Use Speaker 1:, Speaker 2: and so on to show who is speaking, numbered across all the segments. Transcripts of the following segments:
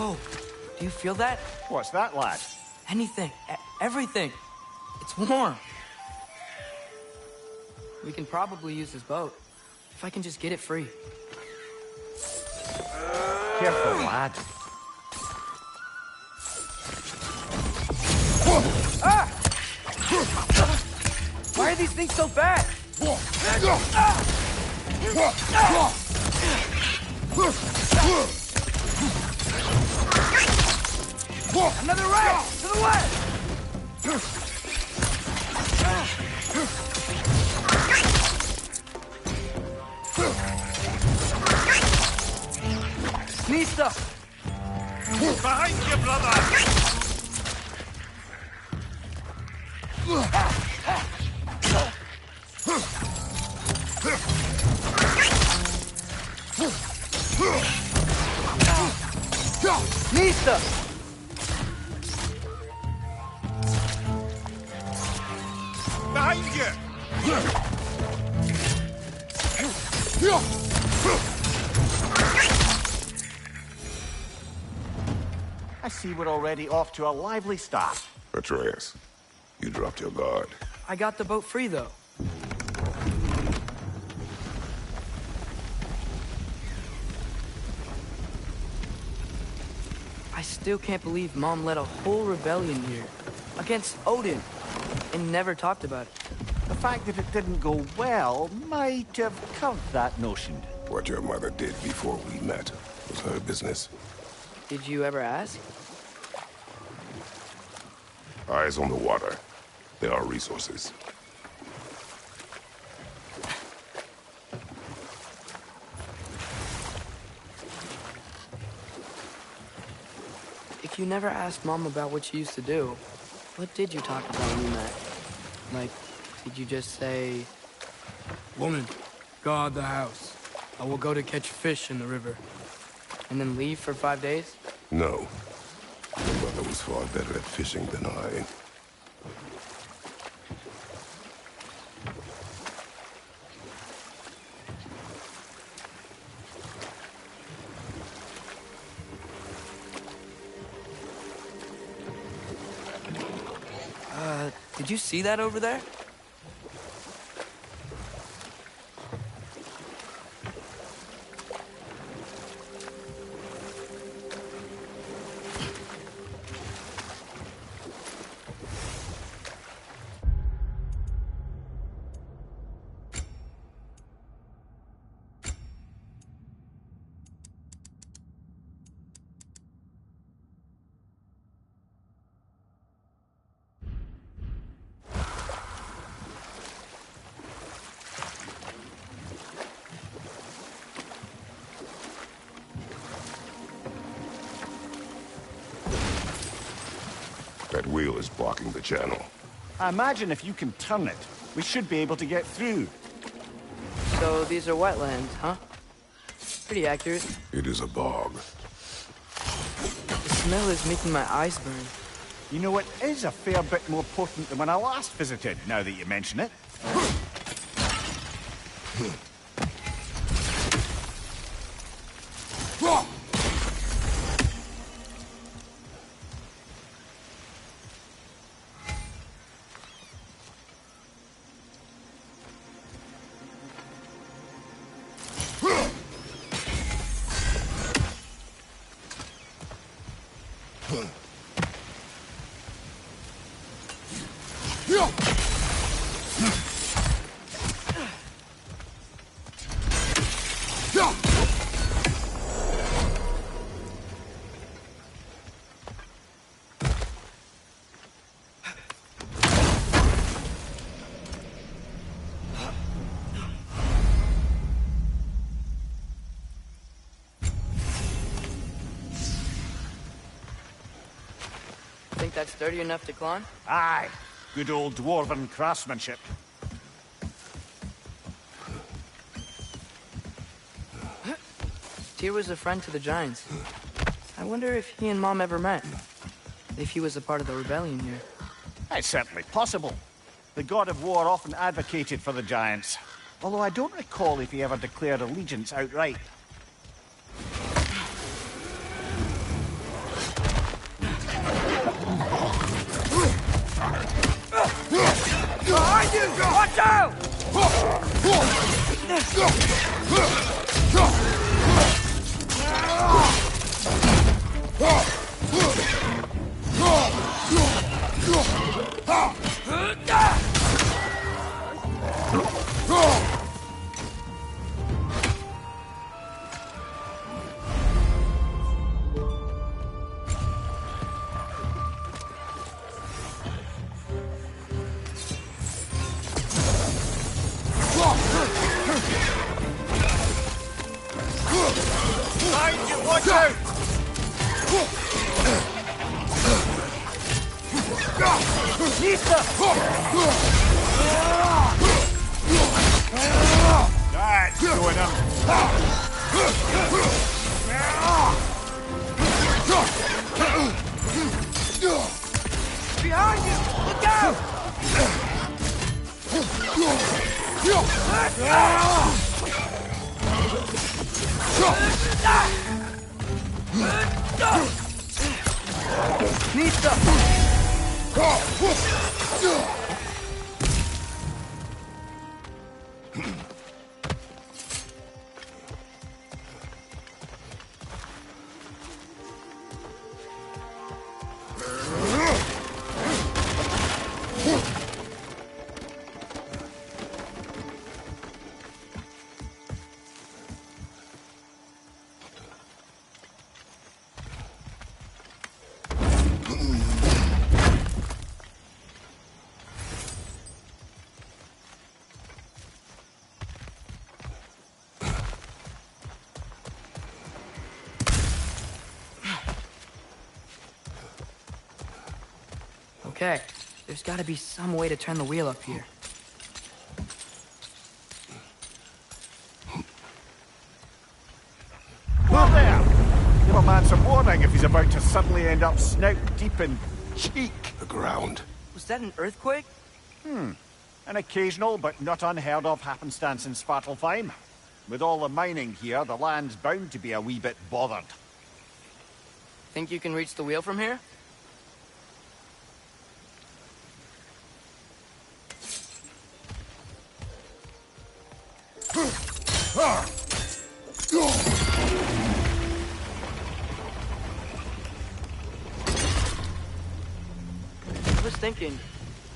Speaker 1: Whoa, do you feel that?
Speaker 2: What's that, lad?
Speaker 1: Anything, everything. It's warm. We can probably use this boat, if I can just get it free.
Speaker 2: Careful, lad.
Speaker 1: Ah! Why are these things so bad? Another rat! To the left! Nista!
Speaker 3: Behind you, brother!
Speaker 1: Nista!
Speaker 3: Behind you!
Speaker 2: I see we're already off to a lively start.
Speaker 4: Atreus, you dropped your guard.
Speaker 1: I got the boat free, though. I still can't believe Mom led a whole rebellion here. Against Odin. And never talked about it.
Speaker 2: The fact that it didn't go well might have curved that notion.
Speaker 4: What your mother did before we met was her business.
Speaker 1: Did you ever ask?
Speaker 4: Eyes on the water. There are resources.
Speaker 1: If you never asked Mom about what she used to do, what did you talk about when you met? Like, did you just say... Woman, guard the house. I will go to catch fish in the river. And then leave for 5 days?
Speaker 4: No. Your mother was far better at fishing than I.
Speaker 1: Did you see that over there?
Speaker 4: That wheel is blocking the channel.
Speaker 2: I imagine if you can turn it, we should be able to get through.
Speaker 1: So these are wetlands, huh? Pretty accurate.
Speaker 4: It is a bog.
Speaker 1: The smell is making my eyes burn.
Speaker 2: You know, it is a fair bit more potent than when I last visited, now that you mention it.
Speaker 1: Think that's sturdy enough to climb?
Speaker 2: Aye. Good old dwarven craftsmanship.
Speaker 1: Tyr was a friend to the Giants. I wonder if he and Mom ever met. If he was a part of the rebellion here.
Speaker 2: It's certainly possible. The god of war often advocated for the Giants. Although I don't recall if he ever declared allegiance outright.
Speaker 1: Watch out!
Speaker 3: Behind you, watch out! That's doing him.
Speaker 1: Behind you! Look out! Okay, there's gotta be some way to turn the wheel up here.
Speaker 2: Well there! Give a man some warning if he's about to suddenly end up snout deep in cheek.
Speaker 4: The ground.
Speaker 1: Was that an earthquake?
Speaker 2: An occasional but not unheard of happenstance in Svartalfheim. With all the mining here, the land's bound to be a wee bit bothered.
Speaker 1: Think you can reach the wheel from here? I was thinking,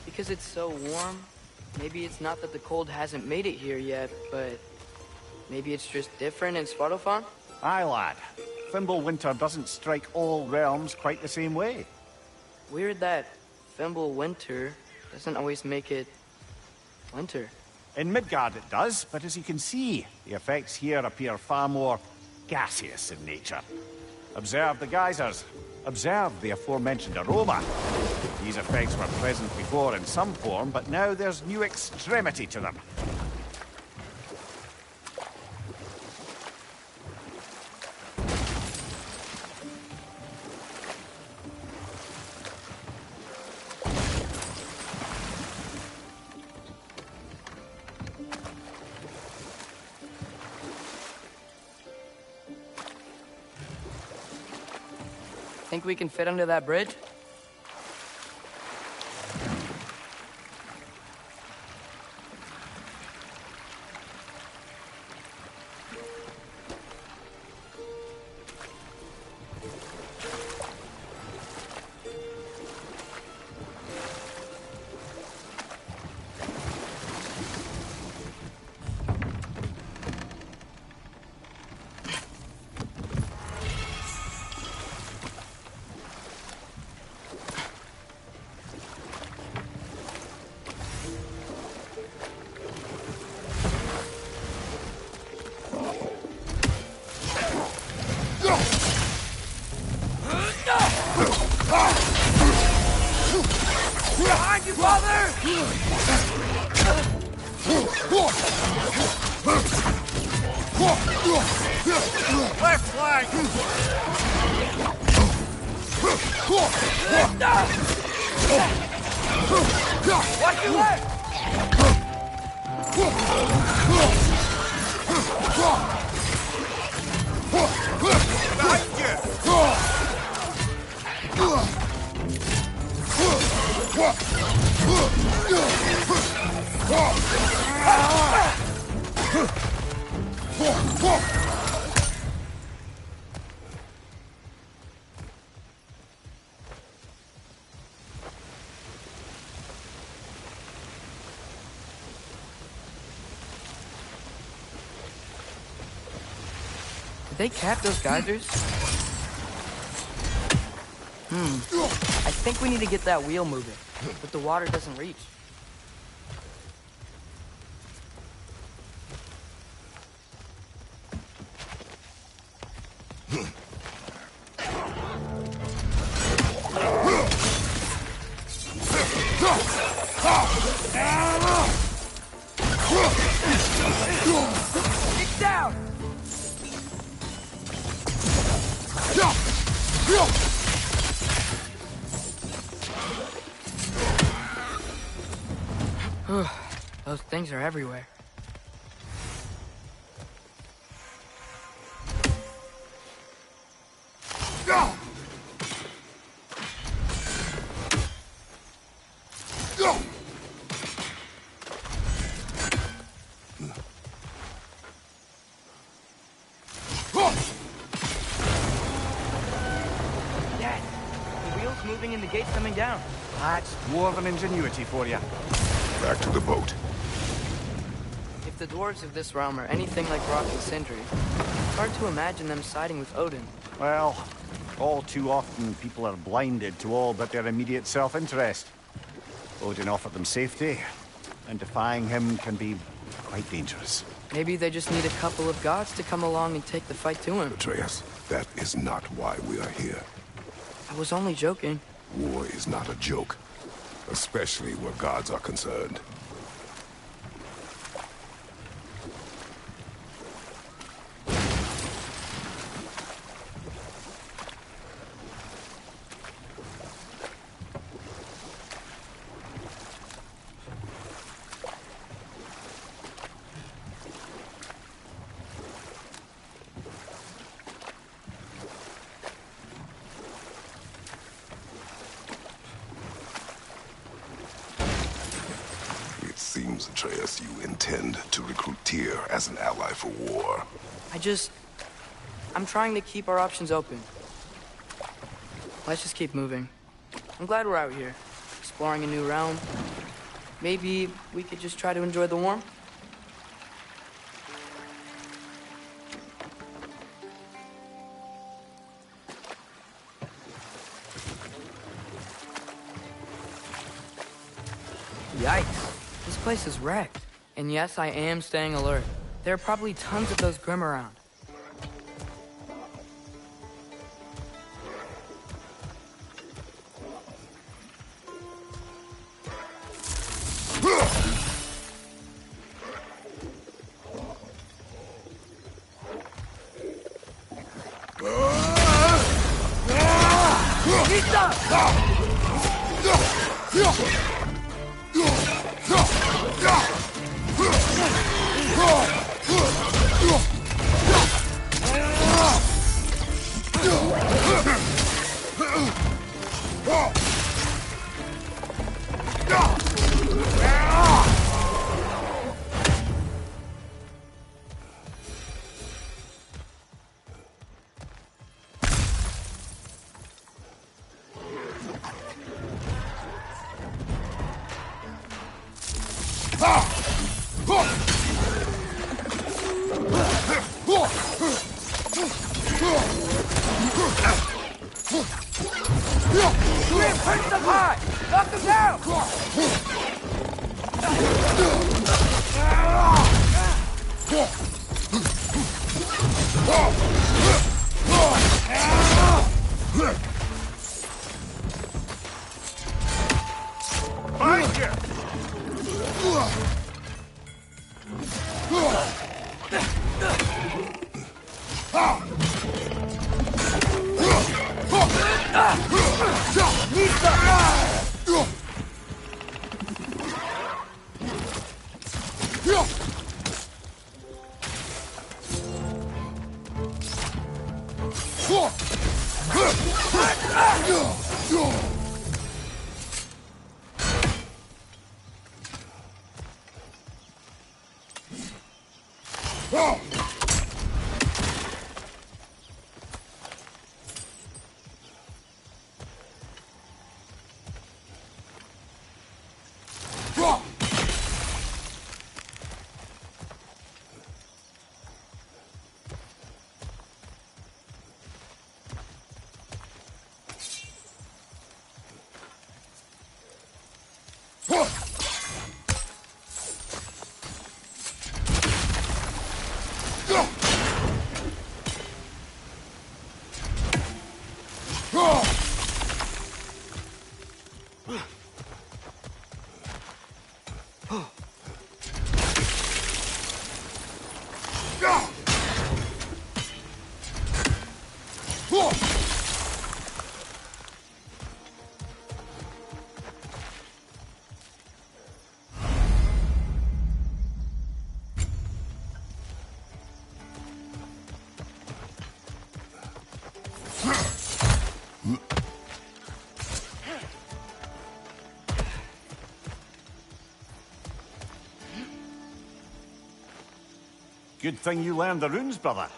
Speaker 1: because it's so warm, maybe it's not that the cold hasn't made it here yet, but maybe it's just different in Svartalfheim?
Speaker 2: Aye, lad. Thimble winter doesn't strike all realms quite the same way.
Speaker 1: Weird that Thimble winter doesn't always make it winter.
Speaker 2: In Midgard it does, but as you can see, the effects here appear far more gaseous in nature. Observe the geysers. Observe the aforementioned aroma. These effects were present before in some form, but now there's new extremity to them.
Speaker 1: Think we can fit under that bridge? Behind you, father!
Speaker 3: Left flank!
Speaker 1: Watch your left!
Speaker 3: Behind you!
Speaker 1: Did they cap those geysers? I think we need to get that wheel moving, but the water doesn't reach. It's down! Those things are everywhere. Yes! The wheel's moving and the gate's coming down.
Speaker 2: That's dwarven ingenuity for you.
Speaker 4: Back to the boat.
Speaker 1: If the dwarves of this realm are anything like Rock and Sindri, it's hard to imagine them siding with Odin.
Speaker 2: Well, all too often people are blinded to all but their immediate self-interest. Odin offered them safety, and defying him can be quite dangerous.
Speaker 1: Maybe they just need a couple of gods to come along and take the fight to him.
Speaker 4: Atreus, that is not why we are here.
Speaker 1: I was only joking.
Speaker 4: War is not a joke, especially where gods are concerned. It seems, Atreus, you intend to recruit Tyr as an ally for war.
Speaker 1: I'm trying to keep our options open. Let's just keep moving. I'm glad we're out here, exploring a new realm. Maybe we could just try to enjoy the warmth? Yikes. This place is wrecked. And yes, I am staying alert. There are probably tons of those Grim around. Punch them high! Knock them down!
Speaker 3: Find you!
Speaker 2: Good thing you learned the runes, brother.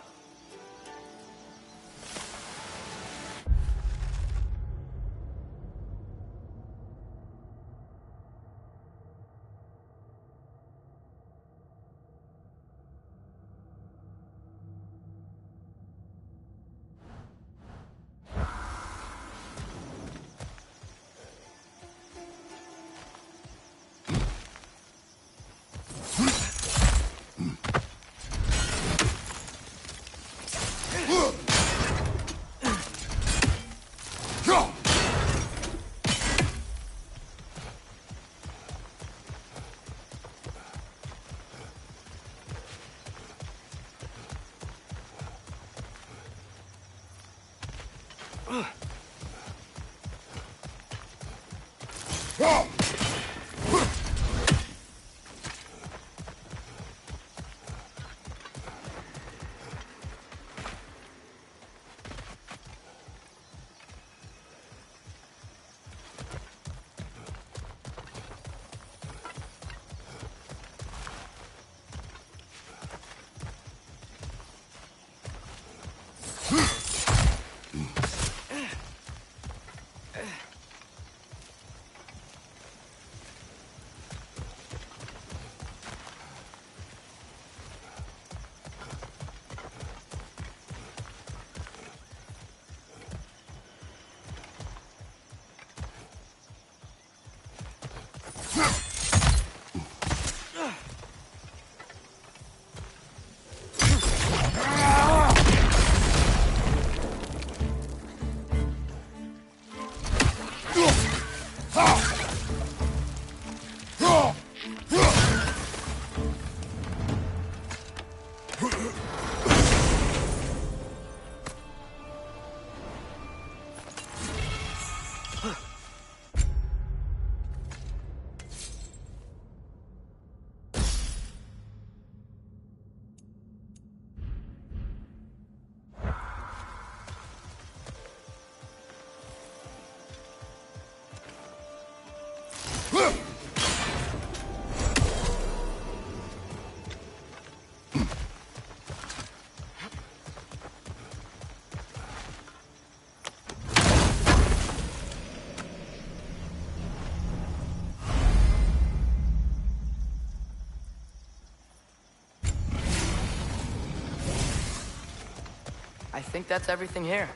Speaker 1: I think that's everything here.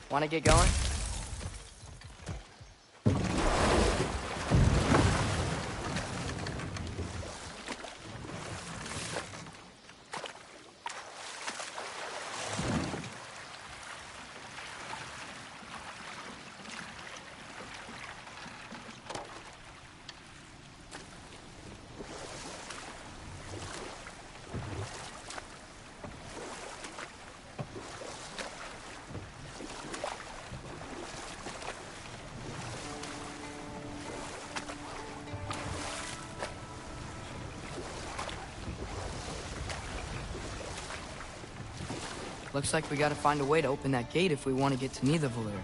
Speaker 1: Want to get going? Looks like we gotta find a way to open that gate if we want to get to Nidavellir.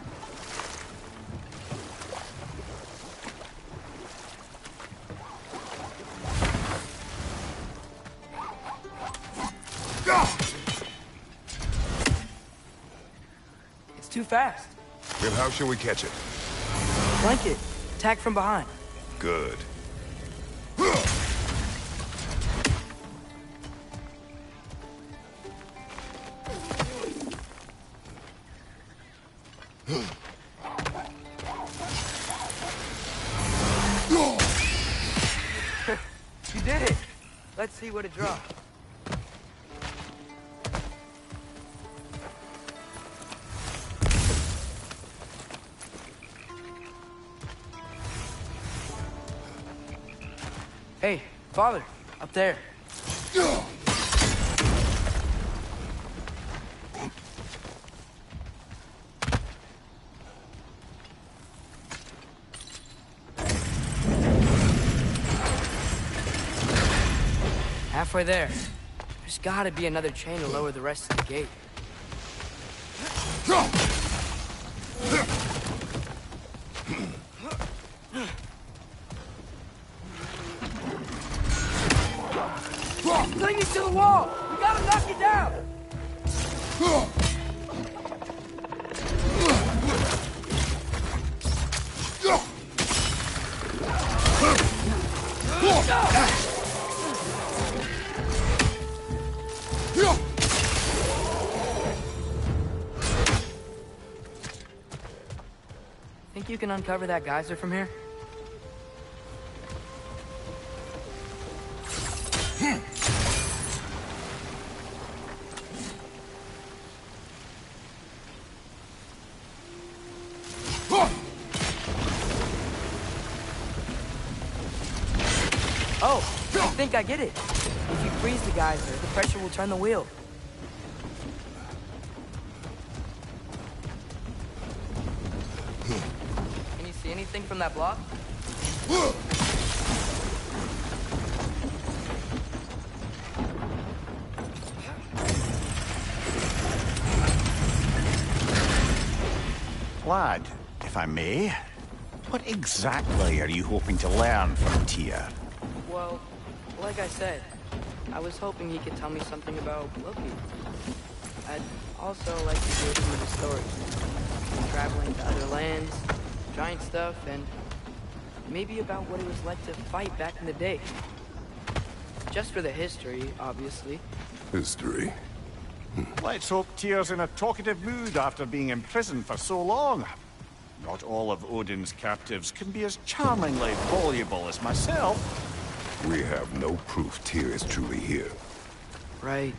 Speaker 1: too fast.
Speaker 4: Then how shall we catch it?
Speaker 1: Flank it. Attack from behind.
Speaker 4: Good.
Speaker 1: You did it. Let's see what it draws. Hey, father, up there. Halfway there. There's gotta be another chain to lower the rest of the gate. Cling it to the wall! We gotta knock it down! Think you can uncover that geyser from here? Oh, I think I get it. If you freeze the geyser, the pressure will turn the wheel. Can you see anything from that block?
Speaker 2: Lad, if I may, what exactly are you hoping to learn from Tyr?
Speaker 1: Well, like I said, I was hoping he could tell me something about Loki. I'd also like to hear some of the stories. Traveling to other lands, giant stuff, and maybe about what it was like to fight back in the day. Just for the history, obviously.
Speaker 4: History.
Speaker 2: Let's hope Tyr's in a talkative mood after being imprisoned for so long. Not all of Odin's captives can be as charmingly voluble as myself.
Speaker 4: We have no proof Tyr is truly here.
Speaker 1: Right.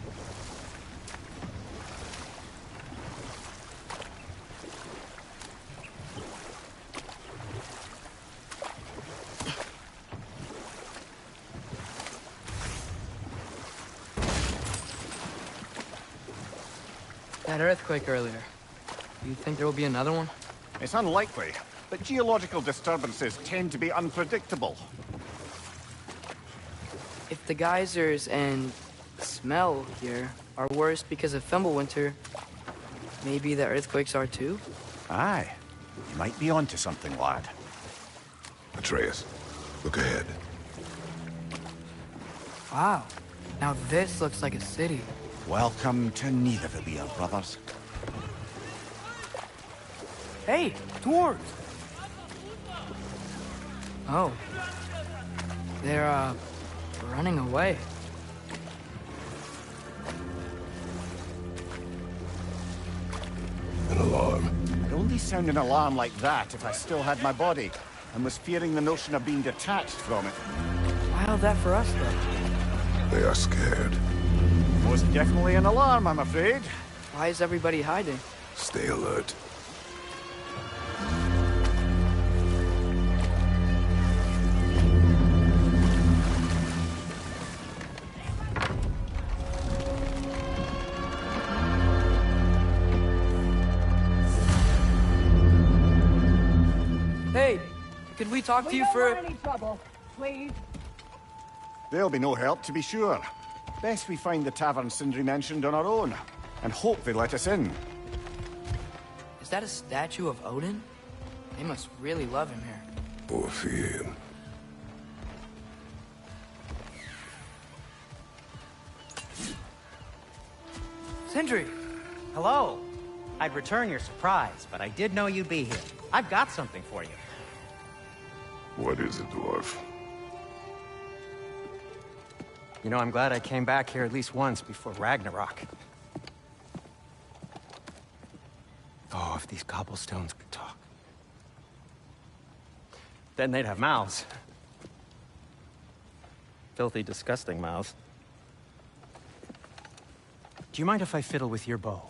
Speaker 1: That earthquake earlier. Do you think there will be another one?
Speaker 2: It's unlikely, but geological disturbances tend to be unpredictable.
Speaker 1: If the geysers and smell here are worse because of Fimbulwinter, maybe the earthquakes are too?
Speaker 2: Aye, you might be onto something, lad.
Speaker 4: Atreus, look ahead.
Speaker 1: Wow. Now this looks like a city.
Speaker 2: Welcome to Nidavellir, brothers.
Speaker 1: Hey, dwarves! Oh. They're, running away.
Speaker 4: An alarm.
Speaker 2: I'd only sound an alarm like that if I still had my body, and was fearing the notion of being detached from it.
Speaker 1: Wild that for us, though.
Speaker 4: They are scared.
Speaker 2: Most definitely an alarm, I'm afraid.
Speaker 1: Why is everybody hiding?
Speaker 4: Stay alert.
Speaker 1: Hey, could we talk to you for...
Speaker 5: We don't want any trouble, please.
Speaker 2: There'll be no help, to be sure. Best we find the tavern Sindri mentioned on our own, and hope they let us in.
Speaker 1: Is that a statue of Odin? They must really love him here.
Speaker 4: Or fear him.
Speaker 1: Sindri!
Speaker 6: Hello. I'd return your surprise, but I did know you'd be here. I've got something for you.
Speaker 4: What is it, dwarf?
Speaker 6: You know, I'm glad I came back here at least once before Ragnarok. Oh, if these cobblestones could talk. Then they'd have mouths. Filthy, disgusting mouths. Do you mind if I fiddle with your bow?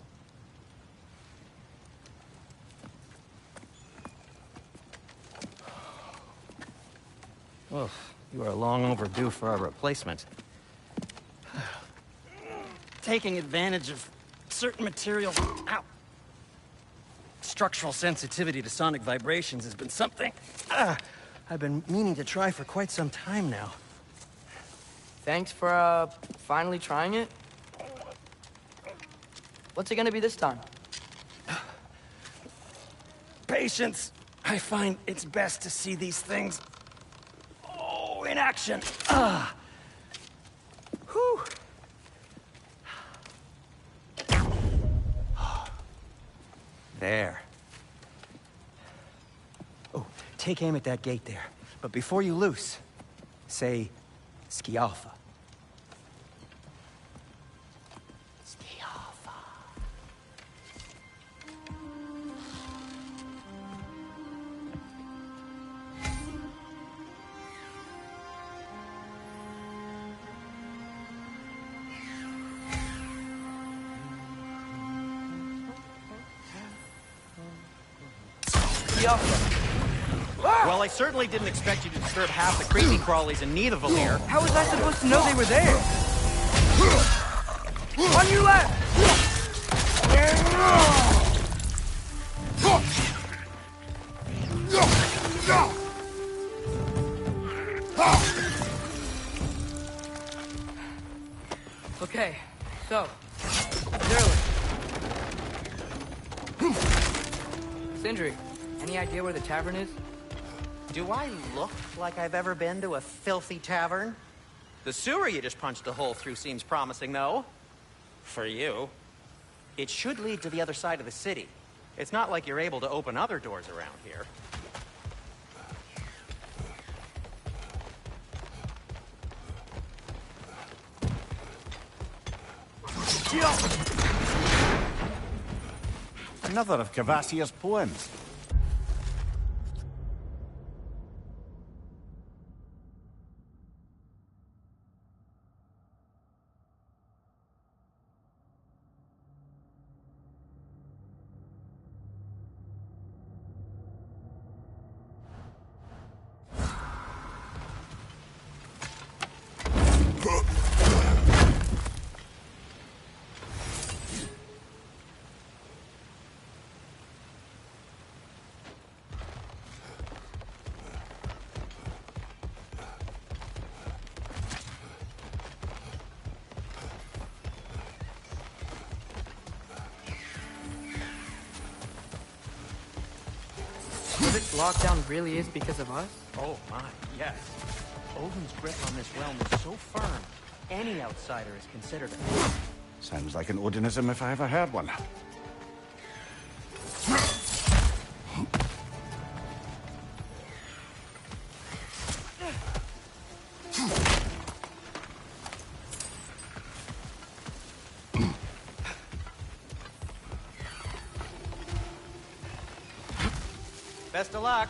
Speaker 6: Oh, you are long overdue for a replacement. Taking advantage of certain materials. Ow! Structural sensitivity to sonic vibrations has been something I've been meaning to try for quite some time now.
Speaker 1: Thanks for, finally trying it. What's it gonna be this time?
Speaker 6: Patience. I find it's best to see these things, in action. Whew. There. Oh, take aim at that gate there. But before you loose, say, Skialfa. Skialfa. Well, I certainly didn't expect you to disturb half the creepy crawlies in need of a lair.
Speaker 1: How was I supposed to know they were there? On your left! Okay, so, Sindri, any idea where the tavern is?
Speaker 6: Do I look like I've ever been to a filthy tavern? The sewer you just punched a hole through seems promising, though. For you. It should lead to the other side of the city. It's not like you're able to open other doors around here.
Speaker 2: Another of Kvasir's poems.
Speaker 1: Lockdown really is because of us?
Speaker 6: Oh my, yes. Odin's grip on this realm is so firm, any outsider is considered a...
Speaker 2: Sounds like an Odinism if I ever heard one.
Speaker 6: Best of luck.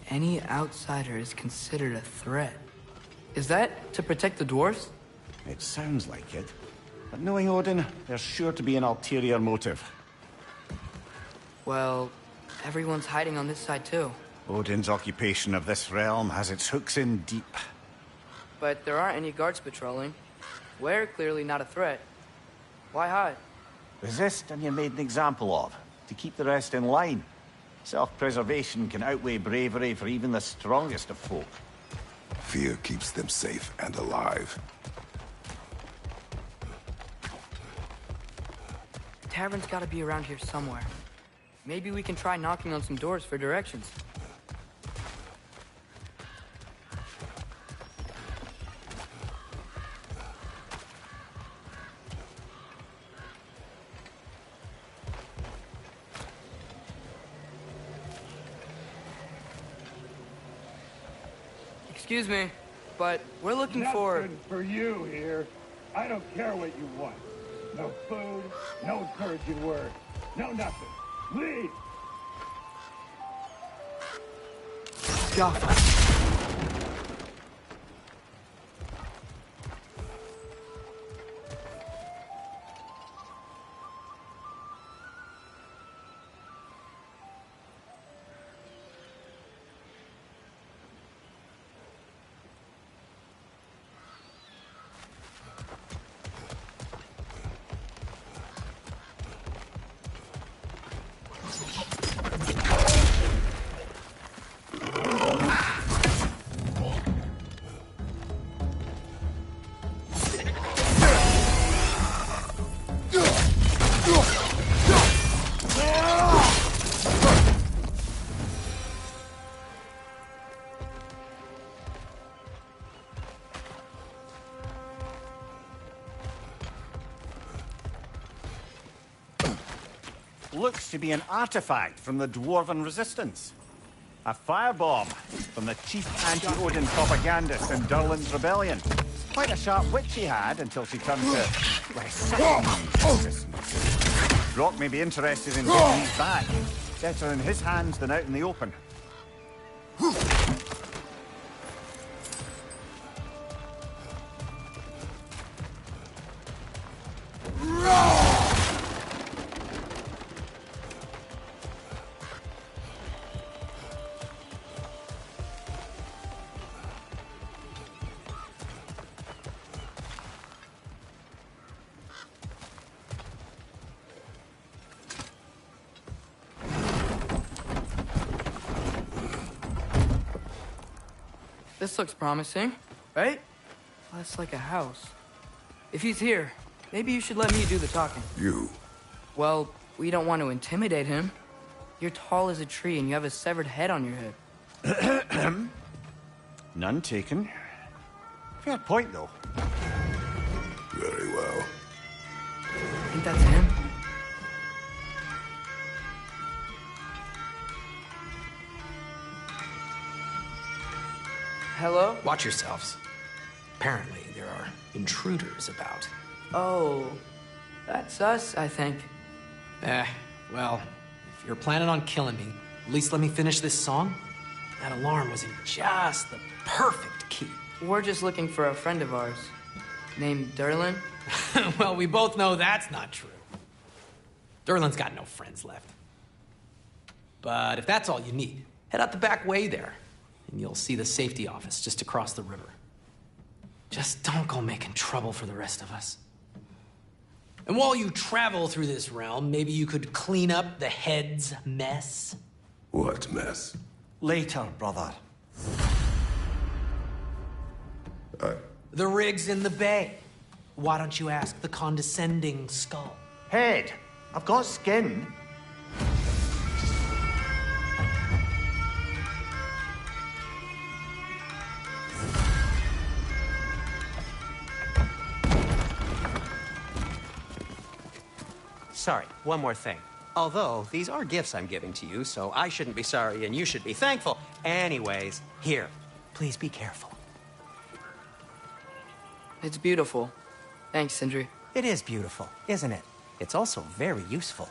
Speaker 1: Any outsider is considered a threat. Is that to protect the dwarves?
Speaker 2: It sounds like it. But knowing Odin, there's sure to be an ulterior motive.
Speaker 1: Well, everyone's hiding on this side too.
Speaker 2: Odin's occupation of this realm has its hooks in deep.
Speaker 1: But there aren't any guards patrolling. We're clearly not a threat. Why hide?
Speaker 2: Resist and you're made an example of, to keep the rest in line. Self-preservation can outweigh bravery for even the strongest of folk.
Speaker 4: Fear keeps them safe and alive.
Speaker 1: The tavern's gotta be around here somewhere. Maybe we can try knocking on some doors for directions. Excuse me, but we're looking for...
Speaker 7: Nothing for you here. I don't care what you want. No food, no encouraging word, no nothing. Leave!
Speaker 1: Jaffa.
Speaker 2: Looks to be an artifact from the Dwarven Resistance. A firebomb from the chief anti-Odin propagandist in Durlin's rebellion. Quite a sharp witch he had until she turned to resistance. Rock may be interested in getting these back. Better in his hands than out in the open.
Speaker 1: This looks promising, right? Well, that's like a house. If he's here, maybe you should let me do the talking.
Speaker 4: You?
Speaker 1: Well, we don't want to intimidate him. You're tall as a tree and you have a severed head on your head.
Speaker 2: None taken. Fair point, though.
Speaker 4: Very well.
Speaker 1: I think that's him. Hello?
Speaker 8: Watch yourselves. Apparently, there are intruders about.
Speaker 1: Oh, that's us, I think.
Speaker 8: Well, if you're planning on killing me, at least let me finish this song. That alarm was in just the perfect key.
Speaker 1: We're just looking for a friend of ours named Durlin.
Speaker 8: Well, we both know that's not true. Durlin's got no friends left. But if that's all you need, head out the back way there, and you'll see the safety office just across the river. Just don't go making trouble for the rest of us. And while you travel through this realm, maybe you could clean up the head's mess.
Speaker 4: What mess?
Speaker 2: Later, brother.
Speaker 8: The rig's in the bay. Why don't you ask the condescending skull?
Speaker 2: Head, I've got skin.
Speaker 6: Sorry, one more thing. Although, these are gifts I'm giving to you, so I shouldn't be sorry and you should be thankful. Anyways, here, please be careful.
Speaker 1: It's beautiful. Thanks, Sindri.
Speaker 6: It is beautiful, isn't it? It's also very useful.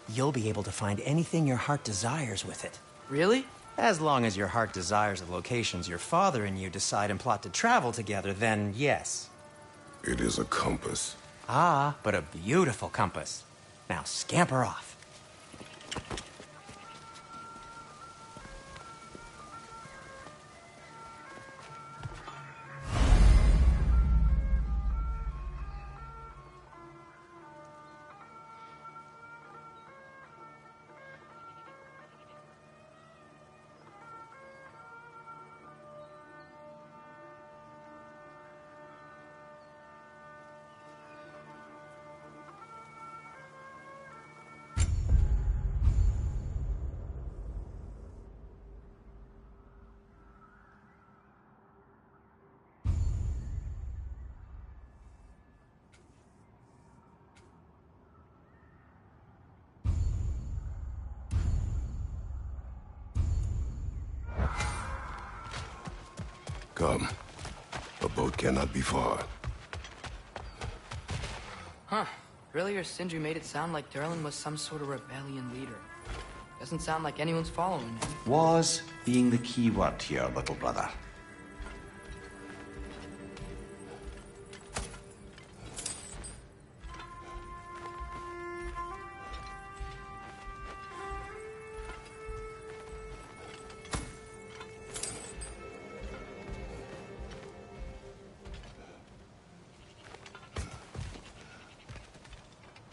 Speaker 6: You'll be able to find anything your heart desires with it.
Speaker 1: Really?
Speaker 6: As long as your heart desires the locations your father and you decide and plot to travel together, then yes.
Speaker 4: It is a compass.
Speaker 6: Ah, but a beautiful compass. Now scamper off.
Speaker 4: Come. A boat cannot be far.
Speaker 1: Huh. Earlier, Sindri made it sound like Durlin was some sort of rebellion leader. Doesn't sound like anyone's following him.
Speaker 2: Was being the key word here, little brother.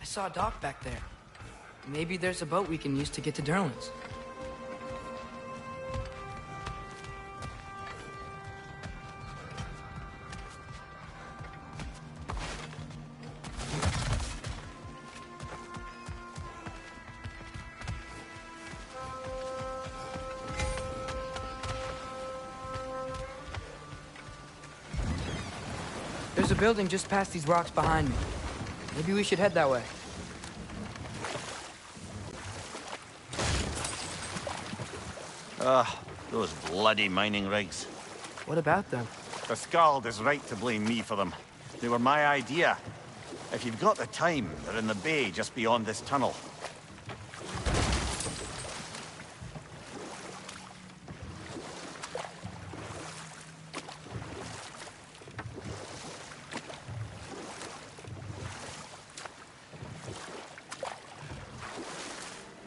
Speaker 1: I saw a dock back there. Maybe there's a boat we can use to get to Durlin's. There's a building just past these rocks behind me. Maybe we should head that way.
Speaker 2: Those bloody mining rigs.
Speaker 1: What about them?
Speaker 2: The Skald is right to blame me for them. They were my idea. If you've got the time, they're in the bay just beyond this tunnel.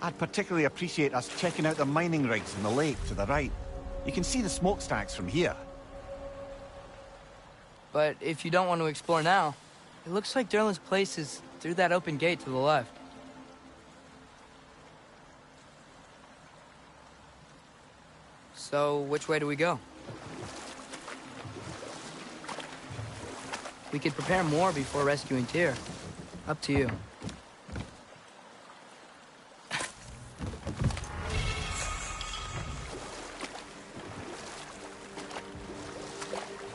Speaker 2: I'd particularly appreciate us checking out the mining rigs in the lake to the right. You can see the smokestacks from here.
Speaker 1: But if you don't want to explore now, it looks like Durlin's place is through that open gate to the left. So, which way do we go? We could prepare more before rescuing Tyr. Up to you.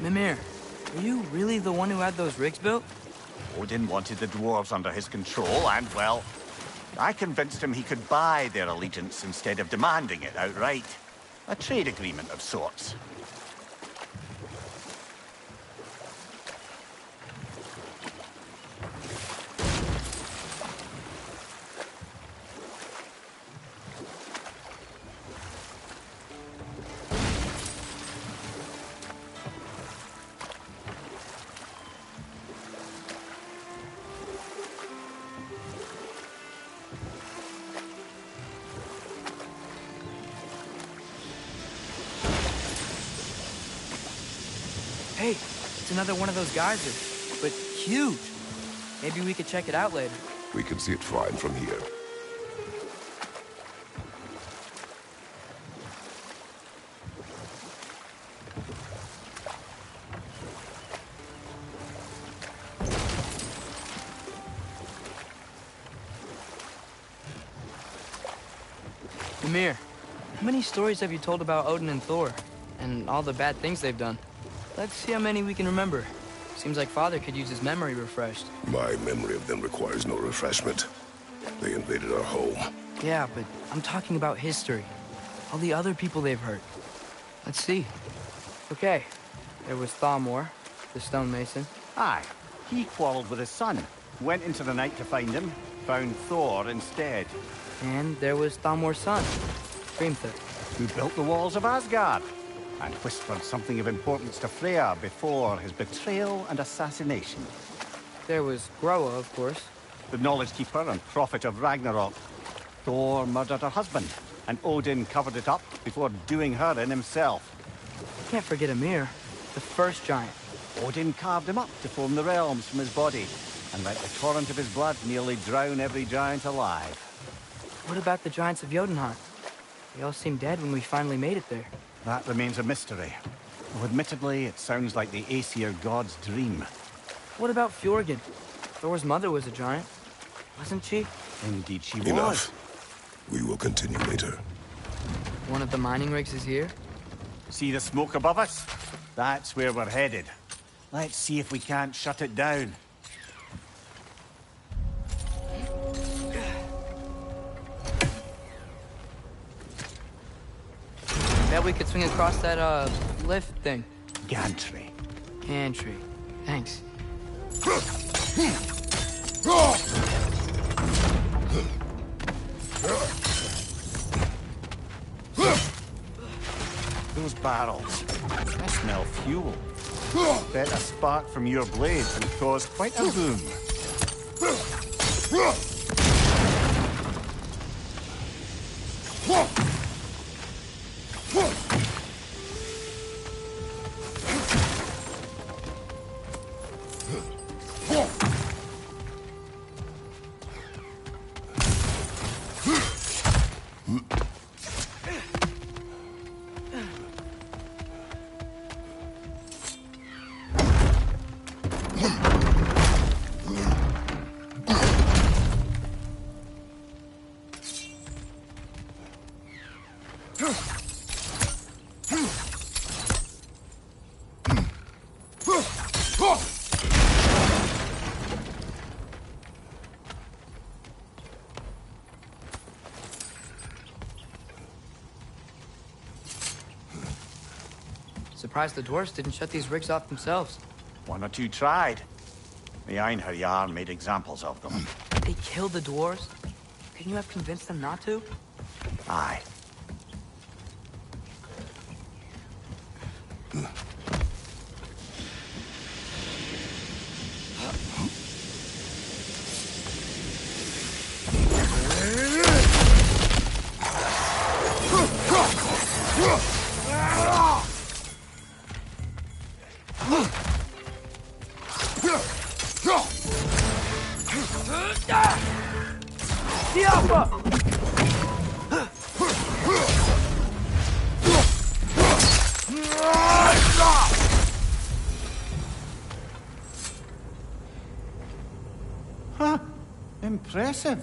Speaker 1: Mimir, are you really the one who had those rigs built?
Speaker 2: Odin wanted the dwarves under his control, and, well, I convinced him he could buy their allegiance instead of demanding it outright. A trade agreement of sorts.
Speaker 1: Hey, it's another one of those geysers, but huge. Maybe we could check it out later.
Speaker 4: We can see it fine from here.
Speaker 1: Mimir, how many stories have you told about Odin and Thor, and all the bad things they've done? Let's see how many we can remember. Seems like Father could use his memory refreshed.
Speaker 4: My memory of them requires no refreshment. They invaded our home.
Speaker 1: Yeah, but I'm talking about history. All the other people they've hurt. Let's see. Okay, there was Thalmor, the stonemason.
Speaker 2: Aye, he quarreled with his son. Went into the night to find him, found Thor instead.
Speaker 1: And there was Thalmor's son, Grimthur.
Speaker 2: Who built the walls of Asgard, and whispered something of importance to Freya before his betrayal and assassination.
Speaker 1: There was Groa, of course.
Speaker 2: The knowledge keeper and prophet of Ragnarok. Thor murdered her husband, and Odin covered it up before doing her in himself.
Speaker 1: Can't forget Ymir, the first giant.
Speaker 2: Odin carved him up to form the realms from his body, and let the torrent of his blood nearly drown every giant alive.
Speaker 1: What about the giants of Jotunheim? They all seemed dead when we finally made it there.
Speaker 2: That remains a mystery. Though admittedly, it sounds like the Aesir god's dream.
Speaker 1: What about Fjorgyn? Thor's mother was a giant, wasn't she?
Speaker 2: Indeed she was.
Speaker 4: Enough. We will continue later.
Speaker 1: One of the mining rigs is here?
Speaker 2: See the smoke above us? That's where we're headed. Let's see if we can't shut it down.
Speaker 1: Bet we could swing across that, lift thing.
Speaker 2: gantry.
Speaker 1: Gantry. Thanks.
Speaker 2: Those barrels. I smell fuel. Bet a spark from your blades would cause quite a boom.
Speaker 1: Surprised the dwarves didn't shut these rigs off themselves.
Speaker 2: One or two tried. The Einherjar made examples of them.
Speaker 1: They killed the dwarves? Couldn't you have convinced them not to?
Speaker 2: Aye. Huh. Impressive.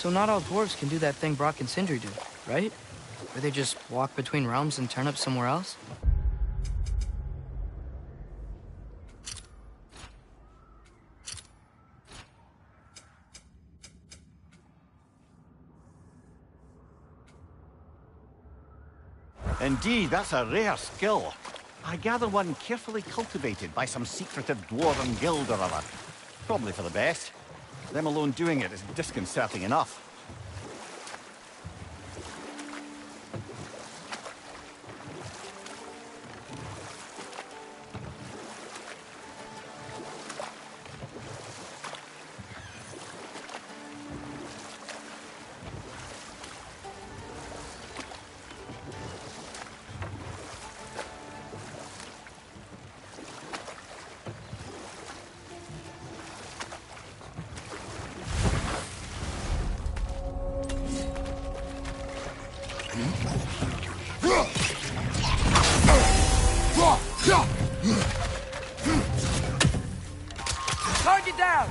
Speaker 1: So not all dwarves can do that thing Brock and Sindri do, right? Where they just walk between realms and turn up somewhere else?
Speaker 2: Indeed, that's a rare skill. I gather one carefully cultivated by some secretive dwarven guild or other. Probably for the best. Them alone doing it is disconcerting enough.
Speaker 1: Target down!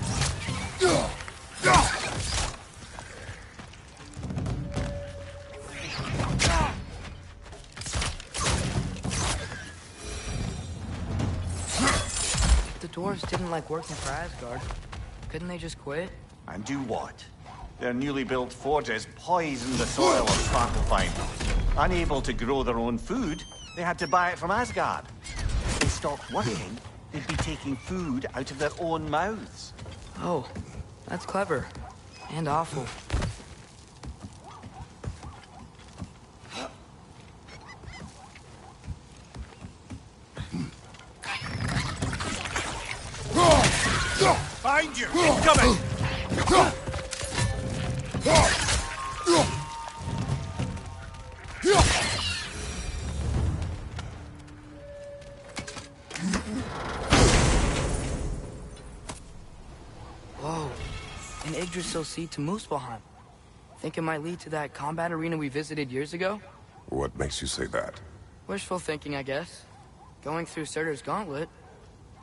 Speaker 1: If the dwarves didn't like working for Asgard, couldn't they just quit?
Speaker 2: And do what? Their newly built forges poisoned the soil of Svartalfheim. Unable to grow their own food, they had to buy it from Asgard. If they stopped working, they'd be taking food out of their own mouths.
Speaker 1: Oh, that's clever. And awful.
Speaker 3: Find you! Incoming!
Speaker 1: Whoa. An Yggdrasil seed to Muspelheim. Think it might lead to that combat arena we visited years ago?
Speaker 4: What makes you say that?
Speaker 1: Wishful thinking, I guess. Going through Surtur's gauntlet,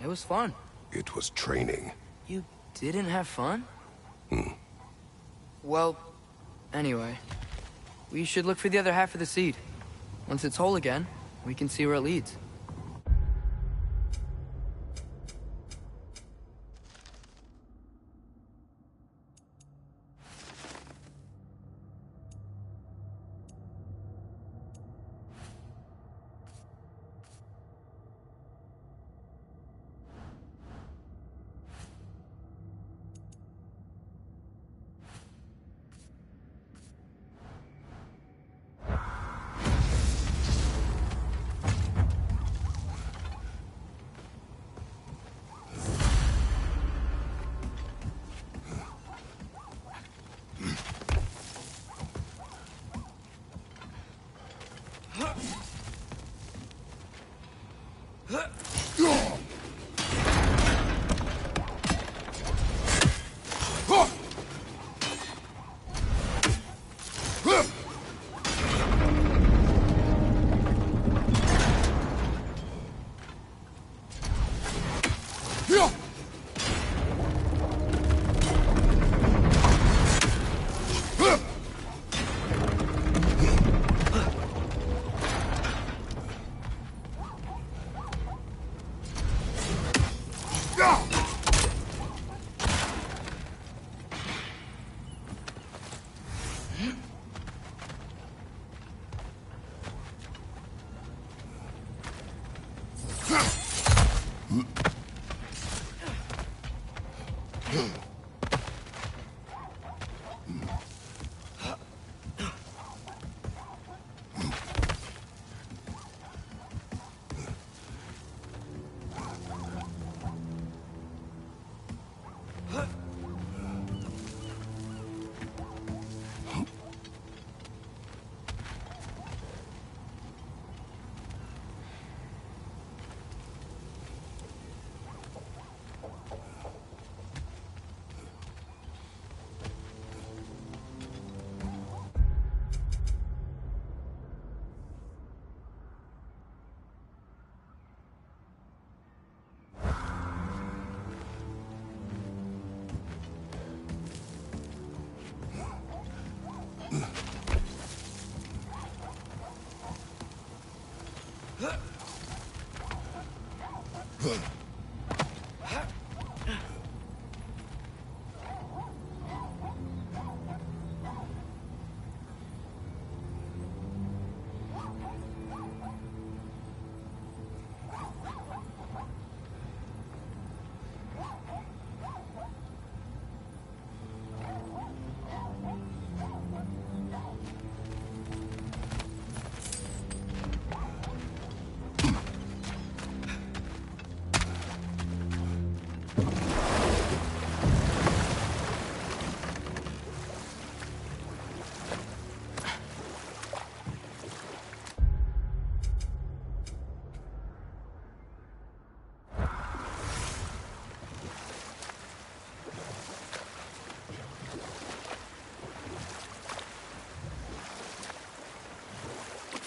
Speaker 1: it was fun.
Speaker 4: It was training.
Speaker 1: You didn't have fun? Well, anyway. We should look for the other half of the seed. Once it's whole again, we can see where it leads.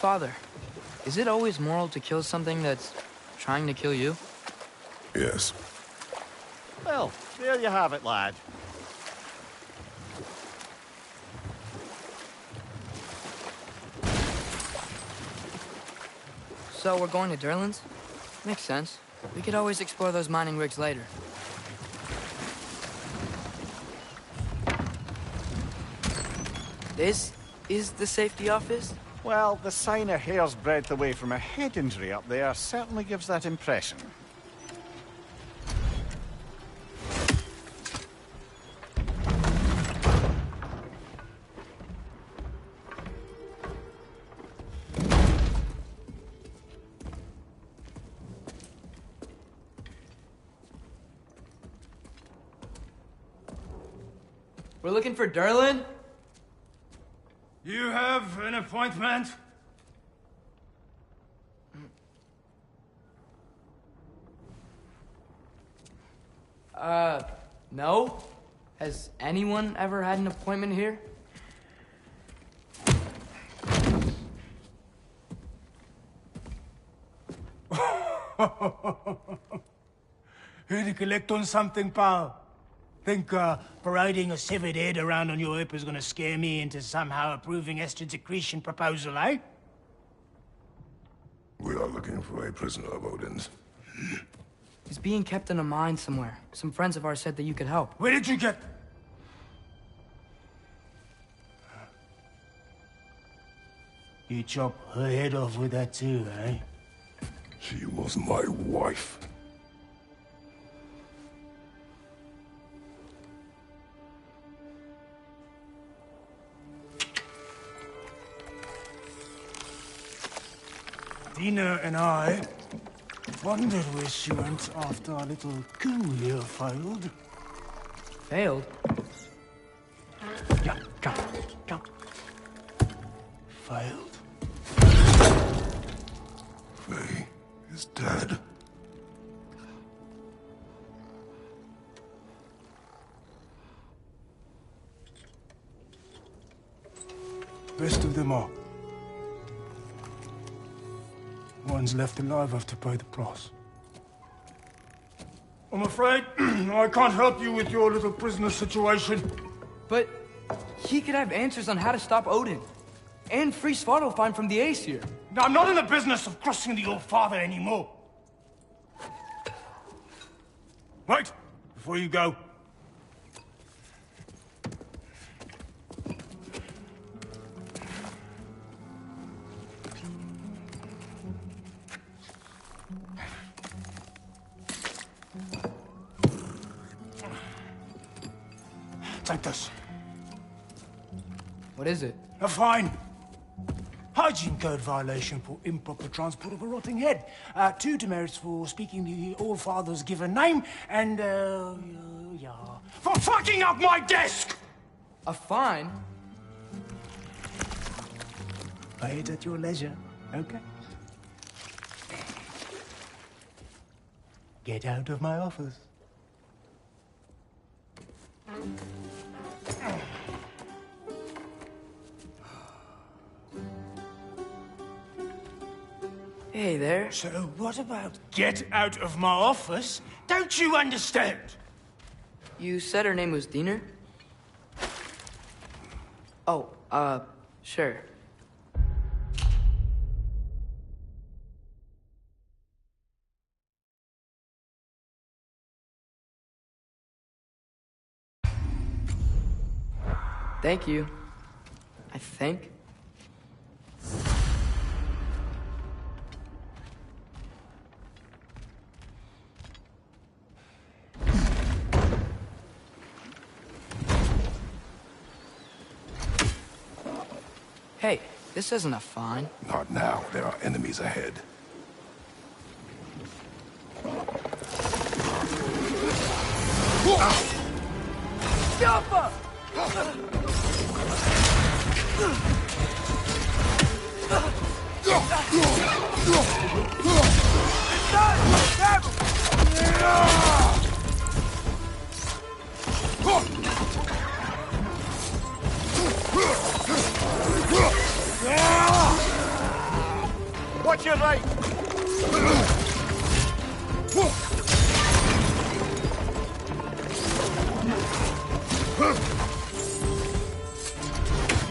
Speaker 1: Father, is it always moral to kill something that's trying to kill you?
Speaker 4: Yes.
Speaker 2: Well, there you have it, lad.
Speaker 1: So we're going to Durlin's? Makes sense. We could always explore those mining rigs later. This is the safety office?
Speaker 2: Well, the sign a hair's breadth away from a head injury up there certainly gives that impression.
Speaker 1: We're looking for Durlin?
Speaker 3: You have an appointment?
Speaker 1: No? Has anyone ever had an appointment here?
Speaker 3: Here to collect on something, pal? Think parading a severed head around on your hip is gonna scare me into somehow approving estrogen secretion proposal, eh?
Speaker 4: We are looking for a prisoner of Odin's.
Speaker 1: He's being kept in a mine somewhere. Some friends of ours said that you could help.
Speaker 3: Where did you get... You chop her head off with that too, eh?
Speaker 4: She was my wife.
Speaker 3: Dina and I wondered where she went after our little coup here failed.
Speaker 1: Failed?
Speaker 3: Yeah, come. Failed.
Speaker 4: Faye is dead.
Speaker 3: Best of them all. One's left alive have to pay the price. I'm afraid I can't help you with your little prisoner situation.
Speaker 1: But he could have answers on how to stop Odin. And free Svartalfheim from the Aesir.
Speaker 3: Now, I'm not in the business of crossing the old father anymore. Wait, before you go. Take this.
Speaker 1: What is it?
Speaker 3: A fine. Hygiene code violation for improper transport of a rotting head. 2 demerits for speaking the All-Father's given name, and, yeah, for fucking up my desk!
Speaker 1: A fine?
Speaker 3: Pay it at your leisure, okay? Get out of my office.
Speaker 1: Hey there.
Speaker 3: So what about get out of my office? Don't you understand?
Speaker 1: You said her name was Diener? Oh, sure. Thank you. I think. Hey, this isn't a fine.
Speaker 4: Not now. There are enemies ahead.
Speaker 1: Jumper!
Speaker 2: Watch your right!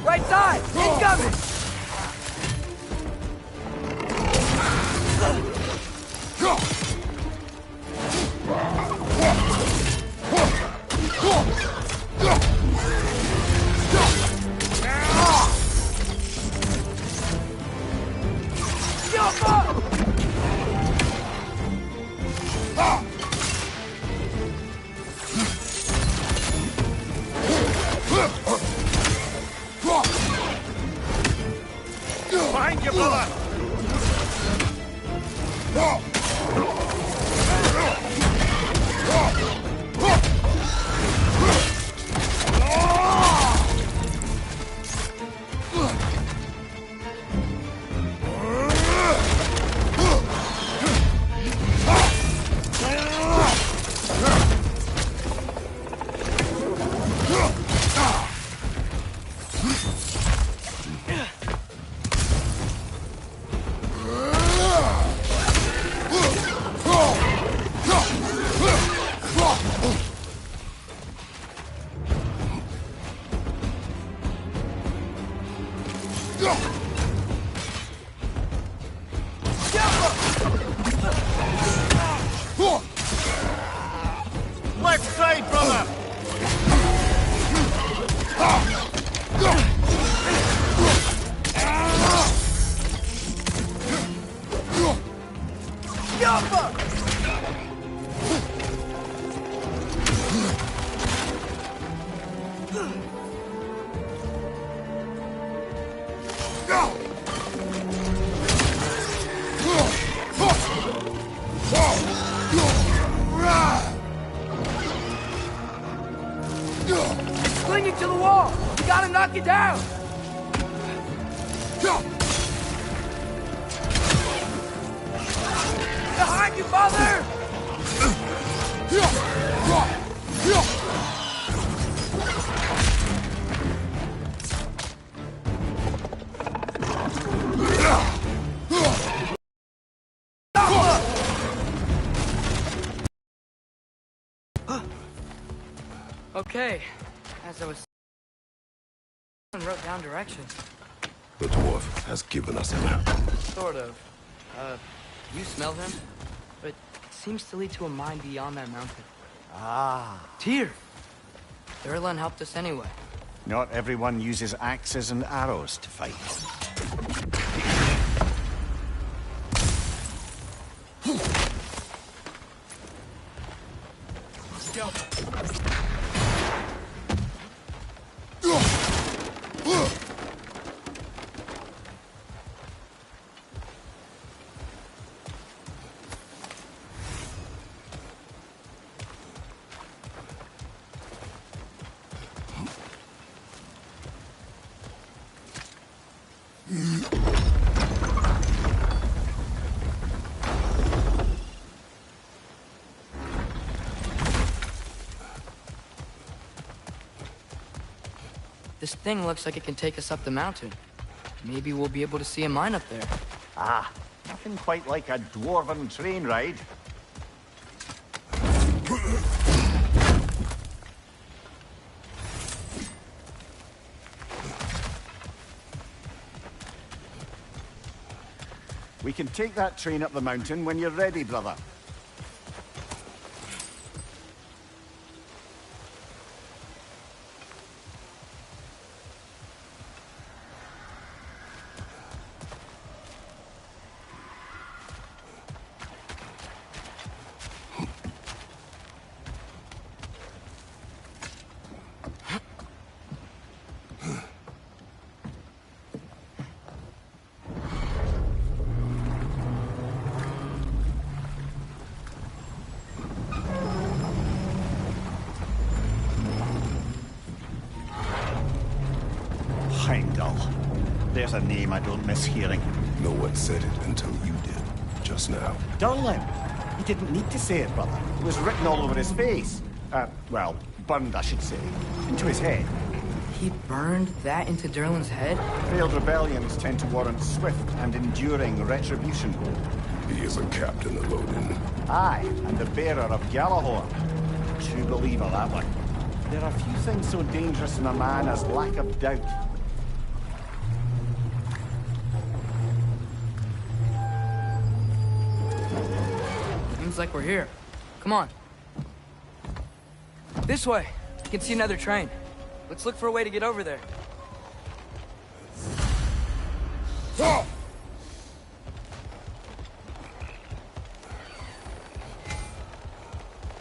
Speaker 1: Right side! Incoming!
Speaker 2: Behind you, brother! Left side, brother!
Speaker 1: Clinging to the wall! You gotta knock it down! Behind you, father! Okay, as I was and wrote down directions.
Speaker 4: The dwarf has given us a map.
Speaker 1: Sort of. You smell him? But it seems to lead to a mine beyond that mountain.
Speaker 2: Ah.
Speaker 1: Tyr! Durlan helped us anyway.
Speaker 2: Not everyone uses axes and arrows to fight.
Speaker 1: This thing looks like it can take us up the mountain. Maybe we'll be able to see a mine up there.
Speaker 2: Ah, nothing quite like a dwarven train ride. We can take that train up the mountain when you're ready, brother. There's a name I don't miss hearing.
Speaker 4: No one said it until you did, just now.
Speaker 2: Durlin! He didn't need to say it, brother. It was written all over his face. Well, burned, I should say. Into his head.
Speaker 1: He burned that into Derlin's head?
Speaker 2: Failed rebellions tend to warrant swift and enduring retribution.
Speaker 4: He is a captain of Odin.
Speaker 2: Aye, and the bearer of Gjallarhorn. True believer, that one. There are few things so dangerous in a man as lack of doubt.
Speaker 1: Seems like we're here. Come on. This way. You can see another train. Let's look for a way to get over there.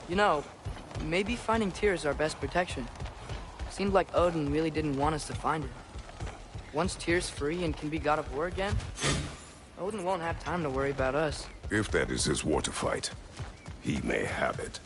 Speaker 1: You know, maybe finding Tyr is our best protection. Seemed like Odin really didn't want us to find it. Once Tyr's free and can be god of war again, Odin won't have time to worry about us.
Speaker 4: If that is his war to fight, he may have it.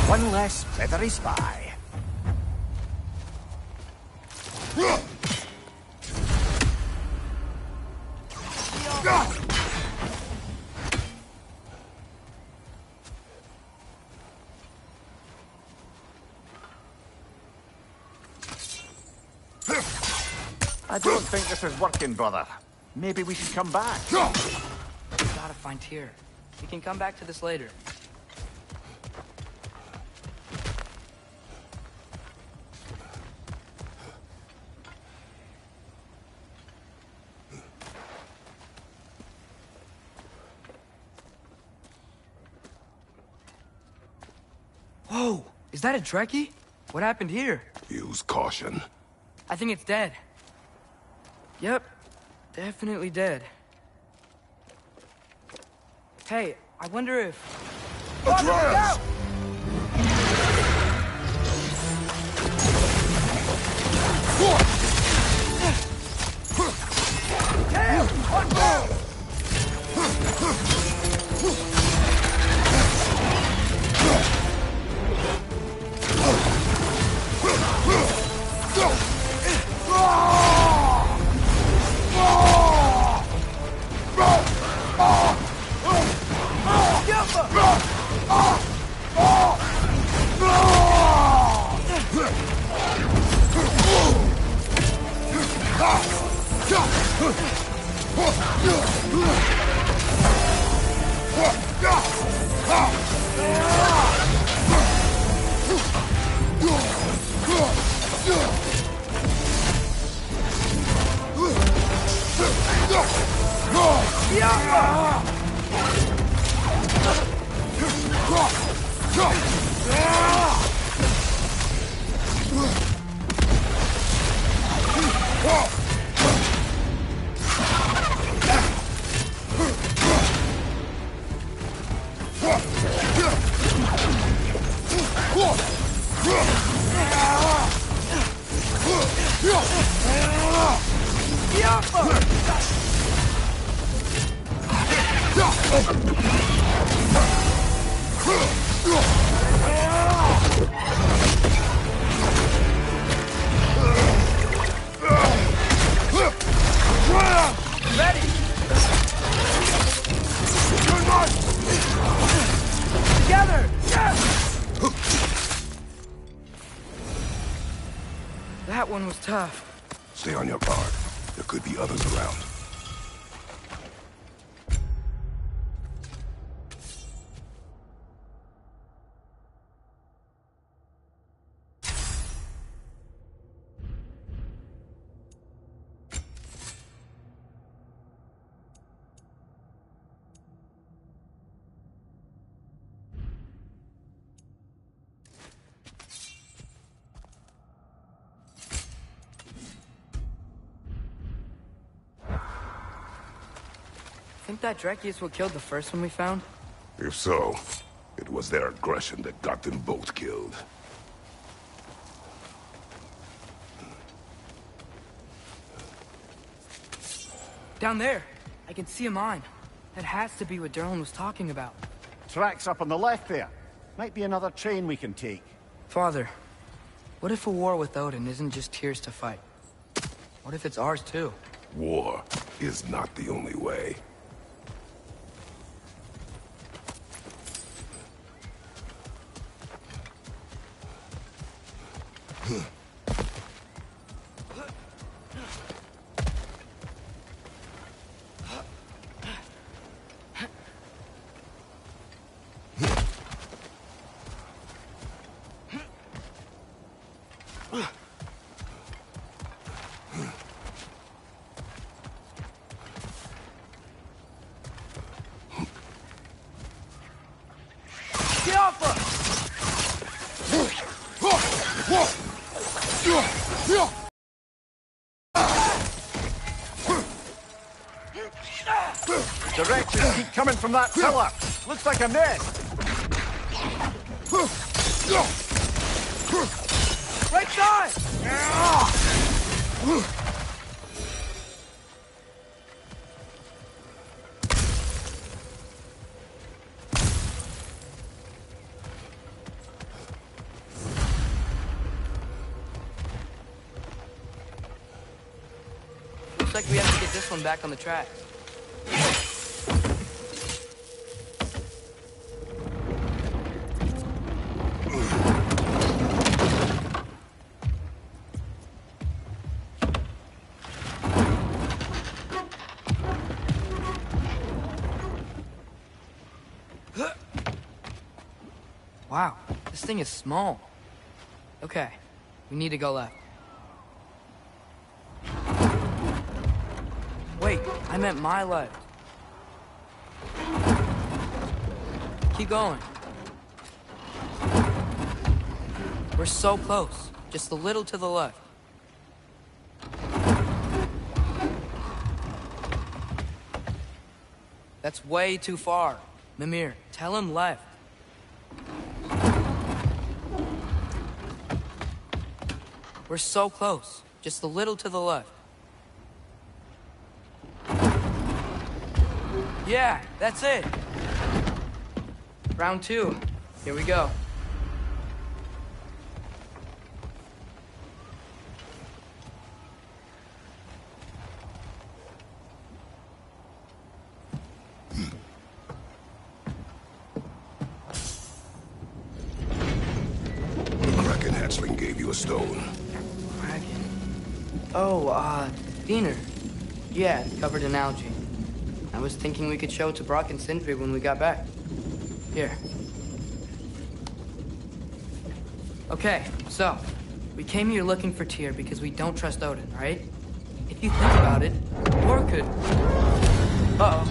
Speaker 2: One less feathery spy. I don't think this is working, brother. Maybe we should come back.
Speaker 1: We gotta find Tyr. We can come back to this later. Whoa! Is that a Trekkie? What happened here?
Speaker 4: Use caution.
Speaker 1: I think it's dead. Yep. Definitely dead. Hey, I wonder if...
Speaker 4: Atreus!
Speaker 1: That one was tough.
Speaker 4: Stay on your guard. There could be others around.
Speaker 1: think that Dreki is what killed the first one we found?
Speaker 4: If so, it was their aggression that got them both killed.
Speaker 1: Down there! I can see a mine. That has to be what Derlin was talking about.
Speaker 2: Tracks up on the left there. Might be another train we can take.
Speaker 1: Father, what if a war with Odin isn't just Tyr's to fight? What if it's ours too?
Speaker 4: War is not the only way.
Speaker 1: Get off us!
Speaker 2: Directions keep coming from that pillar. Looks like a nest.
Speaker 1: Right side! Looks like we have to get this one back on the track. Wow, this thing is small. Okay, we need to go left. Wait, I meant my left. Keep going. We're so close, just a little to the left. That's way too far. Mimir, tell him left. We're so close, just a little to the left. Yeah, that's it. Round 2. Here we go.
Speaker 4: The Kraken hatchling gave you a stone.
Speaker 1: Kraken. Oh, Diener. Yeah, covered in algae. I was thinking we could show it to Brock and Sindri when we got back. Here. Okay, so, we came here looking for Tyr because we don't trust Odin, right? If you think about it, war could... Uh-oh.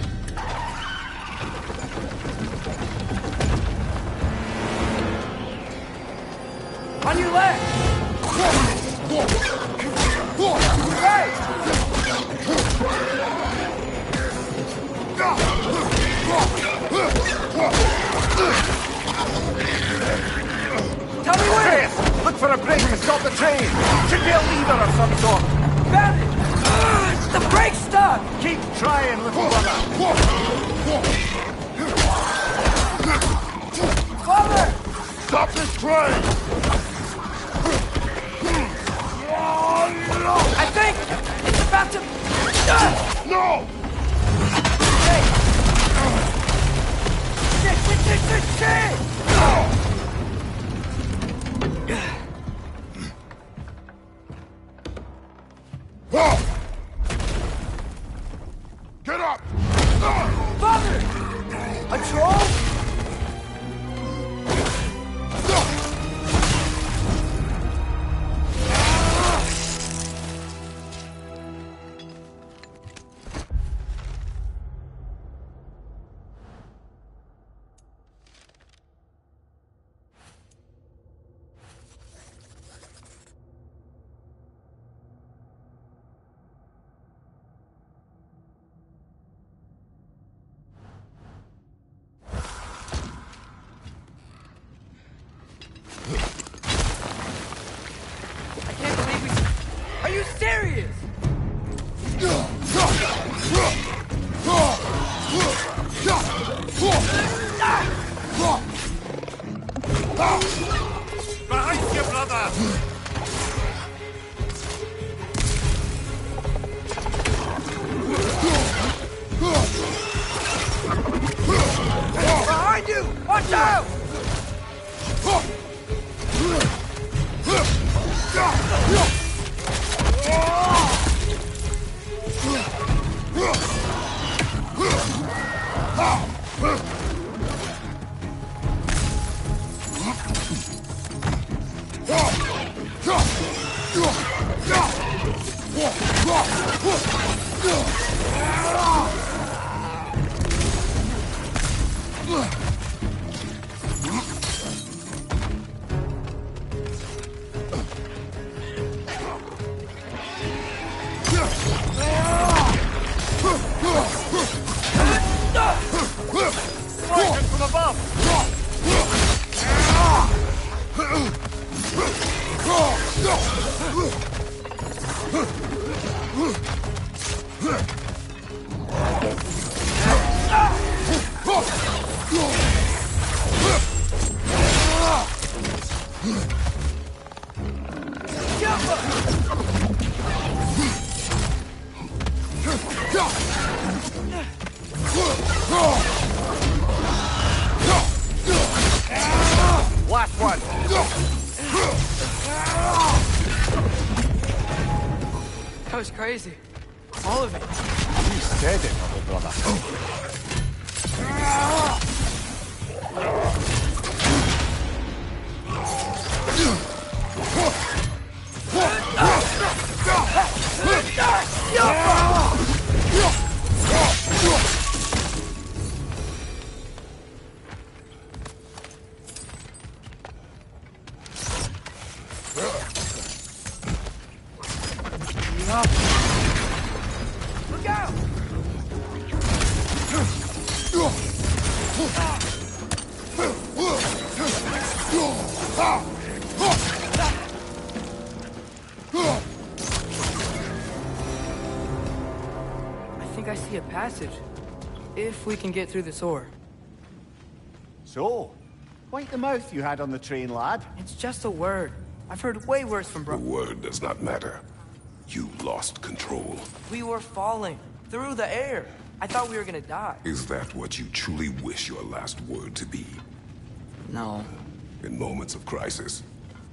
Speaker 1: On your left! Hey! Tell me where!
Speaker 2: Look for a brake to stop the train. Should be a lever of some sort.
Speaker 1: Found it! The brake's stuck!
Speaker 2: Keep trying, little brother.
Speaker 1: Father!
Speaker 4: Stop this train!
Speaker 1: I think it's about to...
Speaker 4: No!
Speaker 1: Hey! Shit!
Speaker 4: Get up!
Speaker 1: Father! A troll?
Speaker 2: From above! Last one!
Speaker 1: That was crazy. All of it.
Speaker 2: You said it, little brother.
Speaker 1: Look out! I think I see a passage. If we can get through this ore.
Speaker 2: So, quite the mouth you had on the train, lad.
Speaker 1: It's just a word. I've heard way worse from
Speaker 4: The word does not matter. You lost control.
Speaker 1: We were falling through the air. I thought we were gonna die.
Speaker 4: Is that what you truly wish your last word to be?
Speaker 1: No.
Speaker 4: In moments of crisis,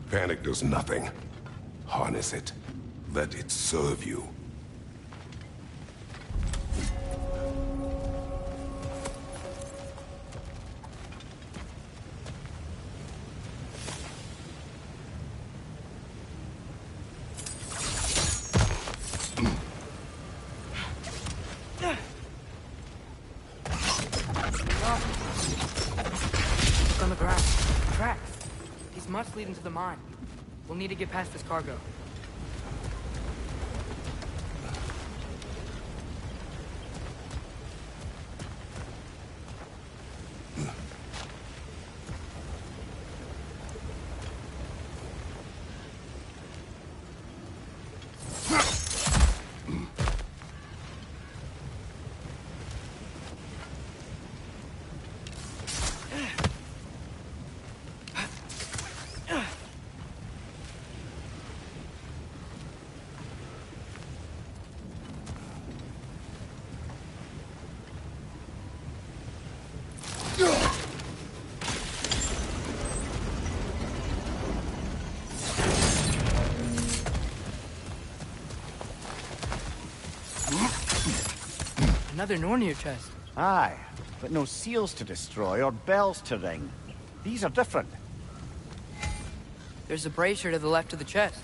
Speaker 4: panic does nothing. Harness it. Let it serve you.
Speaker 1: Look on the ground. Tracks. These must lead into the mine. We'll need to get past this cargo. Another Nornir chest.
Speaker 2: Aye, but no seals to destroy or bells to ring. These are different.
Speaker 1: There's a brazier to the left of the chest.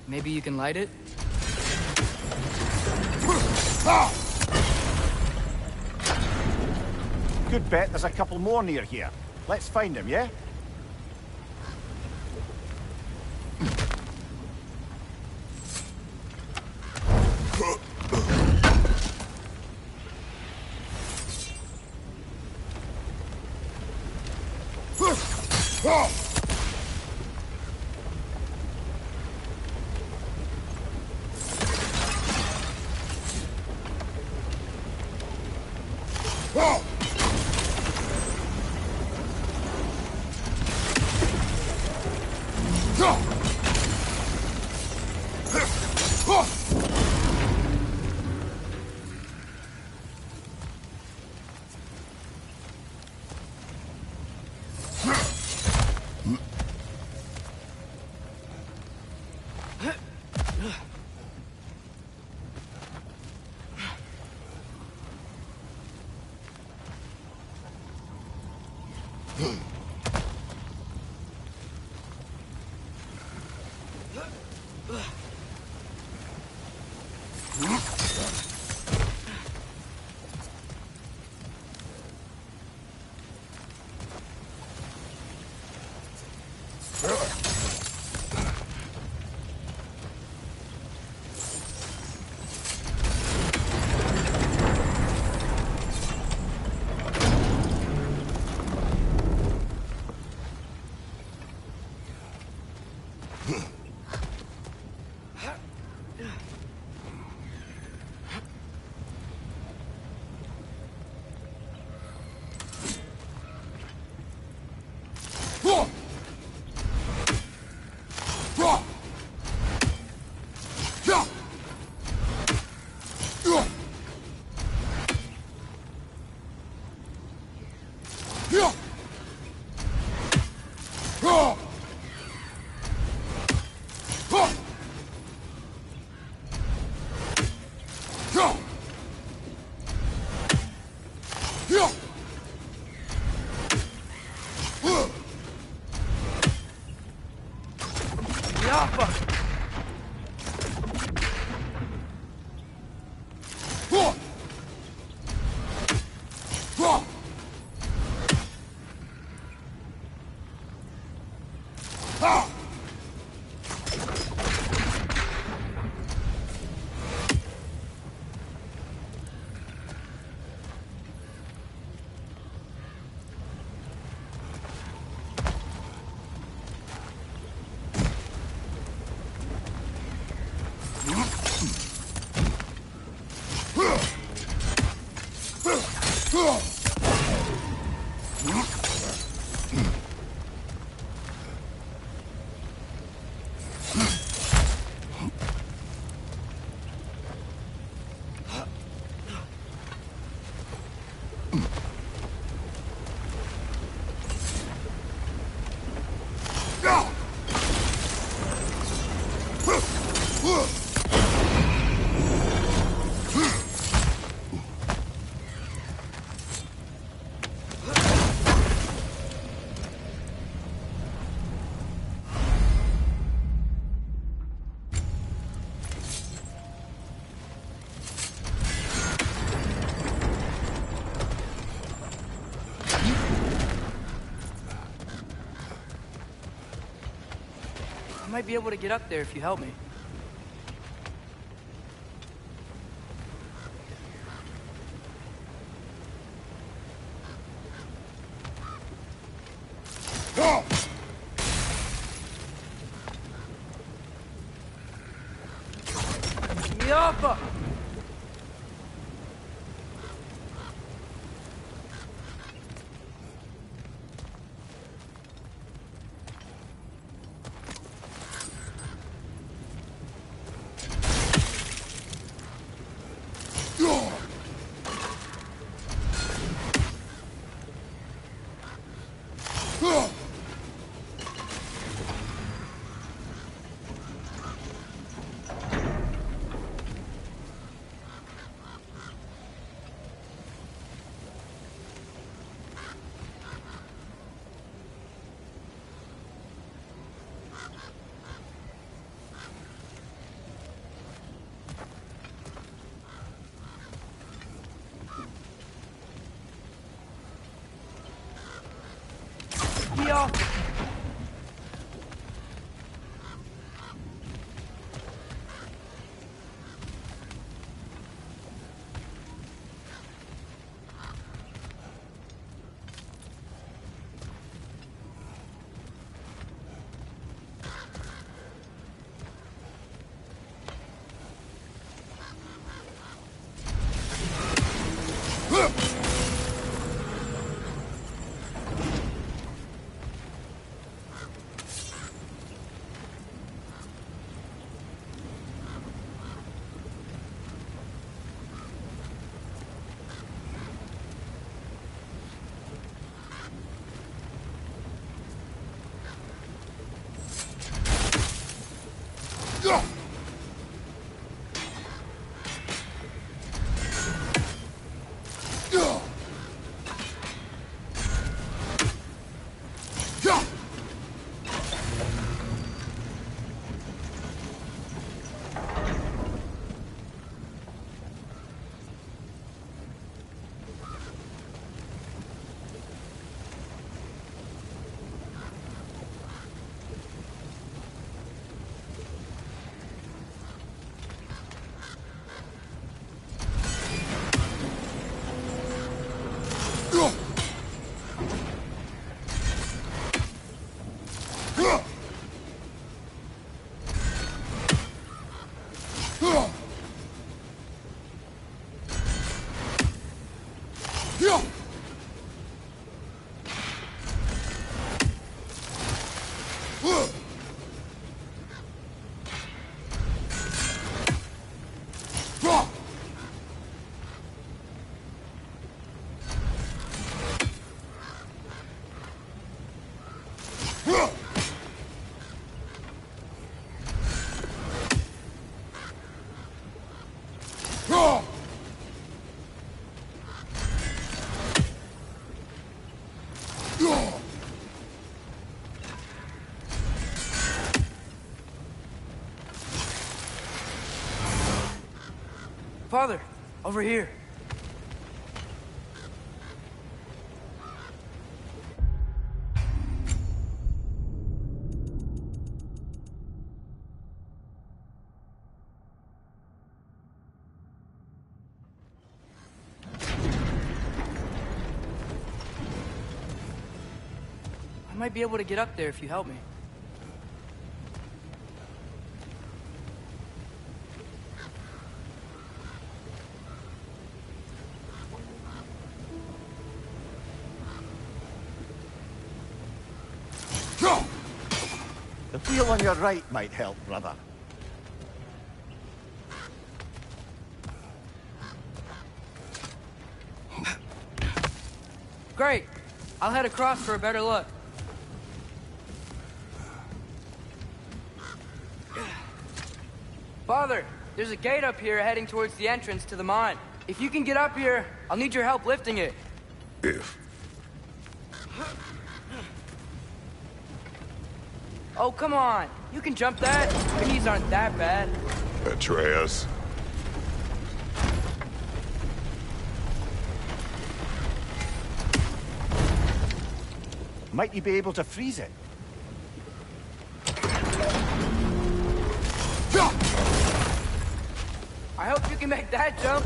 Speaker 1: Maybe you can light it?
Speaker 2: Good bet there's a couple more near here. Let's find them, yeah?
Speaker 1: I might be able to get up there if you help me. Yappa! Father, over here. I might be able to get up there if you help me.
Speaker 2: The wheel on your right might help, brother.
Speaker 1: Great. I'll head across for a better look. Father, there's a gate up here heading towards the entrance to the mine. If you can get up here, I'll need your help lifting it.
Speaker 4: If.
Speaker 1: Oh, come on. You can jump that. Your knees aren't that bad.
Speaker 4: Atreus.
Speaker 2: Might you be able to freeze it?
Speaker 1: I hope you can make that jump.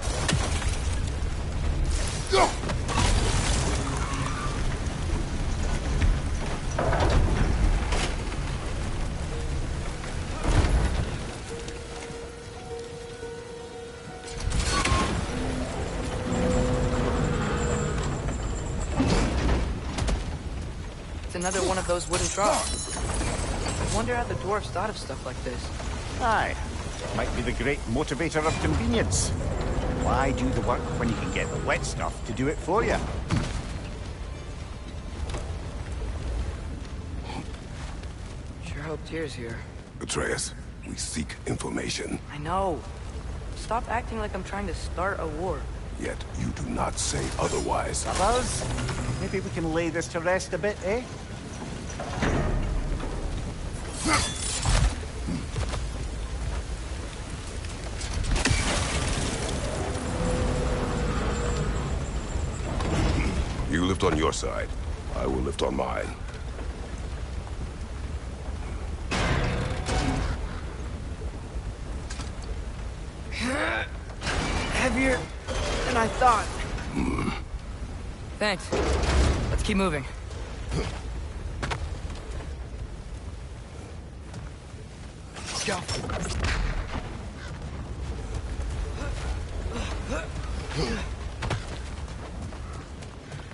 Speaker 1: It's another one of those wooden troughs. I wonder how the dwarves thought of stuff like this.
Speaker 2: Aye. Might be the great motivator of convenience. Why do the work when you can get the wet stuff to do it for you?
Speaker 1: Sure hope Tyr's here.
Speaker 4: Atreus, we seek information.
Speaker 1: I know. Stop acting like I'm trying to start a war.
Speaker 4: Yet you do not say otherwise.
Speaker 2: Brothers, maybe we can lay this to rest a bit, eh?
Speaker 4: You lift on your side. I will lift on mine.
Speaker 1: Heavier than I thought. Thanks. Let's keep moving. Let's go.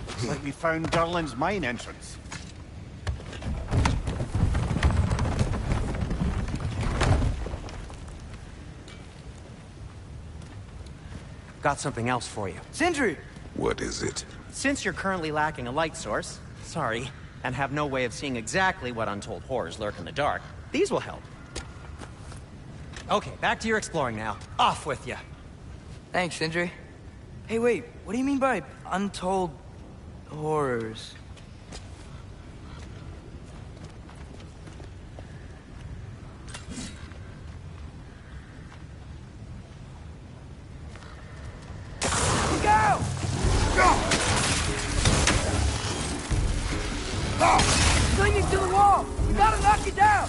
Speaker 2: Looks like we found Durlin's mine entrance.
Speaker 6: Got something else for you.
Speaker 1: Sindri!
Speaker 4: What is it?
Speaker 6: Since you're currently lacking a light source, and have no way of seeing exactly what untold horrors lurk in the dark, these will help. Okay, back to your exploring now. Off with you.
Speaker 1: Thanks, Sindri. Hey, wait. What do you mean by untold horrors? Go! Sling it to the wall! We gotta knock it down!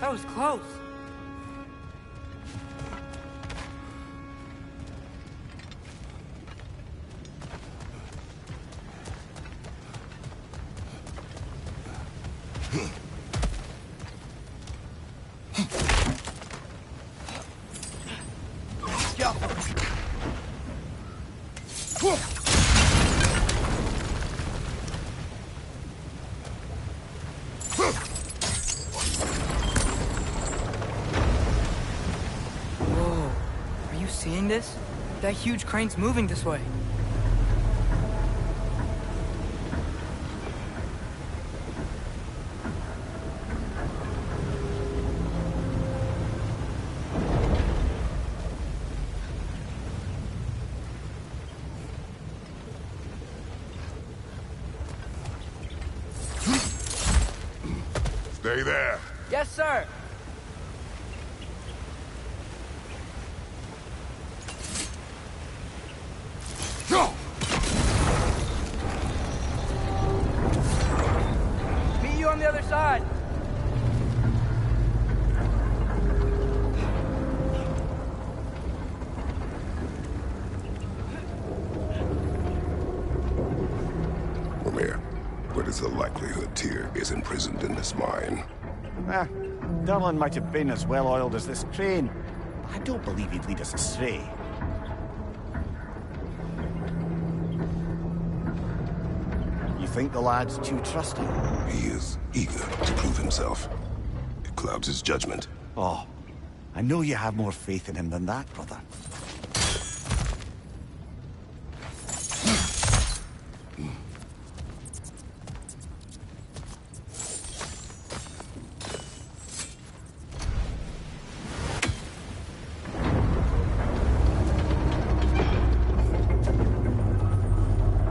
Speaker 1: That was close. Whoa, are you seeing this? That huge crane's moving this way.
Speaker 4: Stay there.
Speaker 1: Yes, sir.
Speaker 4: Go!
Speaker 1: Meet you on the other side.
Speaker 4: Lemire, what is the likelihood Tyr is imprisoned in this mine?
Speaker 2: Durlin might have been as well-oiled as this crane. I don't believe he'd lead us astray. You think the lad's too trusting?
Speaker 4: He is eager to prove himself. It clouds his judgment.
Speaker 2: Oh, I know you have more faith in him than that, brother.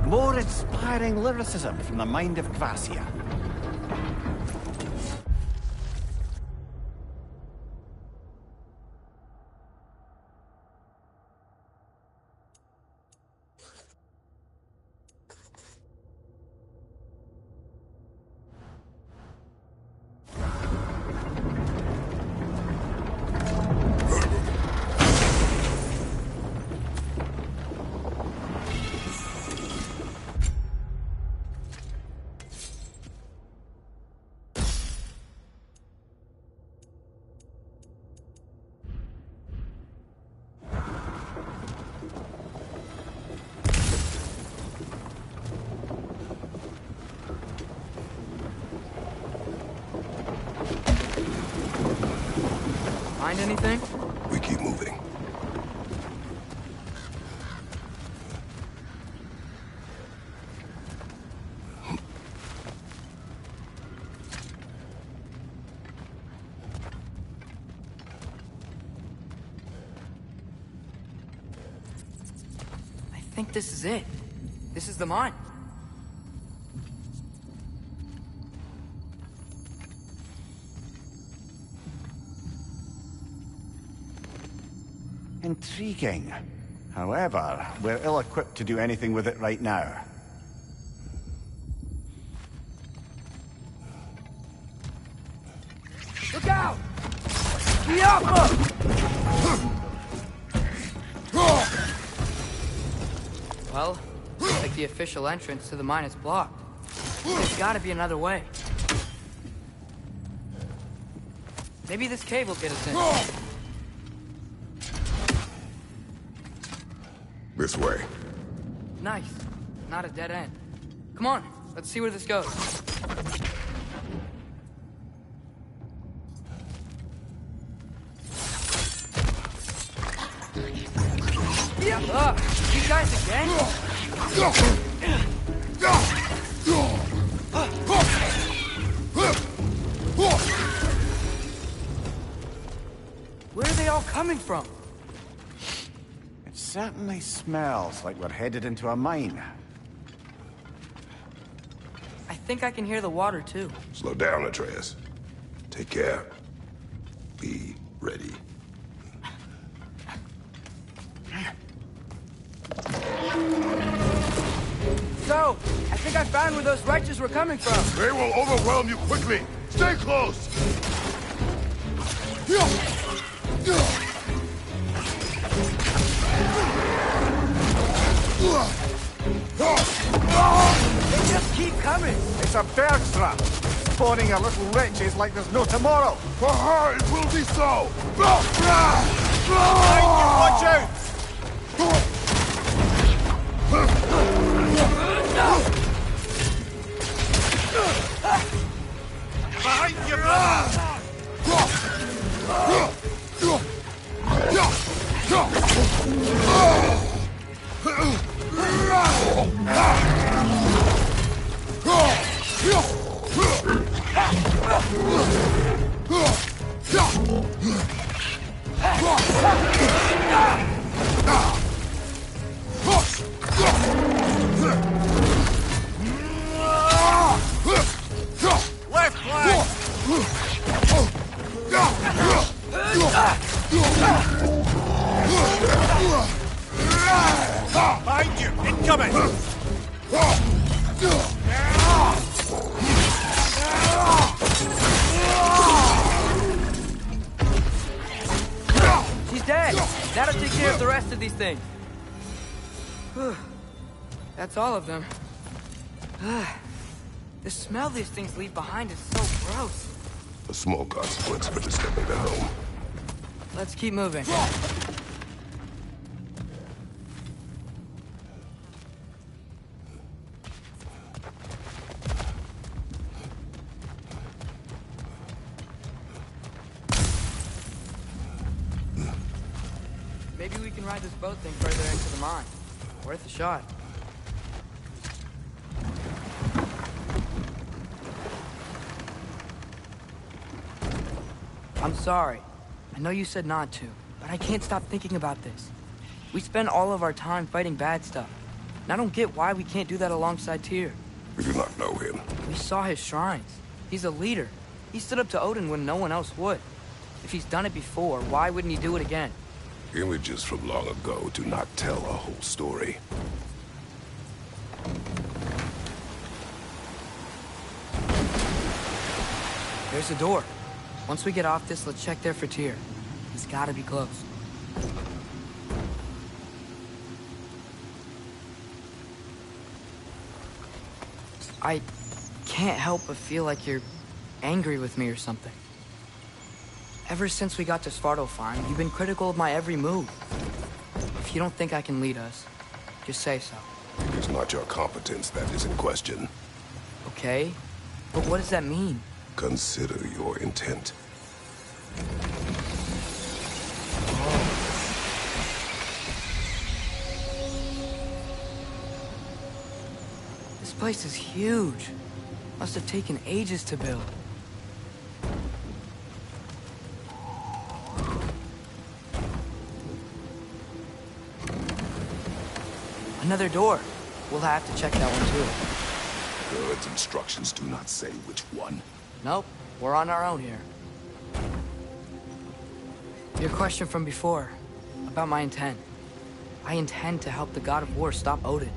Speaker 2: More inspiring lyricism from the mind of Kvasir.
Speaker 1: Find anything?
Speaker 4: We keep moving.
Speaker 1: I think this is it. This is the mine.
Speaker 2: Intriguing. However, we're ill-equipped to do anything with it right now.
Speaker 1: Look out! Diablo! Well, looks like the official entrance to the mine is blocked. There's gotta be another way. Maybe this cave will get us in.
Speaker 4: This way.
Speaker 1: Nice. Not a dead end. Come on, let's see where this goes. You guys again? Where are they all coming from?
Speaker 2: It certainly smells like we're headed into a mine.
Speaker 1: I think I can hear the water, too.
Speaker 4: Slow down, Atreus. Take care. Be ready.
Speaker 1: So, I think I found where those righteous were coming from.
Speaker 4: They will overwhelm you quickly. Stay close!
Speaker 1: They just keep coming.
Speaker 2: It's a bird trap. Spawning our little wretches like there's no tomorrow.
Speaker 4: For her, it will be so!
Speaker 2: Watch out! Behind you, brother! Left flank! Behind you! Incoming!
Speaker 1: She's dead. That'll take care of the rest of these things. Whew. That's all of them. The smell these things leave behind is so gross.
Speaker 4: A small consequence for disturbing the home.
Speaker 1: Let's keep moving. Maybe we can ride this boat thing further into the mine. Worth a shot. I'm sorry. I know you said not to, but I can't stop thinking about this. We spend all of our time fighting bad stuff. And I don't get why we can't do that alongside Tyr.
Speaker 4: We do not know him.
Speaker 1: We saw his shrines. He's a leader. He stood up to Odin when no one else would. If he's done it before, why wouldn't he do it again?
Speaker 4: Images from long ago do not tell a whole story.
Speaker 1: There's a door. Once we get off this, let's check there for Tyr. He's gotta be close. I can't help but feel like you're angry with me or something. Ever since we got to Svartalfheim, you've been critical of my every move. If you don't think I can lead us, just say so.
Speaker 4: It is not your competence that is in question.
Speaker 1: Okay? But what does that mean?
Speaker 4: Consider your intent.
Speaker 1: This place is huge. Must have taken ages to build. Another door. We'll have to check that one too.
Speaker 4: God's instructions do not say which one.
Speaker 1: Nope, we're on our own here. Your question from before, about my intent. I intend to help the God of War stop Odin.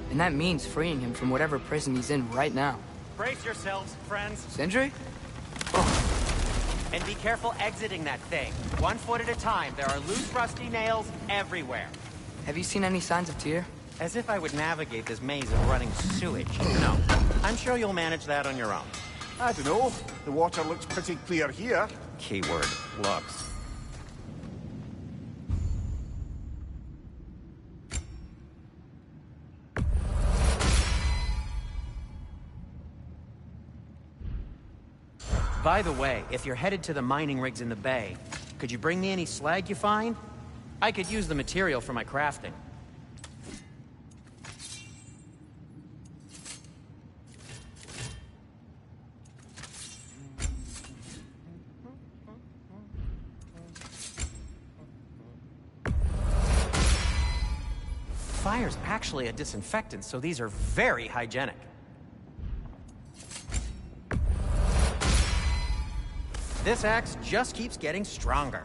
Speaker 1: And that means freeing him from whatever prison he's in right now.
Speaker 6: Brace yourselves, friends,
Speaker 1: Sindri?
Speaker 6: and be careful exiting that thing. 1 foot at a time. There are loose, rusty nails everywhere.
Speaker 1: Have you seen any signs of Tyr?
Speaker 6: As if I would navigate this maze of running sewage. No. I'm sure you'll manage that on your own.
Speaker 2: I don't know. The water looks pretty clear here.
Speaker 6: Keyword, looks. By the way, if you're headed to the mining rigs in the bay, could you bring me any slag you find? I could use the material for my crafting. Fire's actually a disinfectant, so these are very hygienic. This axe just keeps getting stronger.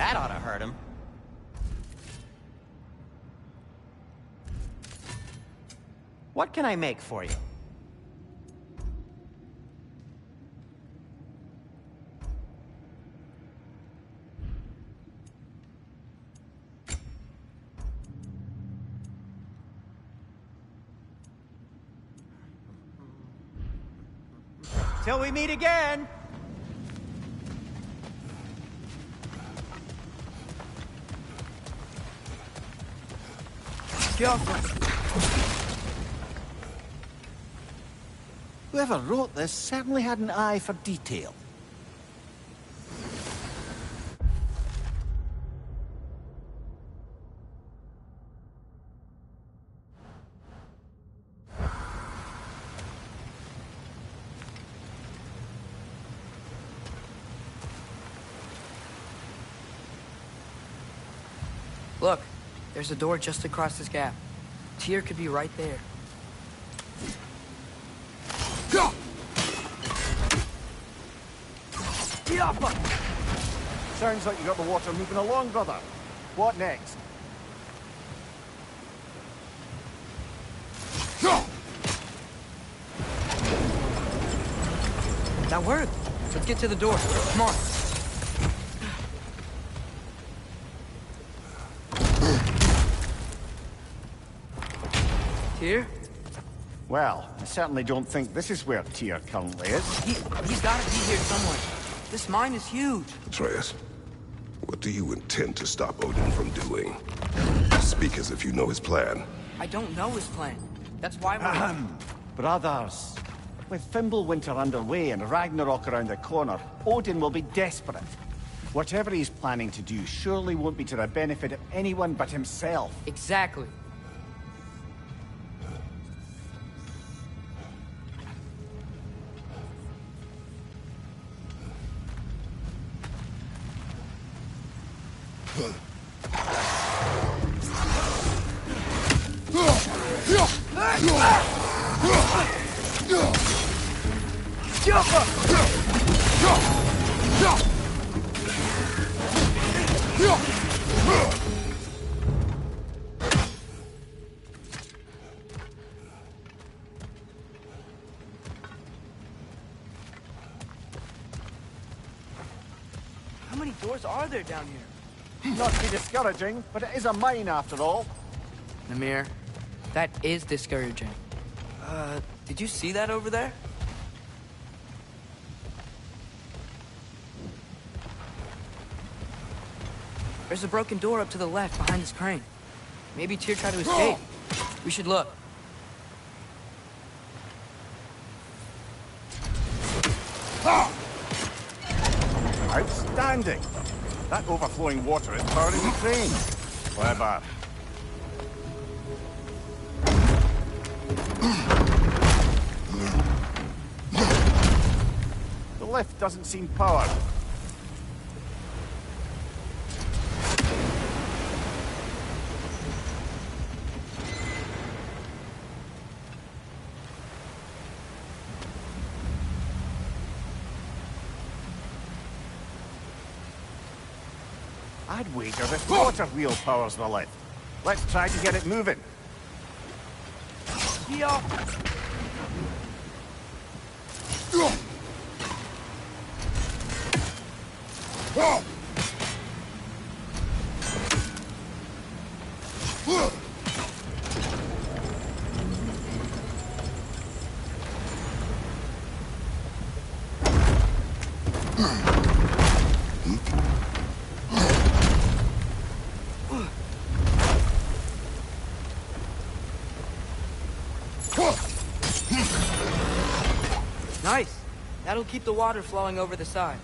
Speaker 6: That ought to hurt him. What can I make for you? Till we meet again! Whoever wrote this certainly had an eye for detail.
Speaker 1: Look, there's a door just across this gap. Tyr could be right there.
Speaker 2: Sounds like you got the water moving along, brother. What next?
Speaker 1: That worked. Let's get to the door. Come on. Tyr?
Speaker 2: Well, I certainly don't think this is where Tyr currently is.
Speaker 1: He's gotta be here somewhere. This mine is huge.
Speaker 4: Atreus, what do you intend to stop Odin from doing? Speak as if you know his plan.
Speaker 1: I don't know his plan. That's why we're...
Speaker 2: Brothers, with Fimbulwinter underway and Ragnarok around the corner, Odin will be desperate. Whatever he's planning to do surely won't be to the benefit of anyone but himself.
Speaker 1: Exactly. How many doors are there down here?
Speaker 2: Not to be discouraging, but it is a mine after all.
Speaker 1: Namir, that is discouraging. Did you see that over there? There's a broken door up to the left behind this crane. Maybe Tyr tried to escape. We should look.
Speaker 2: Outstanding! That overflowing water is powering the crane. Clever. The lift doesn't seem powered. I'd wager this water wheel powers the lift. Let's try to get it moving.
Speaker 1: Nice. That'll keep the water flowing over the sides.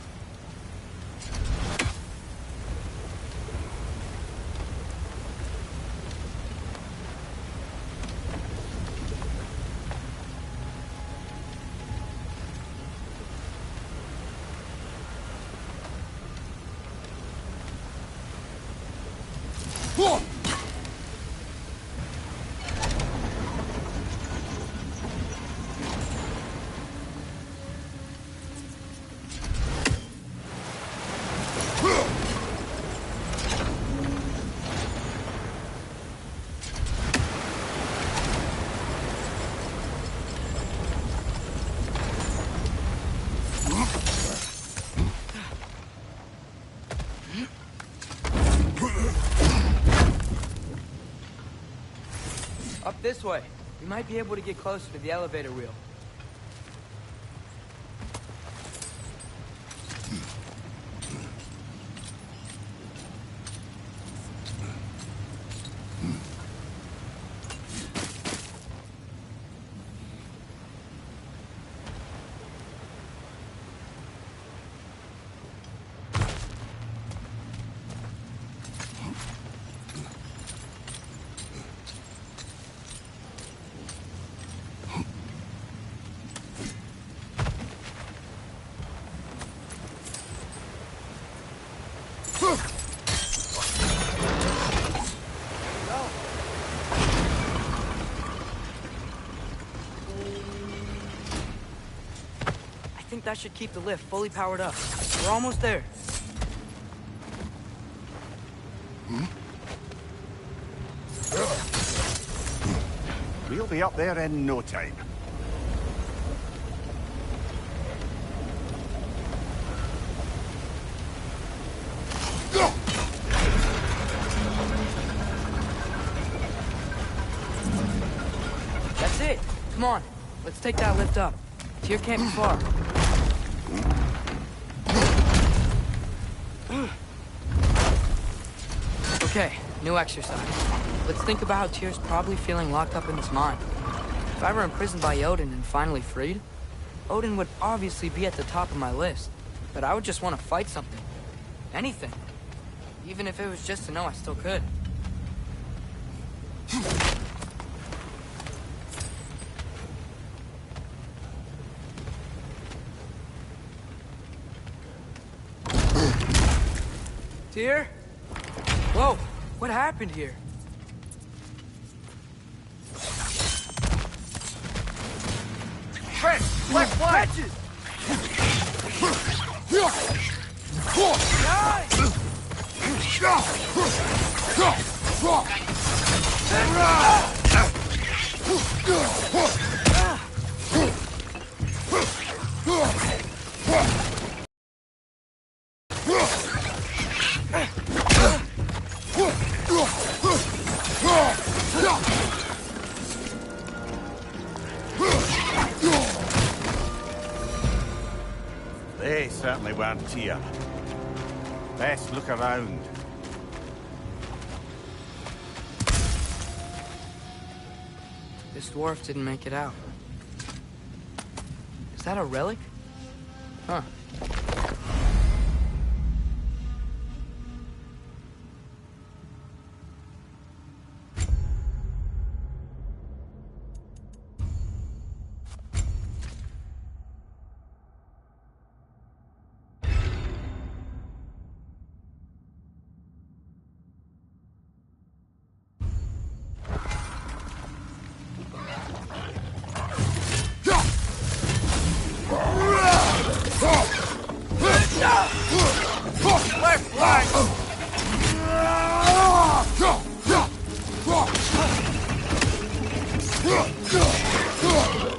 Speaker 1: this way. We might be able to get closer to the elevator wheel. I think that should keep the lift fully powered up. We're almost there.
Speaker 2: We'll be up there in no time.
Speaker 1: That's it. Come on. Let's take that lift up. Tyr can't be far. Okay, new exercise. Let's think about how Tyr's probably feeling locked up in his mind. If I were imprisoned by Odin and finally freed, Odin would obviously be at the top of my list. But I would just want to fight something. Anything. Even if it was just to know I still could. Tyr? Whoa, what happened here?
Speaker 2: Fred, left flank! They certainly weren't Tyr. Best look around.
Speaker 1: This dwarf didn't make it out. Is that a relic? Huh.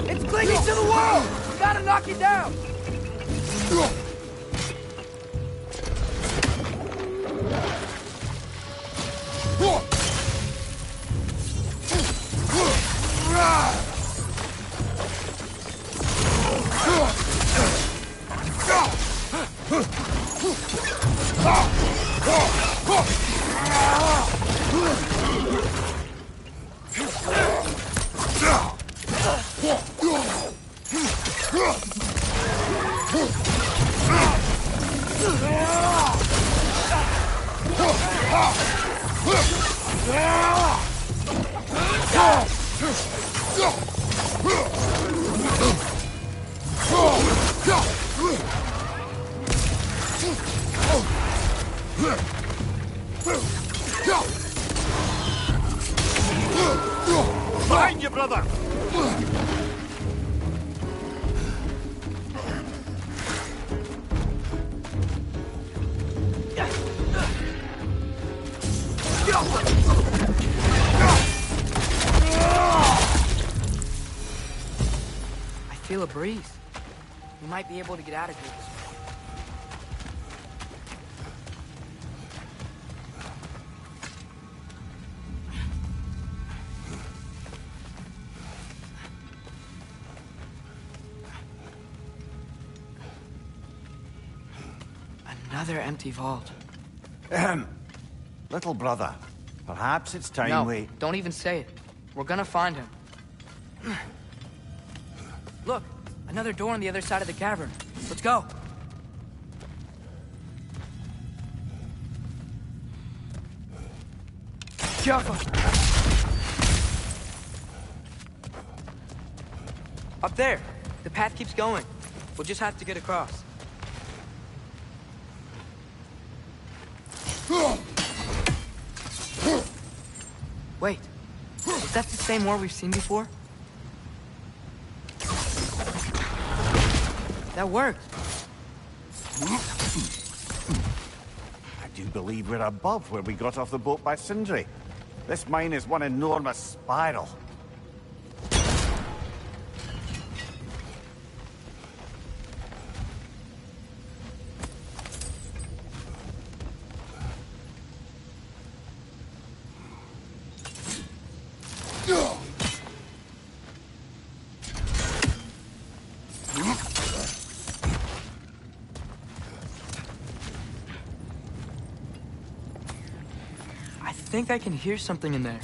Speaker 1: It's clinging to the wall! We gotta knock it down!
Speaker 2: Behind you, brother!
Speaker 1: I feel a breeze. We might be able to get out of here this way. Another empty vault.
Speaker 2: Little brother, perhaps it's time
Speaker 1: No,
Speaker 2: we...
Speaker 1: don't even say it. We're gonna find him. Look, another door on the other side of the cavern. Let's go. Careful. Up there. The path keeps going. We'll just have to get across. Wait. Is that the same war we've seen before? That worked.
Speaker 2: I do believe we're above where we got off the boat by Sindri. This mine is one enormous spiral.
Speaker 1: I think I can hear something in there.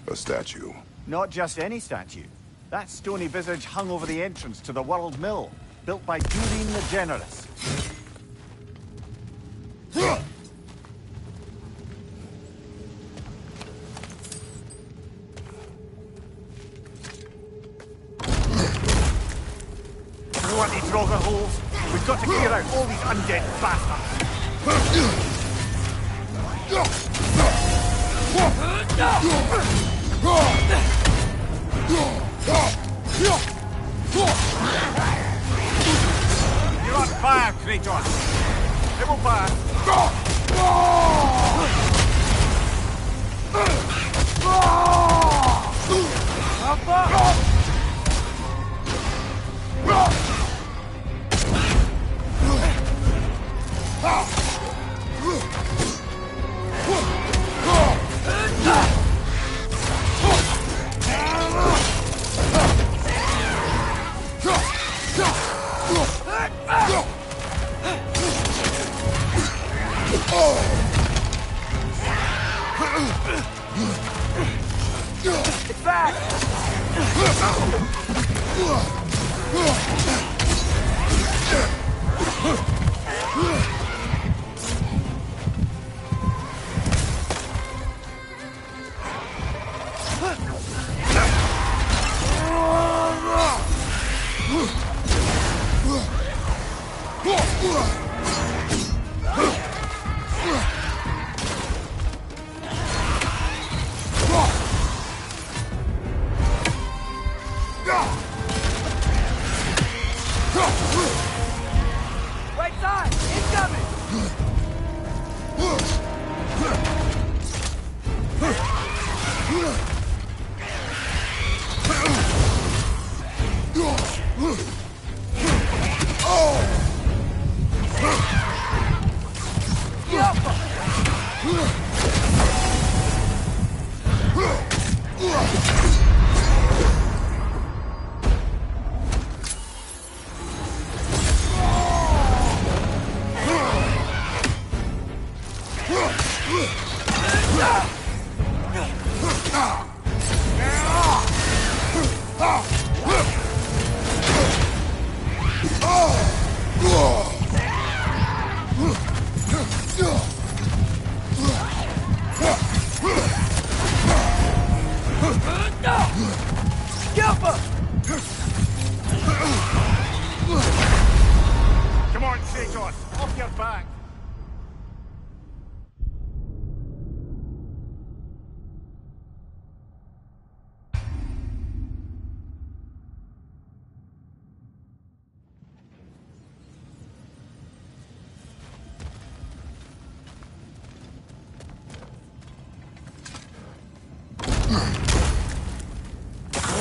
Speaker 4: A statue.
Speaker 2: Not just any statue. That stony visage hung over the entrance to the World Mill, built by Durin the Generous. Bloody Draugr holes! We've got to clear out all these undead bastards! You're on fire, Kratos! It will pass!
Speaker 1: It's back! Right side! Incoming!
Speaker 2: Come on, Kratos! Off your back!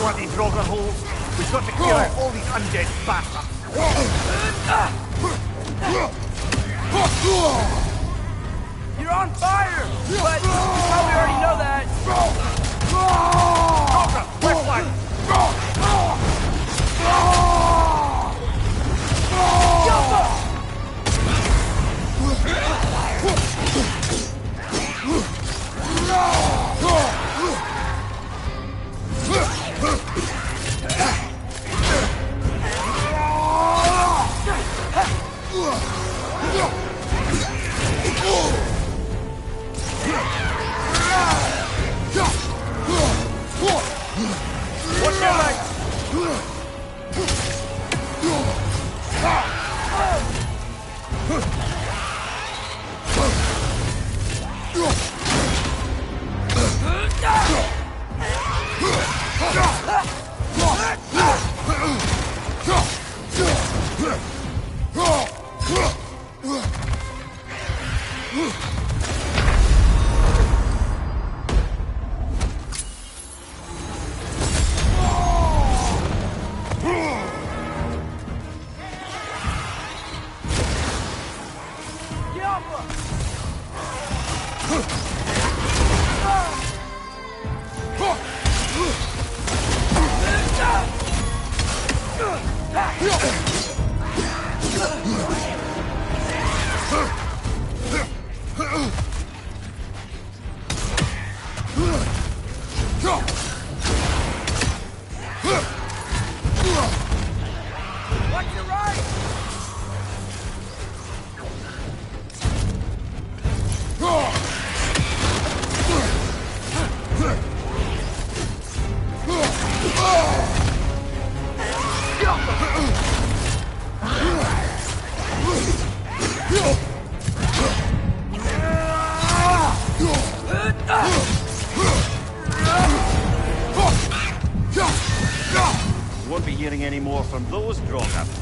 Speaker 2: Bloody Draugr holes! We've got to clear out all these undead bastards!
Speaker 1: You're on fire! But you probably already know that. Watch your right!
Speaker 2: Won't be hearing any more from those grown-ups.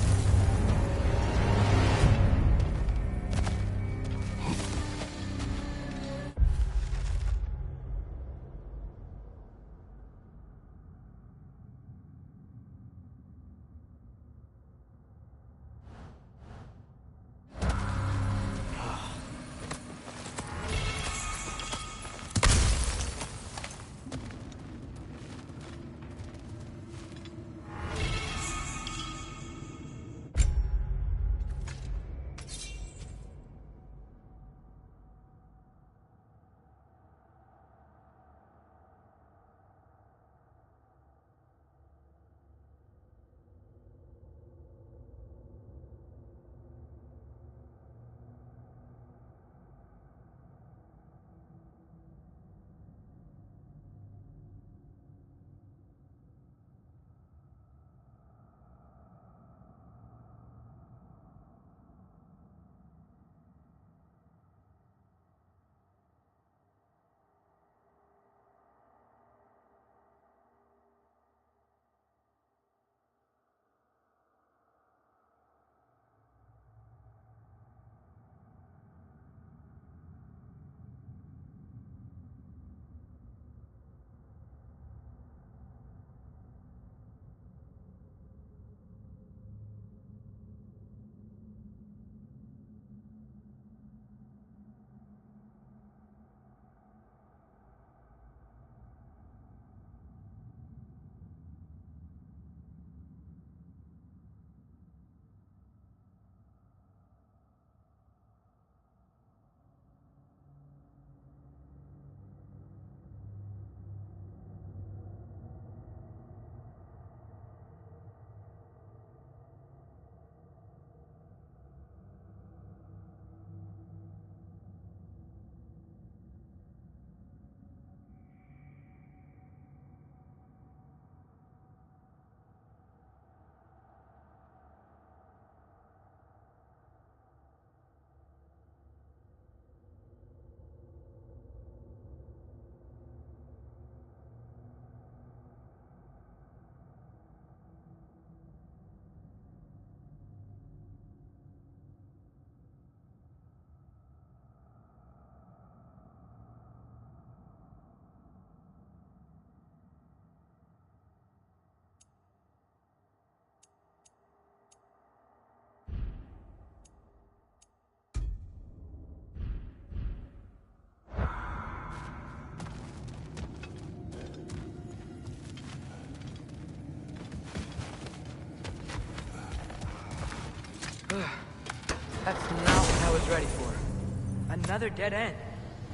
Speaker 1: That's not what I was ready for. Another dead end.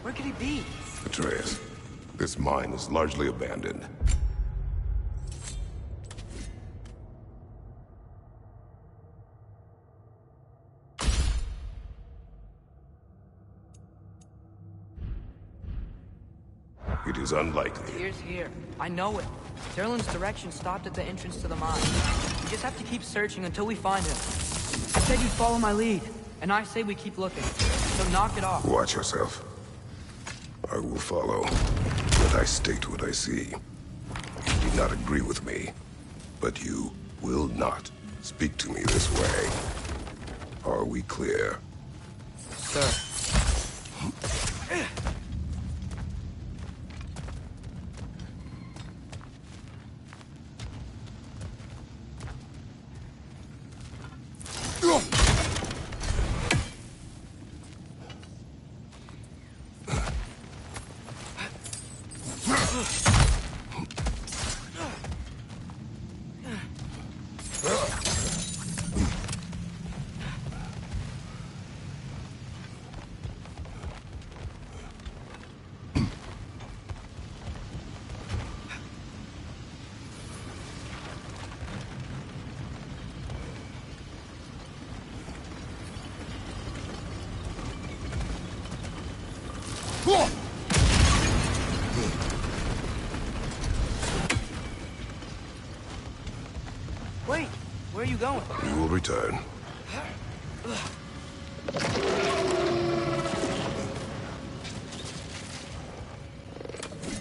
Speaker 1: Where could he be?
Speaker 4: Atreus, this mine is largely abandoned. It is unlikely.
Speaker 1: Here's here. I know it. Derlin's direction stopped at the entrance to the mine. We just have to keep searching until we find him. I said you'd follow my lead, and I say we keep looking. So knock it off.
Speaker 4: Watch yourself. I will follow, but I state what I see. You do not agree with me, but you will not speak to me this way. Are we clear?
Speaker 1: Sir. Wait, where are you going?
Speaker 4: You will return.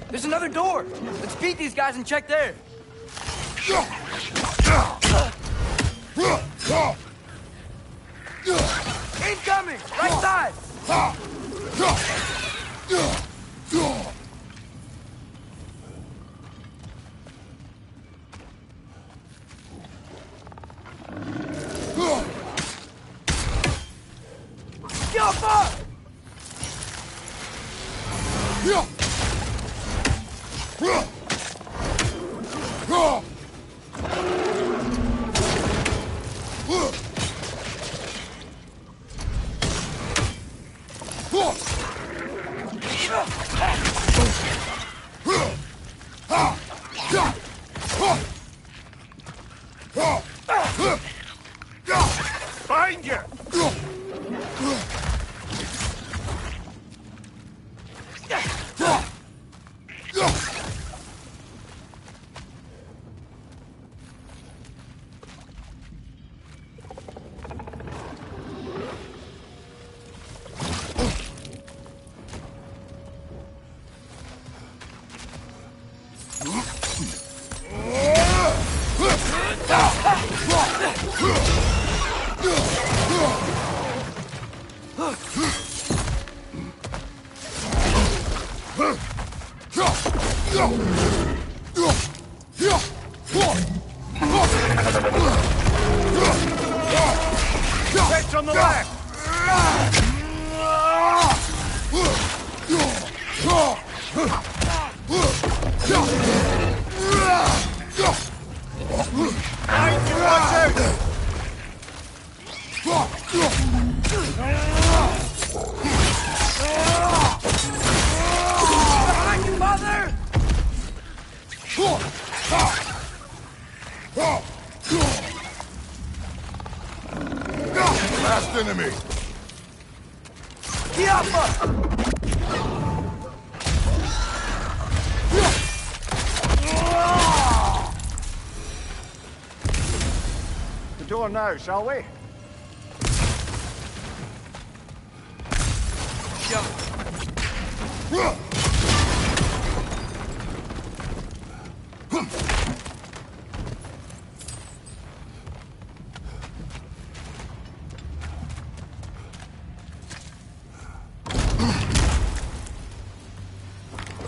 Speaker 1: There's another door! Let's beat these guys and check there! Incoming! Right side! Jump up!
Speaker 2: Behind you! Catch on the left! Behind you, watch out!
Speaker 1: Behind you, mother!
Speaker 4: Last enemy!
Speaker 1: Kiapa!
Speaker 2: The door now, shall we?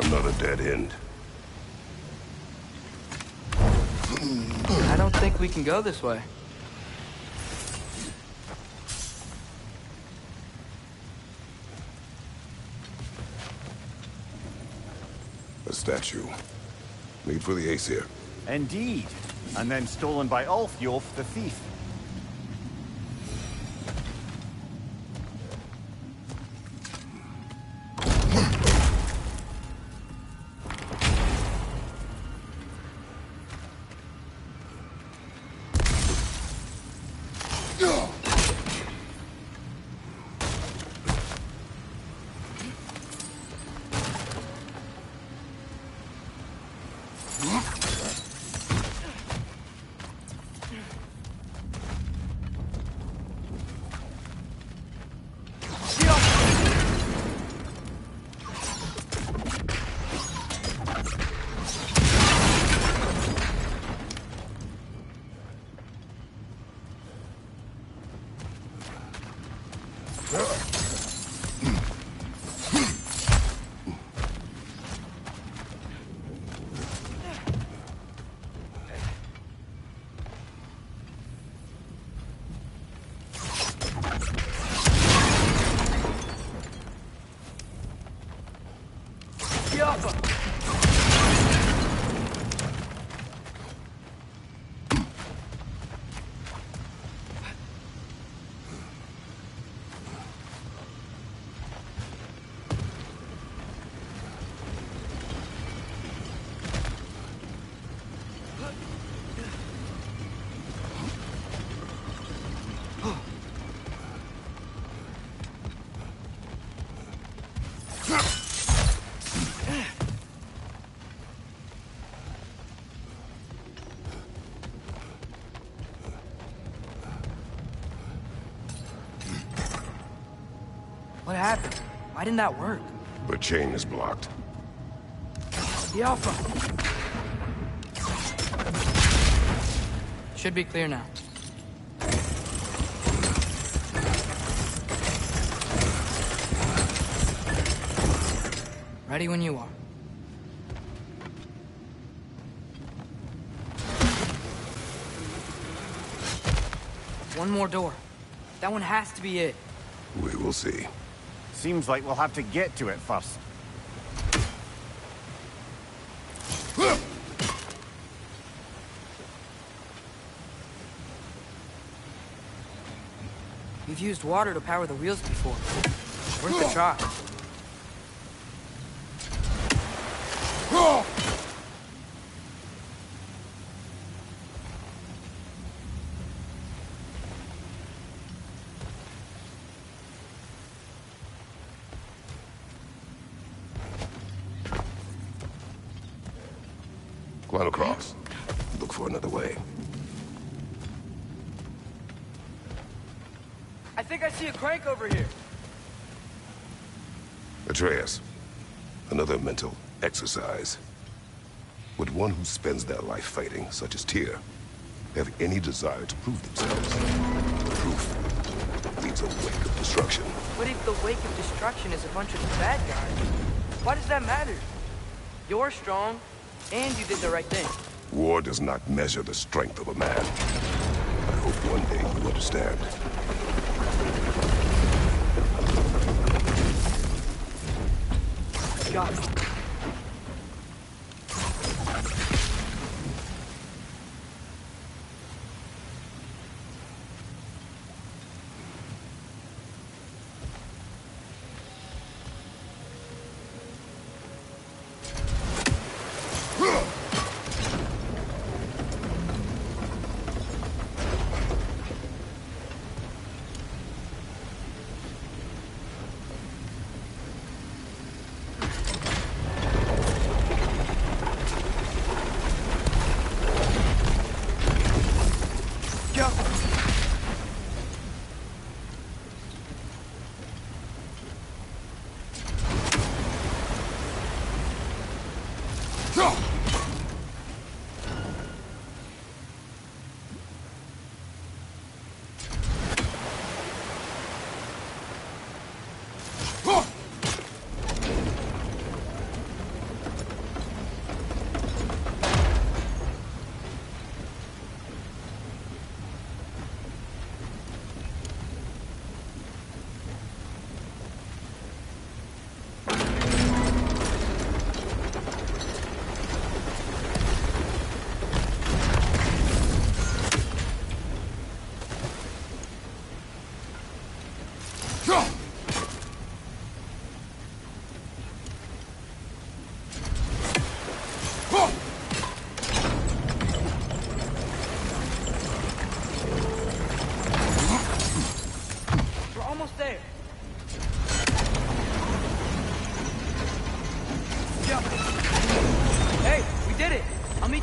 Speaker 4: I'm not a dead end.
Speaker 1: I don't think we can go this way.
Speaker 4: A statue. Made for the Aesir.
Speaker 2: Indeed. And then stolen by Ulfjolf the thief.
Speaker 1: What happened? Why didn't that work?
Speaker 4: The chain is blocked.
Speaker 1: The Alpha! Should be clear now. Ready when you are. One more door. That one has to be it.
Speaker 4: We will see.
Speaker 2: Seems like we'll have to get to it first.
Speaker 1: We've used water to power the wheels before. Worth a try.
Speaker 4: Climb across. Look for another way.
Speaker 1: I think I see a crank over here.
Speaker 4: Atreus, another mental exercise. Would one who spends their life fighting, such as Tyr, have any desire to prove themselves? Proof leaves a wake of destruction.
Speaker 1: What if the wake of destruction is a bunch of bad guys? Why does that matter? You're strong, and you did the right thing.
Speaker 4: War does not measure the strength of a man. I hope one day you understand.
Speaker 1: Got it.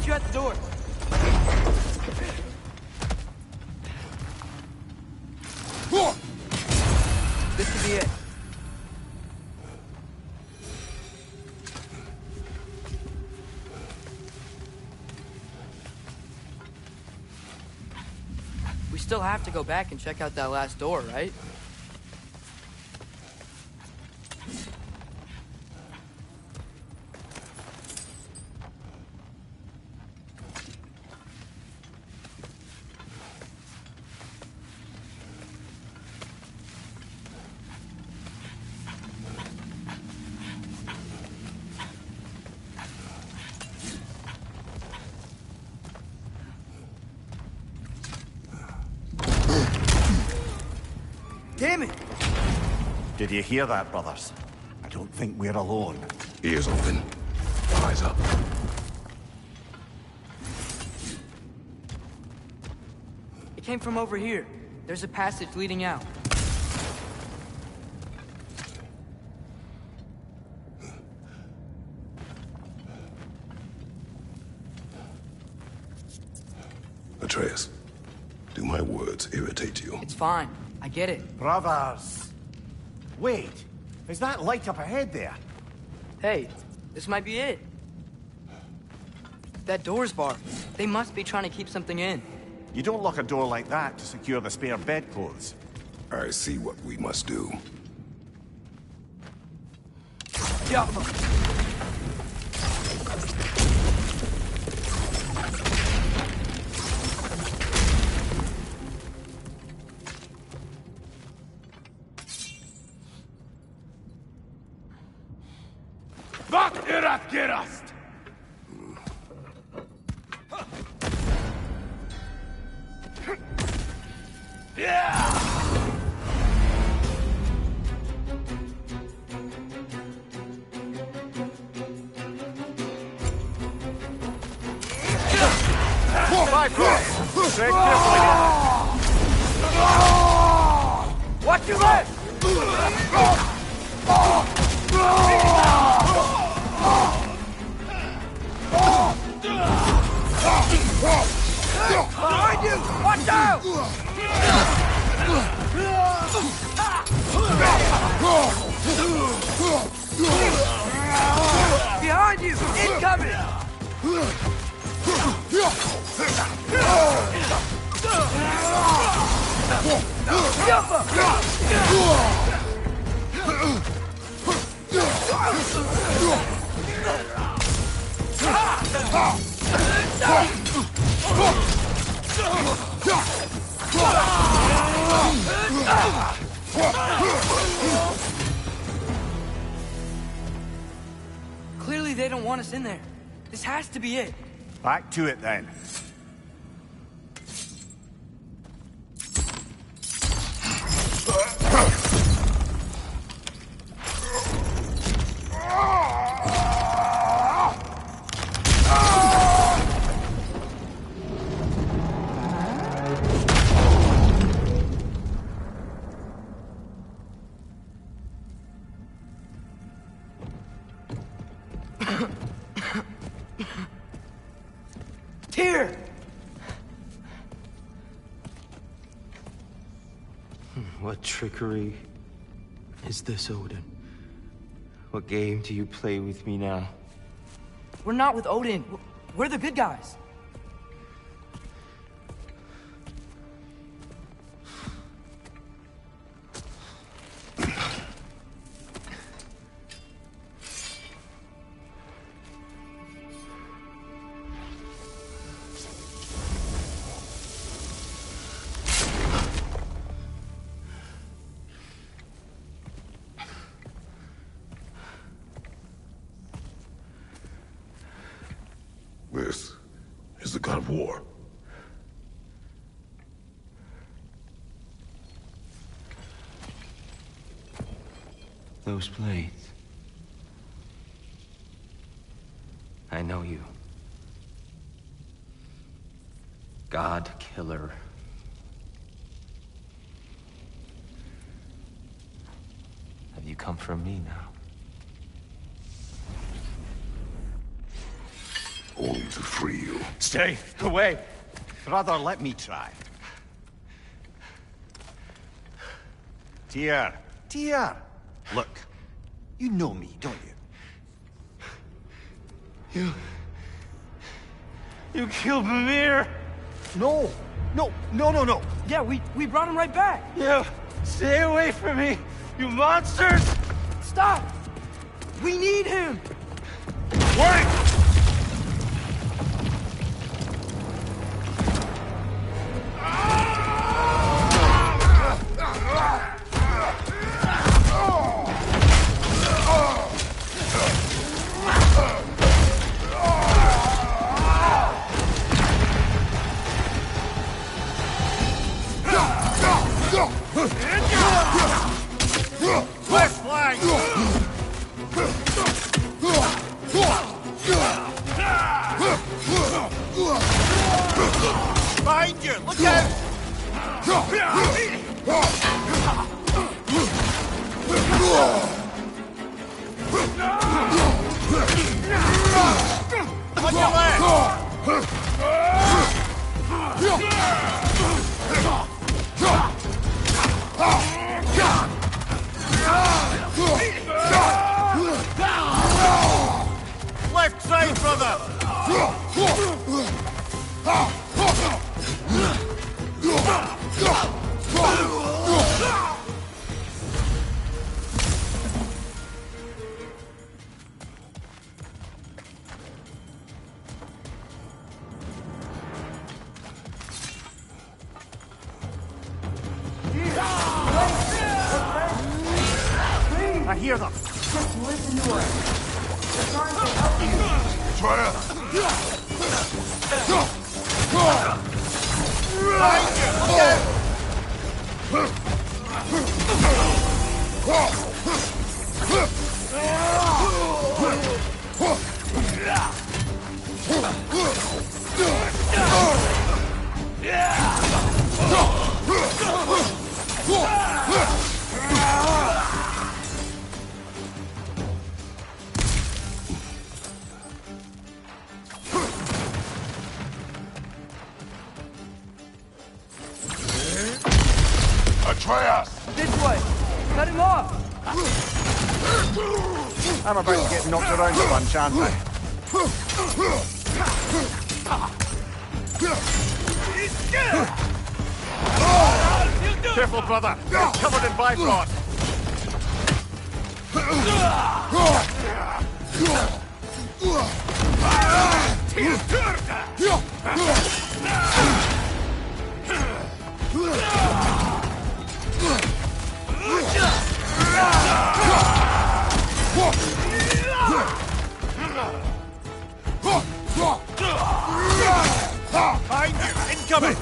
Speaker 1: You at the door. This could be it. We still have to go back and check out that last door, right? Damn it!
Speaker 2: Did you hear that, brothers? I don't think we're alone.
Speaker 4: Ears open. Eyes up.
Speaker 1: It came from over here. There's a passage leading out.
Speaker 4: Atreus, do my words irritate you?
Speaker 1: It's fine. I get it.
Speaker 2: Brothers! Wait, is that light up ahead there?
Speaker 1: Hey, this might be it. That door's barred. They must be trying to keep something in.
Speaker 2: You don't lock a door like that to secure the spare bedclothes.
Speaker 4: I see what we must do.
Speaker 1: Yeah.
Speaker 7: Vart är att gerast?
Speaker 2: Tread carefully.
Speaker 7: Watch your left! Behind you! Watch out! Behind you! Incoming!
Speaker 1: Clearly they don't want us in there. This has to be it.
Speaker 2: Back to it then.
Speaker 1: Here!
Speaker 9: What trickery is this, Odin? What game do you play with me now?
Speaker 1: We're not with Odin. We're the good guys.
Speaker 4: This is the god of war.
Speaker 9: Those blades. I know you. God killer. Have you come for me now?
Speaker 4: Only to free you.
Speaker 2: Stay away. Brother, let me try. Tyr. Tyr. Look, you know me, don't you?
Speaker 9: You killed Mimir!
Speaker 2: No. No.
Speaker 1: Yeah, we brought him right back.
Speaker 9: You stay away from me, you monsters!
Speaker 1: Stop! We need him!
Speaker 2: Wait! Left flank! Behind you! Look out! On your left! brother! I hear them.
Speaker 5: Just listen to us. They're trying to help you.
Speaker 4: Try
Speaker 1: This way! Cut him off!
Speaker 2: I'm about to get knocked around a bunch, aren't I? Careful, brother! You're covered in Bifrost! Behind you! Incoming!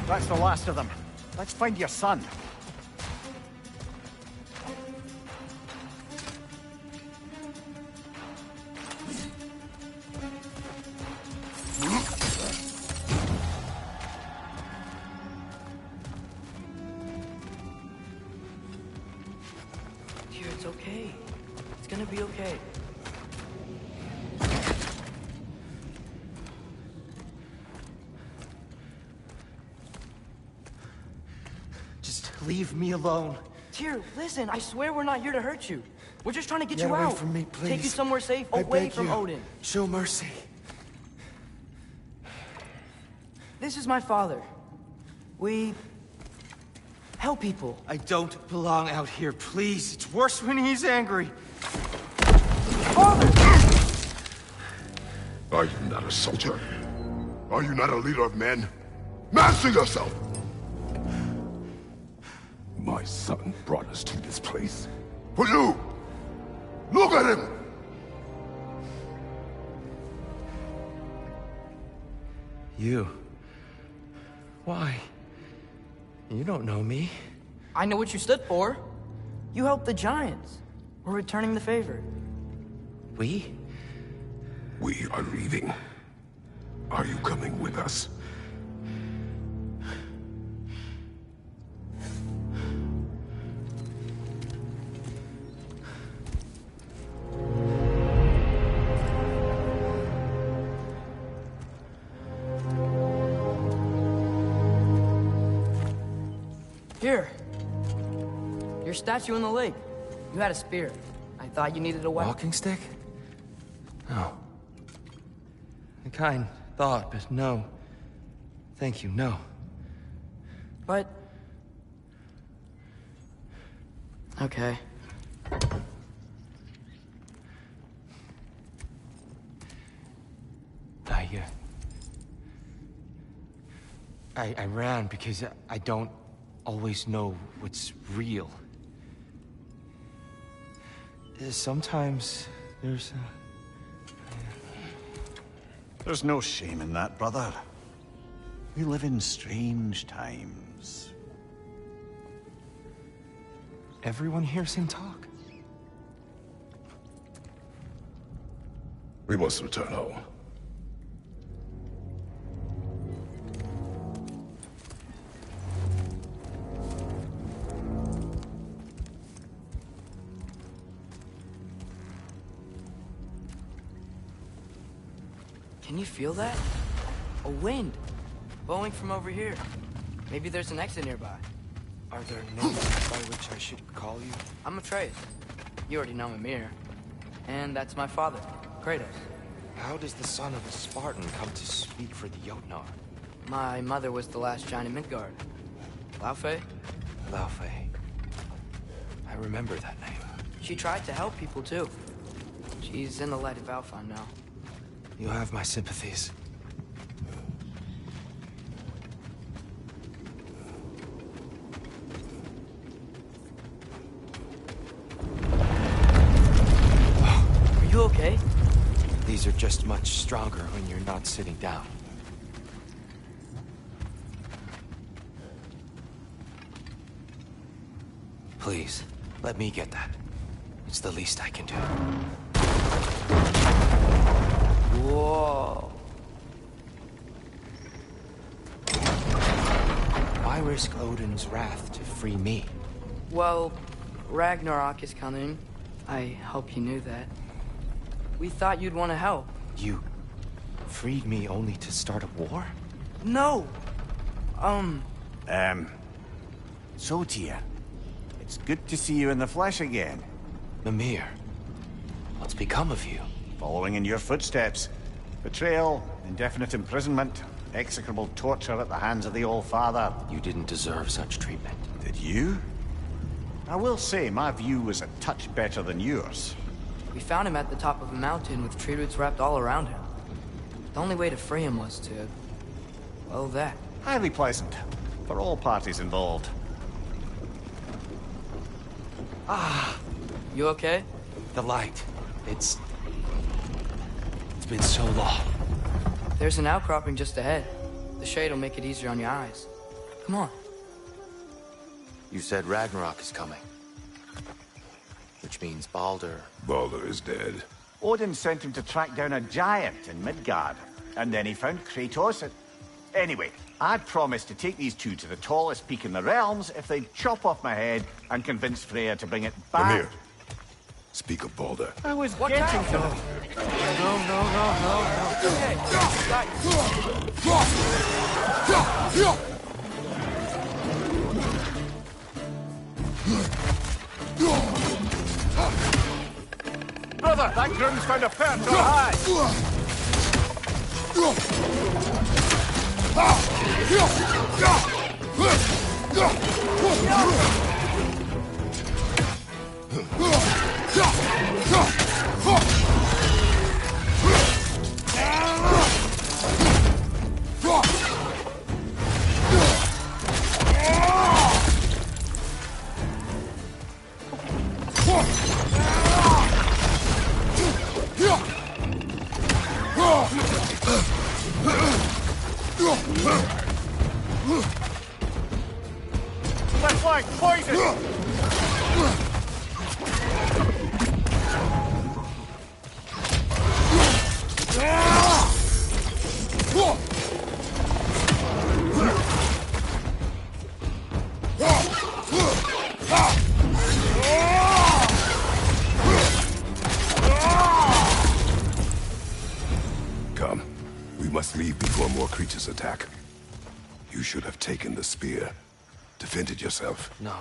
Speaker 2: That's the last of them. Let's find your son.
Speaker 1: Dear, it's okay. It's gonna be okay.
Speaker 9: Leave me alone.
Speaker 1: Tyr, listen, I swear we're not here to hurt you. We're just trying to get
Speaker 9: Get
Speaker 1: you
Speaker 9: away
Speaker 1: out.
Speaker 9: from me, please.
Speaker 1: Take you somewhere safe,
Speaker 9: I
Speaker 1: away
Speaker 9: beg
Speaker 1: from
Speaker 9: you.
Speaker 1: Odin.
Speaker 9: Show mercy.
Speaker 1: This is my father. We help people.
Speaker 9: I don't belong out here, please. It's worse when he's angry.
Speaker 1: Father!
Speaker 4: Are you not a soldier? Are you not a leader of men? Master yourself! My son brought us to this place. For you! Look at him!
Speaker 9: You? Why? You don't know me.
Speaker 1: I know what you stood for. You helped the Giants. We're returning the favor.
Speaker 9: We?
Speaker 4: We are leaving. Are you coming with us?
Speaker 1: Here. Your statue in the lake. You had a spear. I thought you needed a weapon.
Speaker 9: Walking stick? No. A kind thought, but no. Thank you, no.
Speaker 1: But... okay.
Speaker 9: I ran because I don't always know what's real. Sometimes there's
Speaker 2: There's no shame in that, brother. We live in strange times.
Speaker 9: Everyone hears him talk.
Speaker 4: We must return home.
Speaker 1: Can you feel that? A wind blowing from over here. Maybe there's an exit nearby.
Speaker 9: Are there names by which I should call you?
Speaker 1: I'm Atreus. You already know Mimir. And that's my father, Kratos.
Speaker 9: How does the son of a Spartan come to speak for the Jotnar?
Speaker 1: My mother was the last giant in Midgard. Laufey?
Speaker 9: Laufey. I remember that name.
Speaker 1: She tried to help people too. She's in the light of Alfheim now.
Speaker 9: You have my sympathies.
Speaker 1: Are you okay?
Speaker 9: These are just much stronger when you're not sitting down. Please, let me get that. It's the least I can do.
Speaker 1: Whoa.
Speaker 9: Why risk Odin's wrath to free me?
Speaker 1: Well, Ragnarok is coming. I hope you knew that. We thought you'd want to help.
Speaker 9: You freed me only to start a war?
Speaker 1: No!
Speaker 2: So, Tyr, it's good to see you in the flesh again.
Speaker 9: Mimir, what's become of you?
Speaker 2: Following in your footsteps. Betrayal, indefinite imprisonment, execrable torture at the hands of the Old Father.
Speaker 9: You didn't deserve such treatment.
Speaker 2: Did you? I will say, my view was a touch better than yours.
Speaker 1: We found him at the top of a mountain with tree roots wrapped all around him. The only way to free him was to... well, that.
Speaker 2: Highly pleasant. For all parties involved.
Speaker 1: You okay?
Speaker 9: The light. It's been so long.
Speaker 1: There's an outcropping just ahead. The shade will make it easier on your eyes. Come on.
Speaker 9: You said Ragnarok is coming. Which means Baldur.
Speaker 4: Baldur is dead.
Speaker 2: Odin sent him to track down a giant in Midgard. And then he found Kratos and... Anyway, I'd promised to take these two to the tallest peak in the realms if they'd chop off my head and convince Freya to bring it back.
Speaker 4: Mimir, speak of Baldur.
Speaker 2: I was
Speaker 1: What
Speaker 2: getting
Speaker 1: kind?
Speaker 2: to it.
Speaker 1: Okay,
Speaker 2: Brother, that groom's found a perch on high. Left flank, poison!
Speaker 4: Come. We must leave before more creatures attack. You should have taken the spear. Defended yourself.
Speaker 9: No.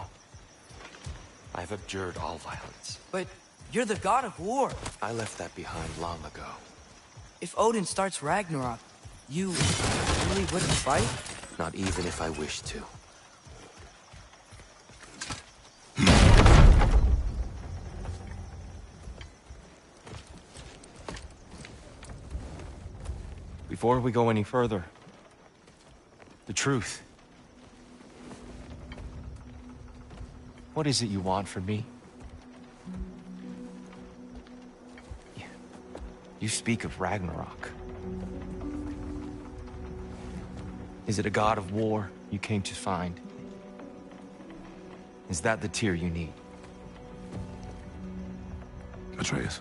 Speaker 9: I've abjured all violence.
Speaker 1: but you're the god of war.
Speaker 9: I left that behind long ago.
Speaker 1: If Odin starts Ragnarok, you really wouldn't fight?
Speaker 9: Not even if I wished to. Before we go any further, The truth. What is it you want from me? You speak of Ragnarok. Is it a god of war you came to find? Is that the tear you need?
Speaker 4: Atreus.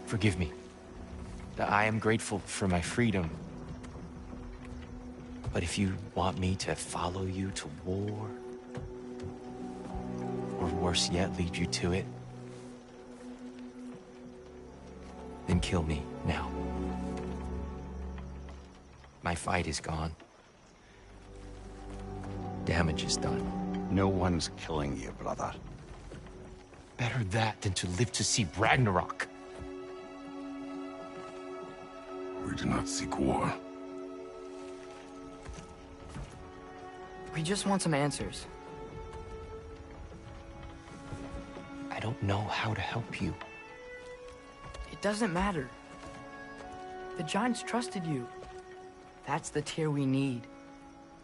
Speaker 9: Forgive me. I am grateful for my freedom. But if you want me to follow you to war, or worse yet, lead you to it, then kill me now. My fight is gone. Damage is done.
Speaker 2: No one's killing you, brother.
Speaker 9: Better that than to live to see Ragnarok.
Speaker 4: We do not seek war.
Speaker 1: We just want some answers.
Speaker 9: I don't know how to help you.
Speaker 1: It doesn't matter. The Giants trusted you. That's the Tyr we need.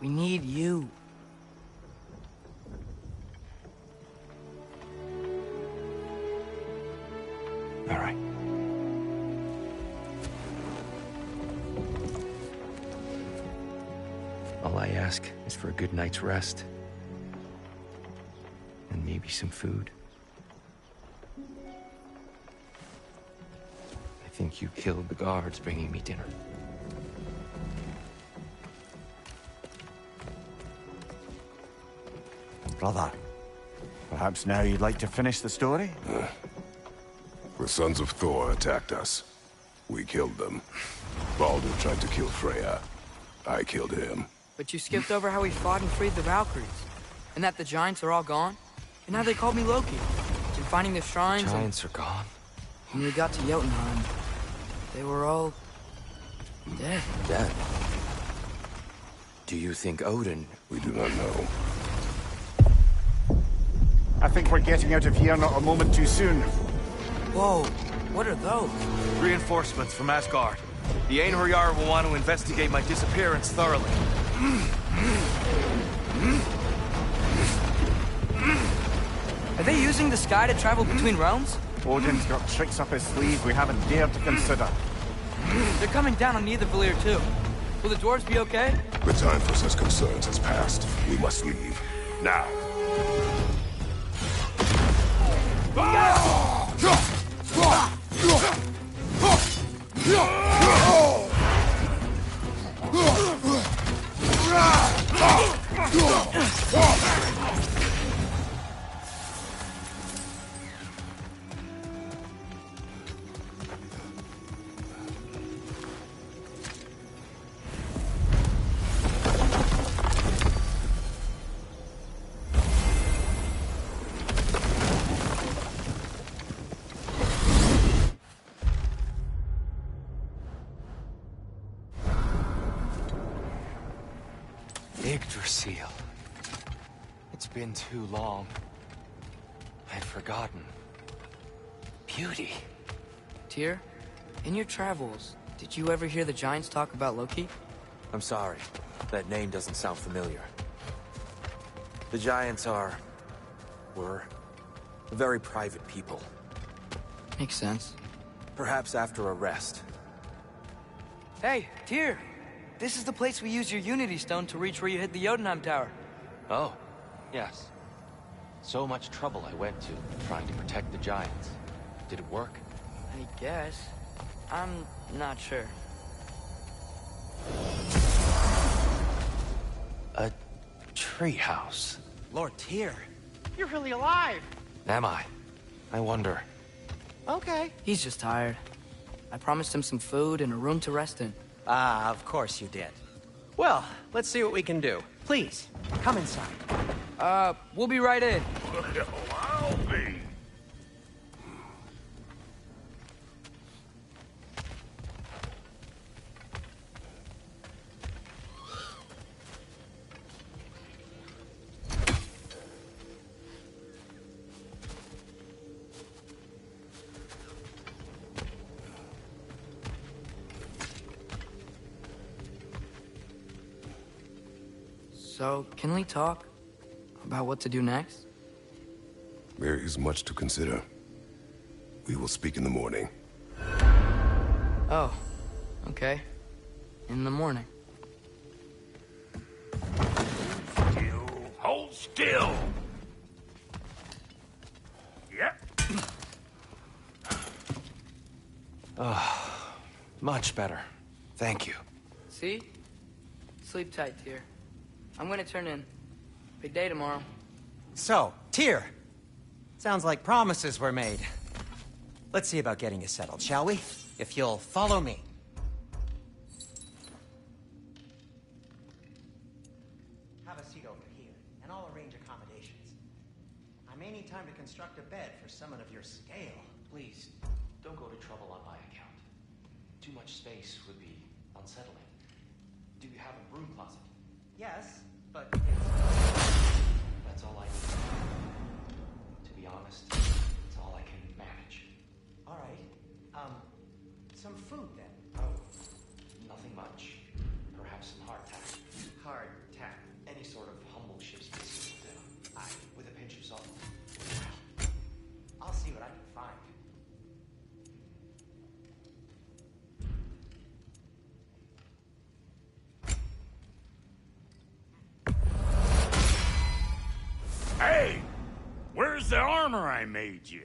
Speaker 1: We need you.
Speaker 9: All right. All I ask is for a good night's rest. And maybe some food. I think you killed the guards bringing me dinner.
Speaker 2: Brother, perhaps now you'd like to finish the story?
Speaker 4: The sons of Thor attacked us. We killed them. Baldur tried to kill Freya. I killed him.
Speaker 1: But you skipped over how we fought and freed the Valkyries. And that the Giants are all gone. And now they called me Loki. And finding the shrines
Speaker 9: Giants are gone.
Speaker 1: When we got to Jotunheim, they were all... dead.
Speaker 9: Dead? Do you think Odin...
Speaker 4: We do not know.
Speaker 2: I think we're getting out of here not a moment too soon.
Speaker 1: Whoa, what are those?
Speaker 9: Reinforcements from Asgard. The Einherjar will want to investigate my disappearance thoroughly.
Speaker 1: Are they using the sky to travel between realms?
Speaker 2: Odin's got tricks up his sleeve we haven't dared to consider.
Speaker 1: They're coming down on Nidavellir too. Will the dwarves be okay?
Speaker 4: The time for such concerns has passed. We must leave. Now.
Speaker 9: Yggdrasil. It's been too long. I'd forgotten. Beauty.
Speaker 1: Tyr, in your travels, did you ever hear the Giants talk about Loki?
Speaker 9: I'm sorry. That name doesn't sound familiar. The Giants were very private people.
Speaker 1: Makes sense.
Speaker 9: Perhaps after a rest.
Speaker 1: Hey, Tyr! This is the place we used your Unity Stone to reach where you hid the Jotunheim Tower.
Speaker 9: Oh, yes. So much trouble I went to trying to protect the Giants. Did it work?
Speaker 1: I guess. I'm not sure.
Speaker 9: A treehouse.
Speaker 6: Lord Tyr, you're really alive.
Speaker 9: Am I? I wonder.
Speaker 6: Okay.
Speaker 1: He's just tired. I promised him some food and a room to rest in.
Speaker 6: Ah, of course you did. Well, let's see what we can do. Please, come inside.
Speaker 1: We'll be right in.
Speaker 4: I'll be.
Speaker 1: So, can we talk about what to do next?
Speaker 4: There is much to consider. We will speak in the morning.
Speaker 1: Oh, okay. In the morning.
Speaker 7: Hold still! Yep.
Speaker 9: Much better. Thank you.
Speaker 1: See? Sleep tight, Tyr. I'm gonna turn in. Big day tomorrow.
Speaker 6: So, Tyr. Sounds like promises were made. Let's see about getting you settled, shall we? If you'll follow me. Have a seat over here, and I'll arrange accommodations. I may need time to construct a bed for someone of your scale.
Speaker 9: Please, don't go to trouble on my account. Too much space would be unsettling. Do you have a broom closet?
Speaker 6: Yes, but
Speaker 9: That's all I need. To be honest, it's all I can manage.
Speaker 6: all right. Some food then.
Speaker 9: Oh, nothing much. Perhaps some hardtack.
Speaker 6: Hardtack.
Speaker 9: Any sort of humble ship's biscuit will do. Aye, with a pinch of salt.
Speaker 6: I'll see what I can find.
Speaker 7: Hey! Where's the armor I made you?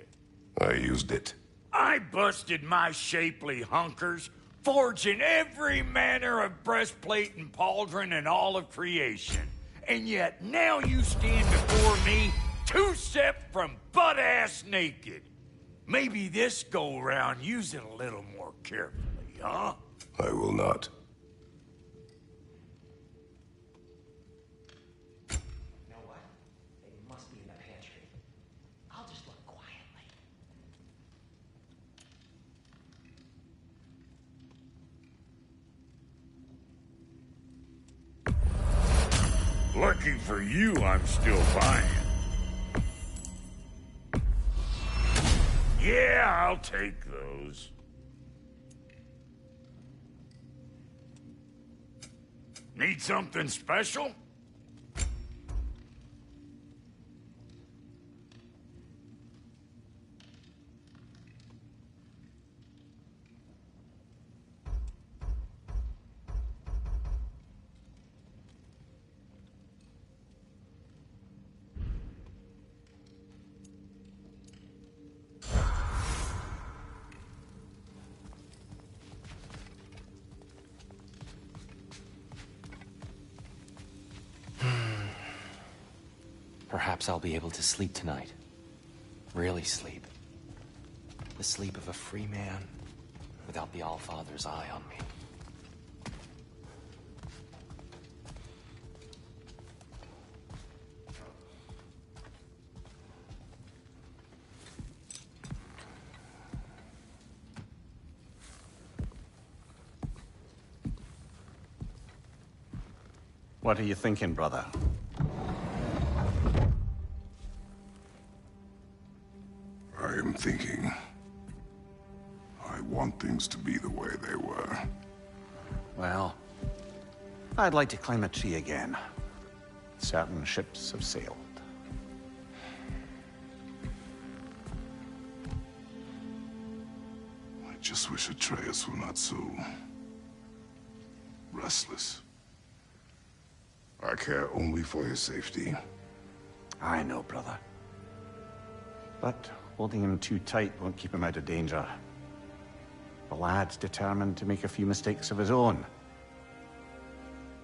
Speaker 4: I used it.
Speaker 7: I busted my shapely hunkers, forging every manner of breastplate and pauldron in all of creation. And yet now you stand before me, two-step from butt-ass naked. Maybe this go-round use it a little more carefully, huh?
Speaker 4: I will not.
Speaker 6: You know what? They must be in the pantry. I'll just look quietly.
Speaker 7: Lucky for you, I'm still buying. Yeah, I'll take those. Need something special?
Speaker 9: Perhaps I'll be able to sleep tonight. Really sleep. The sleep of a free man without the Allfather's eye on me.
Speaker 2: What are you thinking, brother?
Speaker 4: I am thinking. I want things to be the way they were.
Speaker 2: Well, I'd like to climb a tree again. Certain ships have sailed.
Speaker 4: I just wish Atreus were not so restless. I care only for his safety.
Speaker 2: I know, brother. But holding him too tight won't keep him out of danger. The lad's determined to make a few mistakes of his own.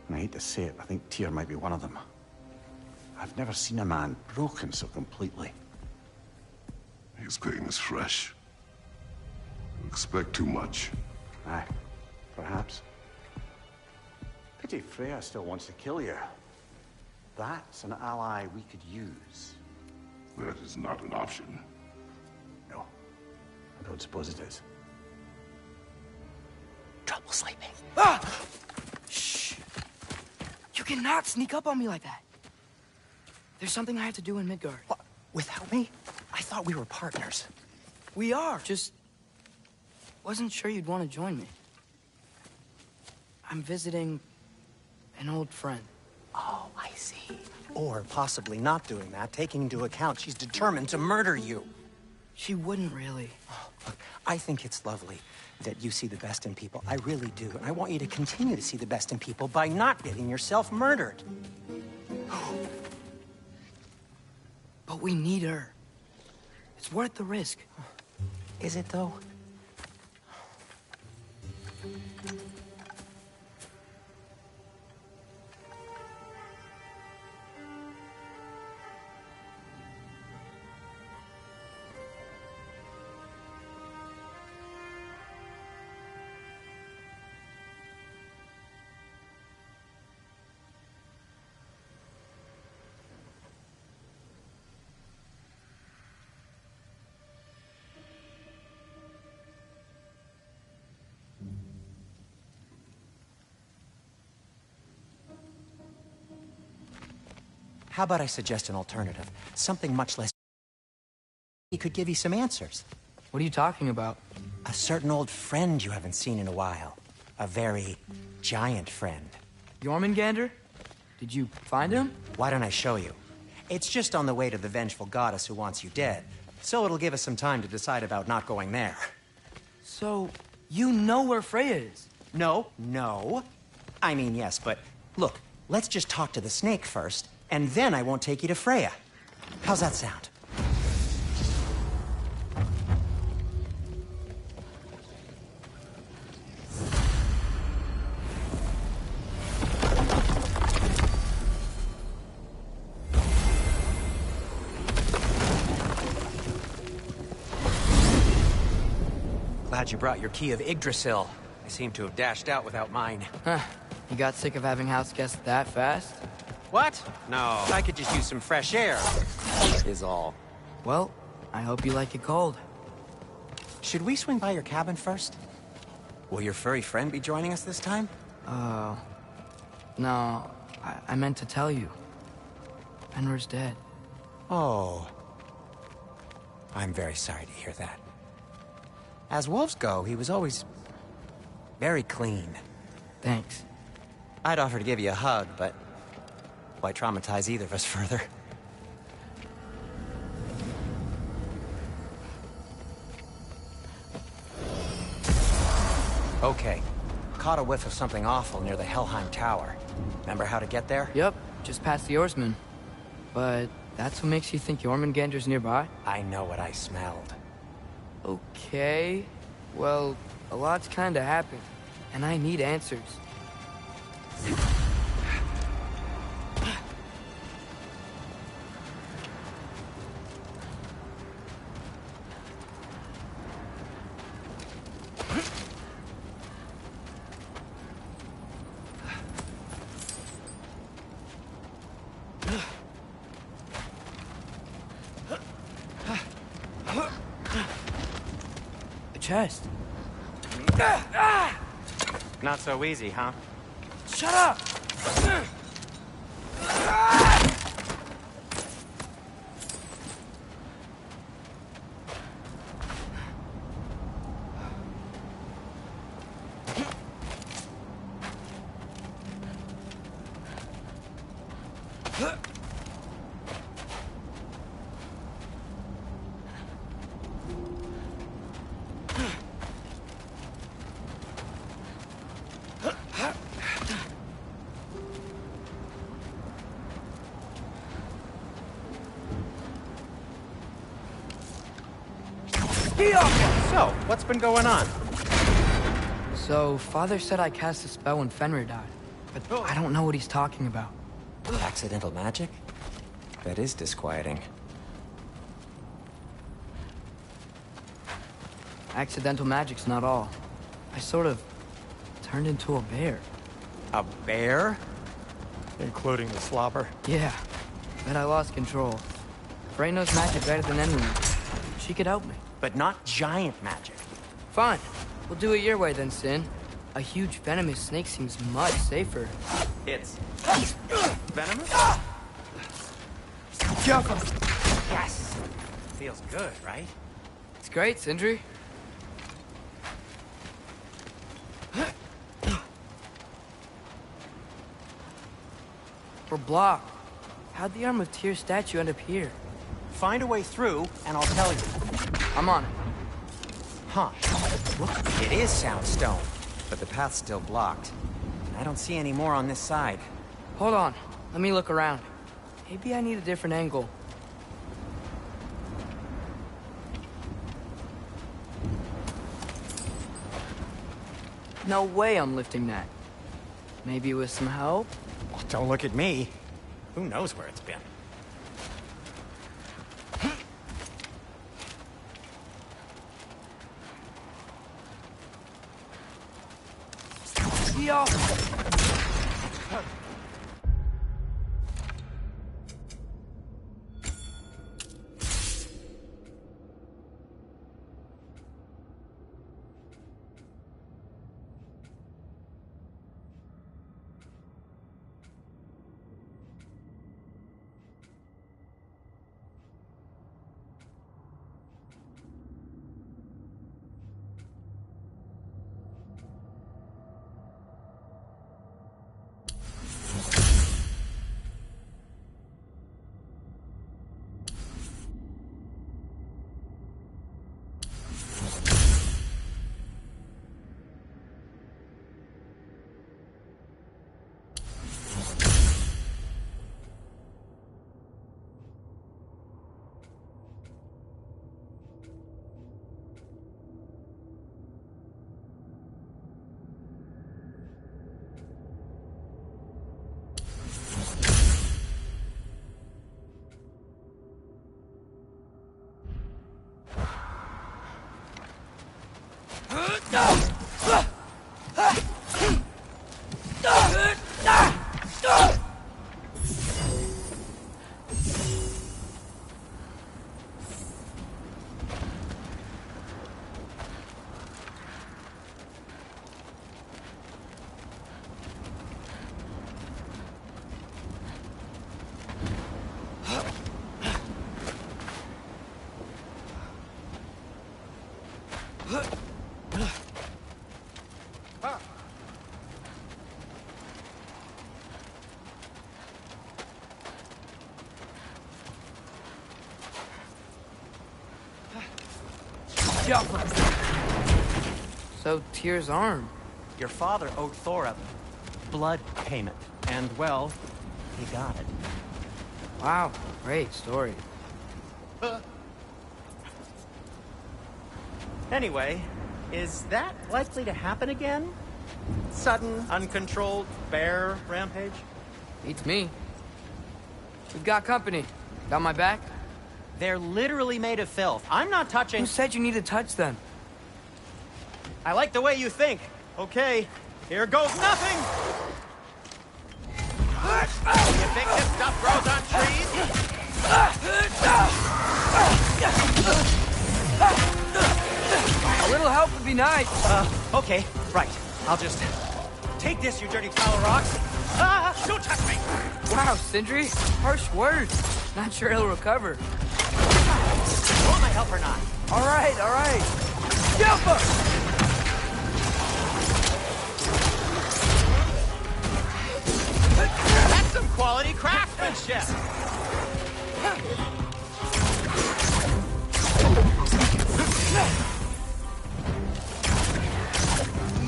Speaker 2: And I hate to say it, I think Tyr might be one of them. I've never seen a man broken so completely.
Speaker 4: His pain is fresh. You expect too much.
Speaker 2: Aye, perhaps. Pity Freya still wants to kill you. That's an ally we could use.
Speaker 4: That is not an option.
Speaker 2: No, I don't suppose it is.
Speaker 6: Trouble sleeping.
Speaker 1: Ah! Shh! You cannot sneak up on me like that. There's something I have to do in Midgard.
Speaker 6: What? Without me? I thought we were partners.
Speaker 1: We are. Just wasn't sure you'd want to join me. I'm visiting an old friend.
Speaker 6: Oh, I see. Or possibly not doing that, taking into account she's determined to murder you.
Speaker 1: She wouldn't really.
Speaker 6: Look, I think it's lovely that you see the best in people. I really do. And I want you to continue to see the best in people by not getting yourself murdered.
Speaker 1: But we need her. It's worth the risk.
Speaker 6: Is it, though? How about I suggest an alternative? Something much less... He could give you some answers.
Speaker 1: What are you talking about?
Speaker 6: A certain old friend you haven't seen in a while. A very giant friend.
Speaker 1: Jormungandr? Did you find him?
Speaker 6: Why don't I show you? It's just on the way to the vengeful goddess who wants you dead. So it'll give us some time to decide about not going there.
Speaker 1: So, you know where Freya is?
Speaker 6: No. I mean, yes, but look, let's just talk to the snake first, and then I won't take you to Freya. How's that sound? Glad you brought your key of Yggdrasil. I seem to have dashed out without mine.
Speaker 1: Huh. You got sick of having house guests that fast?
Speaker 6: What? No, I could just use some fresh air, is all.
Speaker 1: Well, I hope you like it cold.
Speaker 6: Should we swing by your cabin first? Will your furry friend be joining us this time?
Speaker 1: No, I meant to tell you. Fenrir's dead.
Speaker 6: Oh. I'm very sorry to hear that. As wolves go, he was always very clean.
Speaker 1: Thanks.
Speaker 6: I'd offer to give you a hug, but why traumatize either of us further? Okay. Caught a whiff of something awful near the Helheim Tower. Remember how to get there?
Speaker 1: Yep, just past the oarsman. But that's what makes you think Jormungandr's nearby?
Speaker 6: I know what I smelled.
Speaker 1: Okay. Well, a lot's kinda happened, and I need answers. Chest.
Speaker 6: Not so easy, huh?
Speaker 1: Shut up!
Speaker 6: So, what's been going on?
Speaker 1: So, Father said I cast a spell when Fenrir died, but I don't know what he's talking about.
Speaker 6: Accidental magic? That is disquieting.
Speaker 1: Accidental magic's not all. I sort of turned into a bear.
Speaker 6: A bear? Including the slobber?
Speaker 1: Yeah, but I lost control. Frey knows magic better than anyone. She could help me.
Speaker 6: But not giant magic.
Speaker 1: Fine. We'll do it your way then, Sin. A huge venomous snake seems much safer.
Speaker 6: It's venomous?
Speaker 1: Careful!
Speaker 6: Yes! Feels good, right?
Speaker 1: It's great, Sindri. We're blocked. How'd the Arm of Tears statue end up here?
Speaker 6: Find a way through, and I'll tell you.
Speaker 1: I'm on it.
Speaker 6: Huh. Look, it is Soundstone, but the path's still blocked. I don't see any more on this side.
Speaker 1: Hold on. Let me look around. Maybe I need a different angle. No way I'm lifting that. Maybe with some help?
Speaker 6: Oh, don't look at me. Who knows where it's been?
Speaker 1: Yo! So, Tyr's arm.
Speaker 6: Your father owed Thor a blood payment. And, well, he got it.
Speaker 1: Wow, great story.
Speaker 6: Anyway, is that likely to happen again? Sudden, uncontrolled bear rampage?
Speaker 1: Beats me. We've got company. Got my back?
Speaker 6: They're literally made of filth. I'm not touching...
Speaker 1: Who said you need to touch them?
Speaker 6: I like the way you think. Okay, here goes nothing! You think this stuff grows on trees?
Speaker 1: A little help would be nice.
Speaker 6: Okay, right. I'll just take this, you dirty pile of rocks. Don't touch me!
Speaker 1: Wow, Sindri, harsh words. Not sure he'll recover.
Speaker 6: Want my help or not?
Speaker 1: All right. Jump up!
Speaker 6: That's some quality craftsmanship!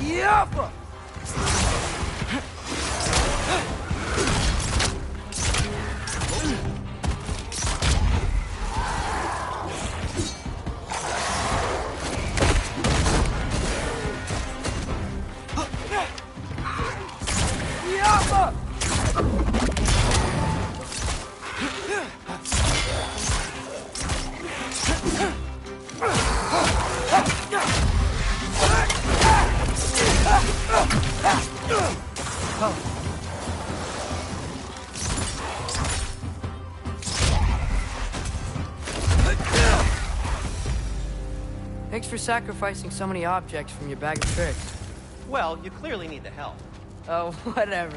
Speaker 1: Yuppa! Thanks for sacrificing so many objects from your bag of tricks.
Speaker 6: Well, you clearly need the help.
Speaker 1: Oh, whatever.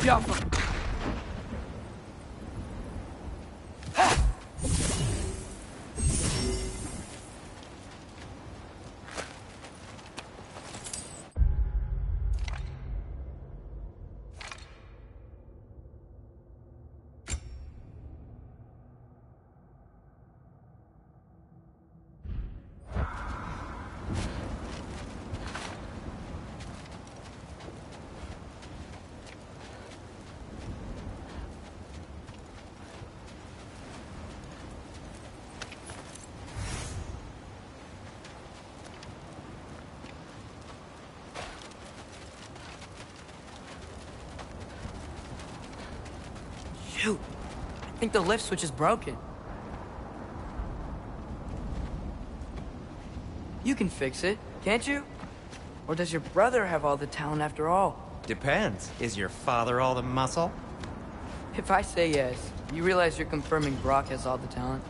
Speaker 1: Jump. Shoot. I think the lift switch is broken. You can fix it, can't you? Or does your brother have all the talent after all?
Speaker 6: Depends. Is your father all the muscle?
Speaker 1: If I say yes, you realize you're confirming Brock has all the talent?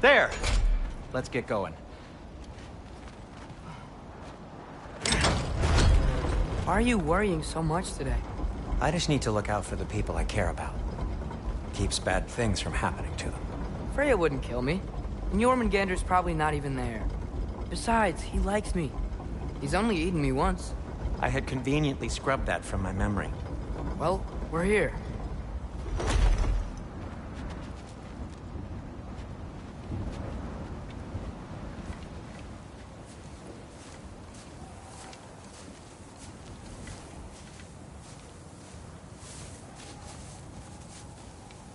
Speaker 6: There! Let's get going.
Speaker 1: Why are you worrying so much today?
Speaker 6: I just need to look out for the people I care about. Keeps bad things from happening to them.
Speaker 1: Freya wouldn't kill me. And Jormungandr's probably not even there. Besides, he likes me. He's only eaten me once.
Speaker 6: I had conveniently scrubbed that from my memory.
Speaker 1: Well, we're here.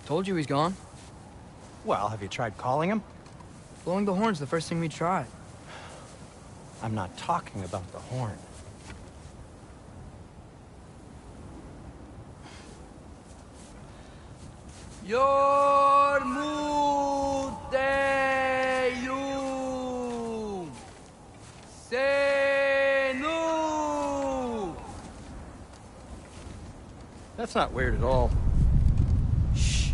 Speaker 1: Told you he's gone.
Speaker 6: Well, have you tried calling him?
Speaker 1: Blowing the horn's the first thing we tried.
Speaker 6: I'm not talking about the horn.
Speaker 1: Yormuteum Senu.
Speaker 6: That's not weird at all. Shh.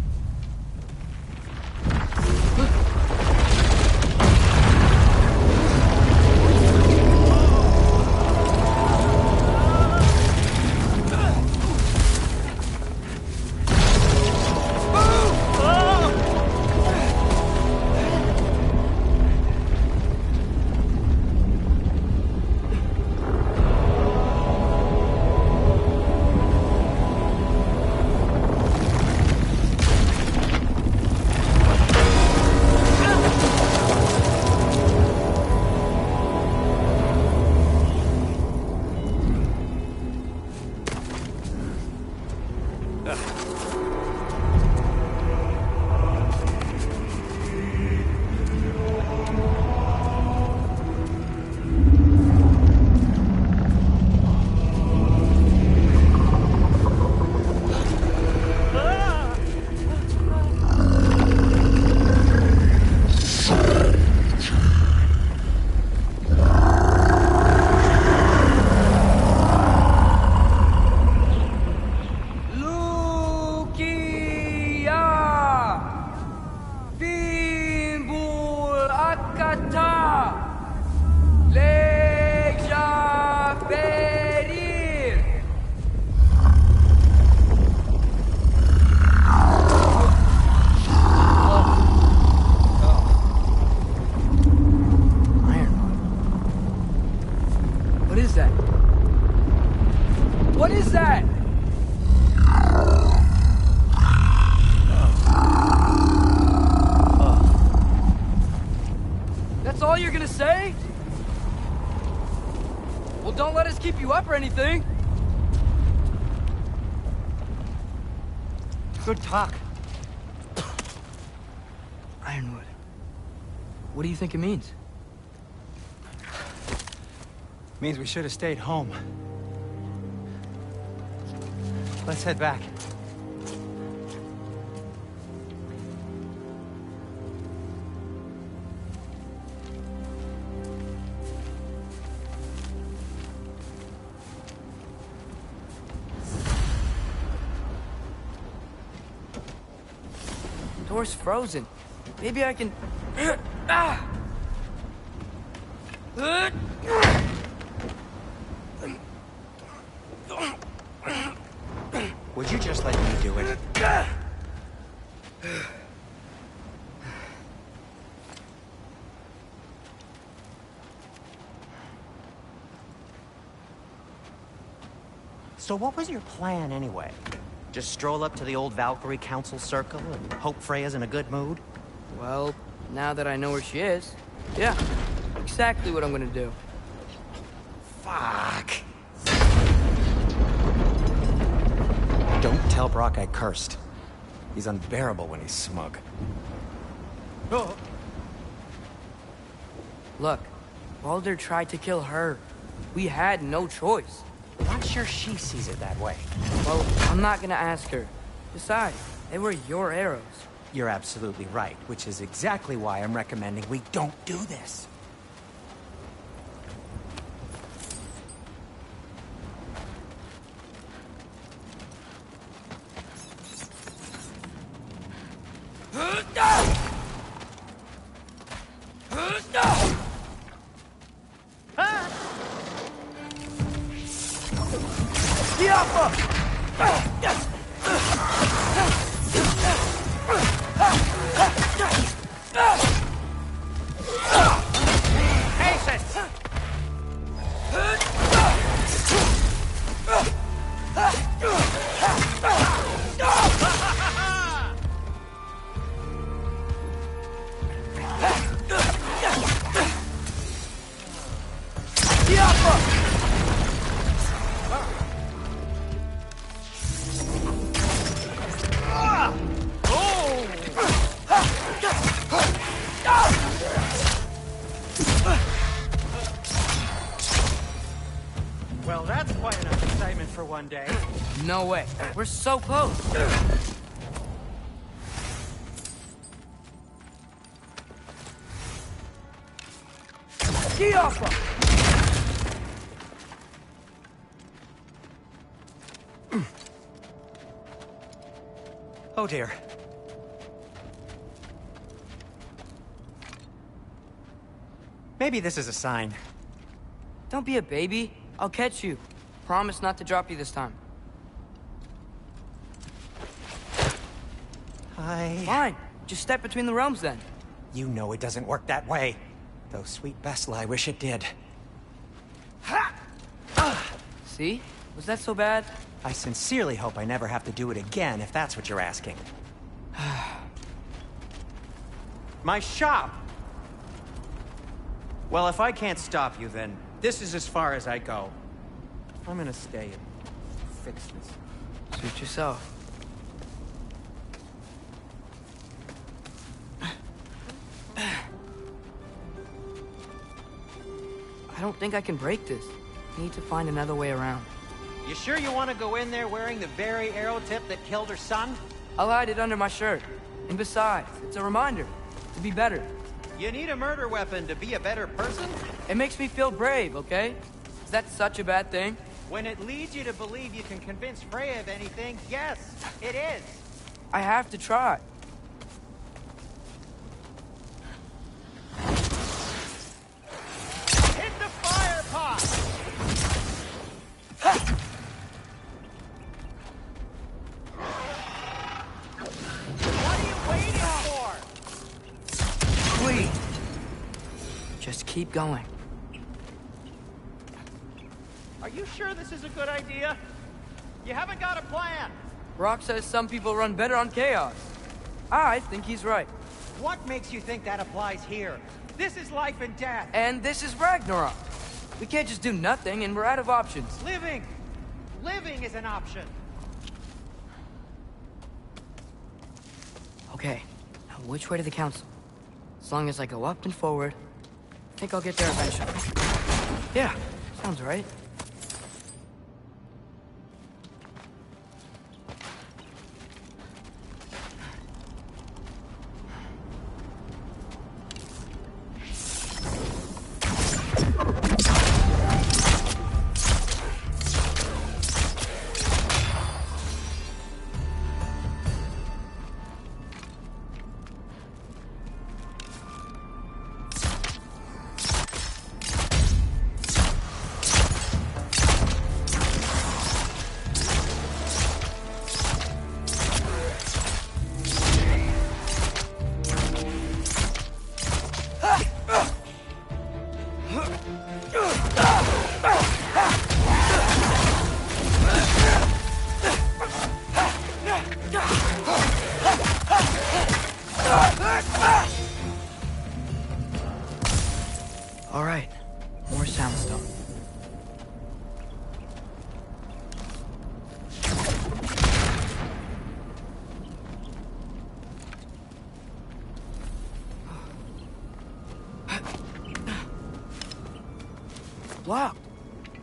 Speaker 1: What is that? That's all you're gonna say? Well, don't let us keep you up or anything.
Speaker 6: Good talk.
Speaker 1: Ironwood. What do you think it means?
Speaker 6: Means we should have stayed home. Let's head back.
Speaker 1: Door's frozen. Maybe I can... Ah!
Speaker 6: Would you just let me do it? So what was your plan anyway? Just stroll up to the old Valkyrie Council Circle and hope Freya's in a good mood?
Speaker 1: Well, now that I know where she is, yeah, exactly what I'm gonna do.
Speaker 6: Fuck. Don't tell Brock I cursed. He's unbearable when he's smug. Oh.
Speaker 1: Look, Baldur tried to kill her. We had no choice.
Speaker 6: I'm not sure she sees it that way.
Speaker 1: Well, I'm not gonna ask her. Besides, they were your arrows.
Speaker 6: You're absolutely right, which is exactly why I'm recommending we don't do this. Well, that's quite enough excitement for one day.
Speaker 1: No way. We're so close.
Speaker 6: Oh dear. Maybe this is a sign.
Speaker 1: Don't be a baby. I'll catch you. Promise not to drop you this time. Fine. Just step between the realms then.
Speaker 6: You know it doesn't work that way. Though sweet Bessel, I wish it did.
Speaker 1: See? Was that so bad?
Speaker 6: I sincerely hope I never have to do it again, if that's what you're asking. My shop! Well, if I can't stop you, then this is as far as I go. I'm gonna stay and fix this.
Speaker 1: Suit yourself. I don't think I can break this. Need to find another way around.
Speaker 6: You sure you want to go in there wearing the very arrow tip that killed her son?
Speaker 1: I'll hide it under my shirt. And besides, it's a reminder to be better.
Speaker 6: You need a murder weapon to be a better person?
Speaker 1: It makes me feel brave, okay? Is that such a bad thing?
Speaker 6: When it leads you to believe you can convince Freya of anything, yes, it is.
Speaker 1: I have to try.
Speaker 6: Hit the fire pot! What are you waiting for?
Speaker 1: Please. Just keep going.
Speaker 6: Are you sure this is a good idea? You haven't got a plan.
Speaker 1: Brock says some people run better on chaos. I think he's right.
Speaker 6: What makes you think that applies here? This is life and death.
Speaker 1: And this is Ragnarok. We can't just do nothing, and we're out of options.
Speaker 6: Living! Living is an option.
Speaker 1: Okay, now which way to the council? As long as I go up and forward, I think I'll get there eventually. Yeah, sounds right. All right, more soundstone. Blocked.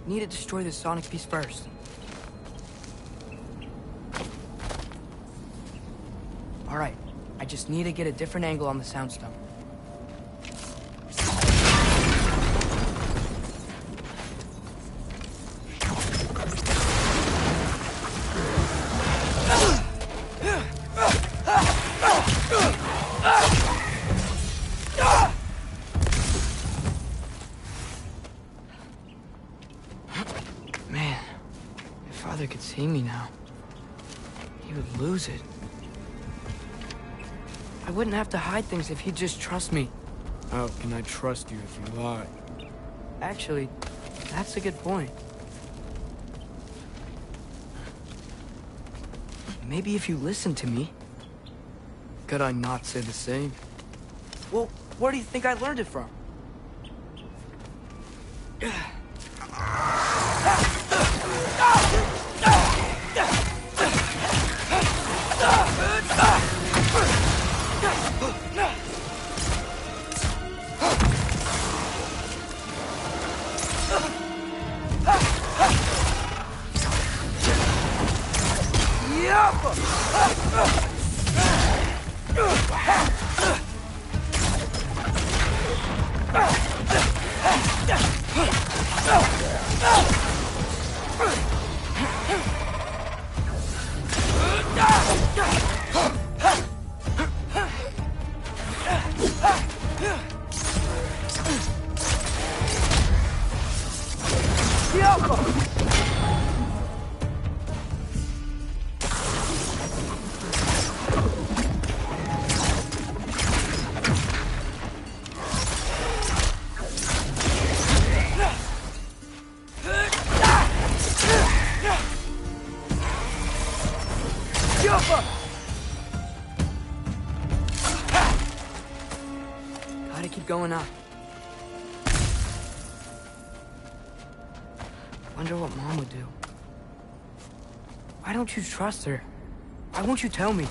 Speaker 1: Need to destroy the sonic piece first. Alright, I just need to get a different angle on the soundstone. Man, if Father could see me now, he would lose it. I wouldn't have to hide things if he'd just trust me.
Speaker 10: How can I trust you if you lie?
Speaker 1: Actually, that's a good point. Maybe if you listen to me.
Speaker 10: Could I not say the same?
Speaker 1: Well, where do you think I learned it from? Gotta keep going up. Wonder what Mom would do. Why don't you trust her? Why won't you tell me?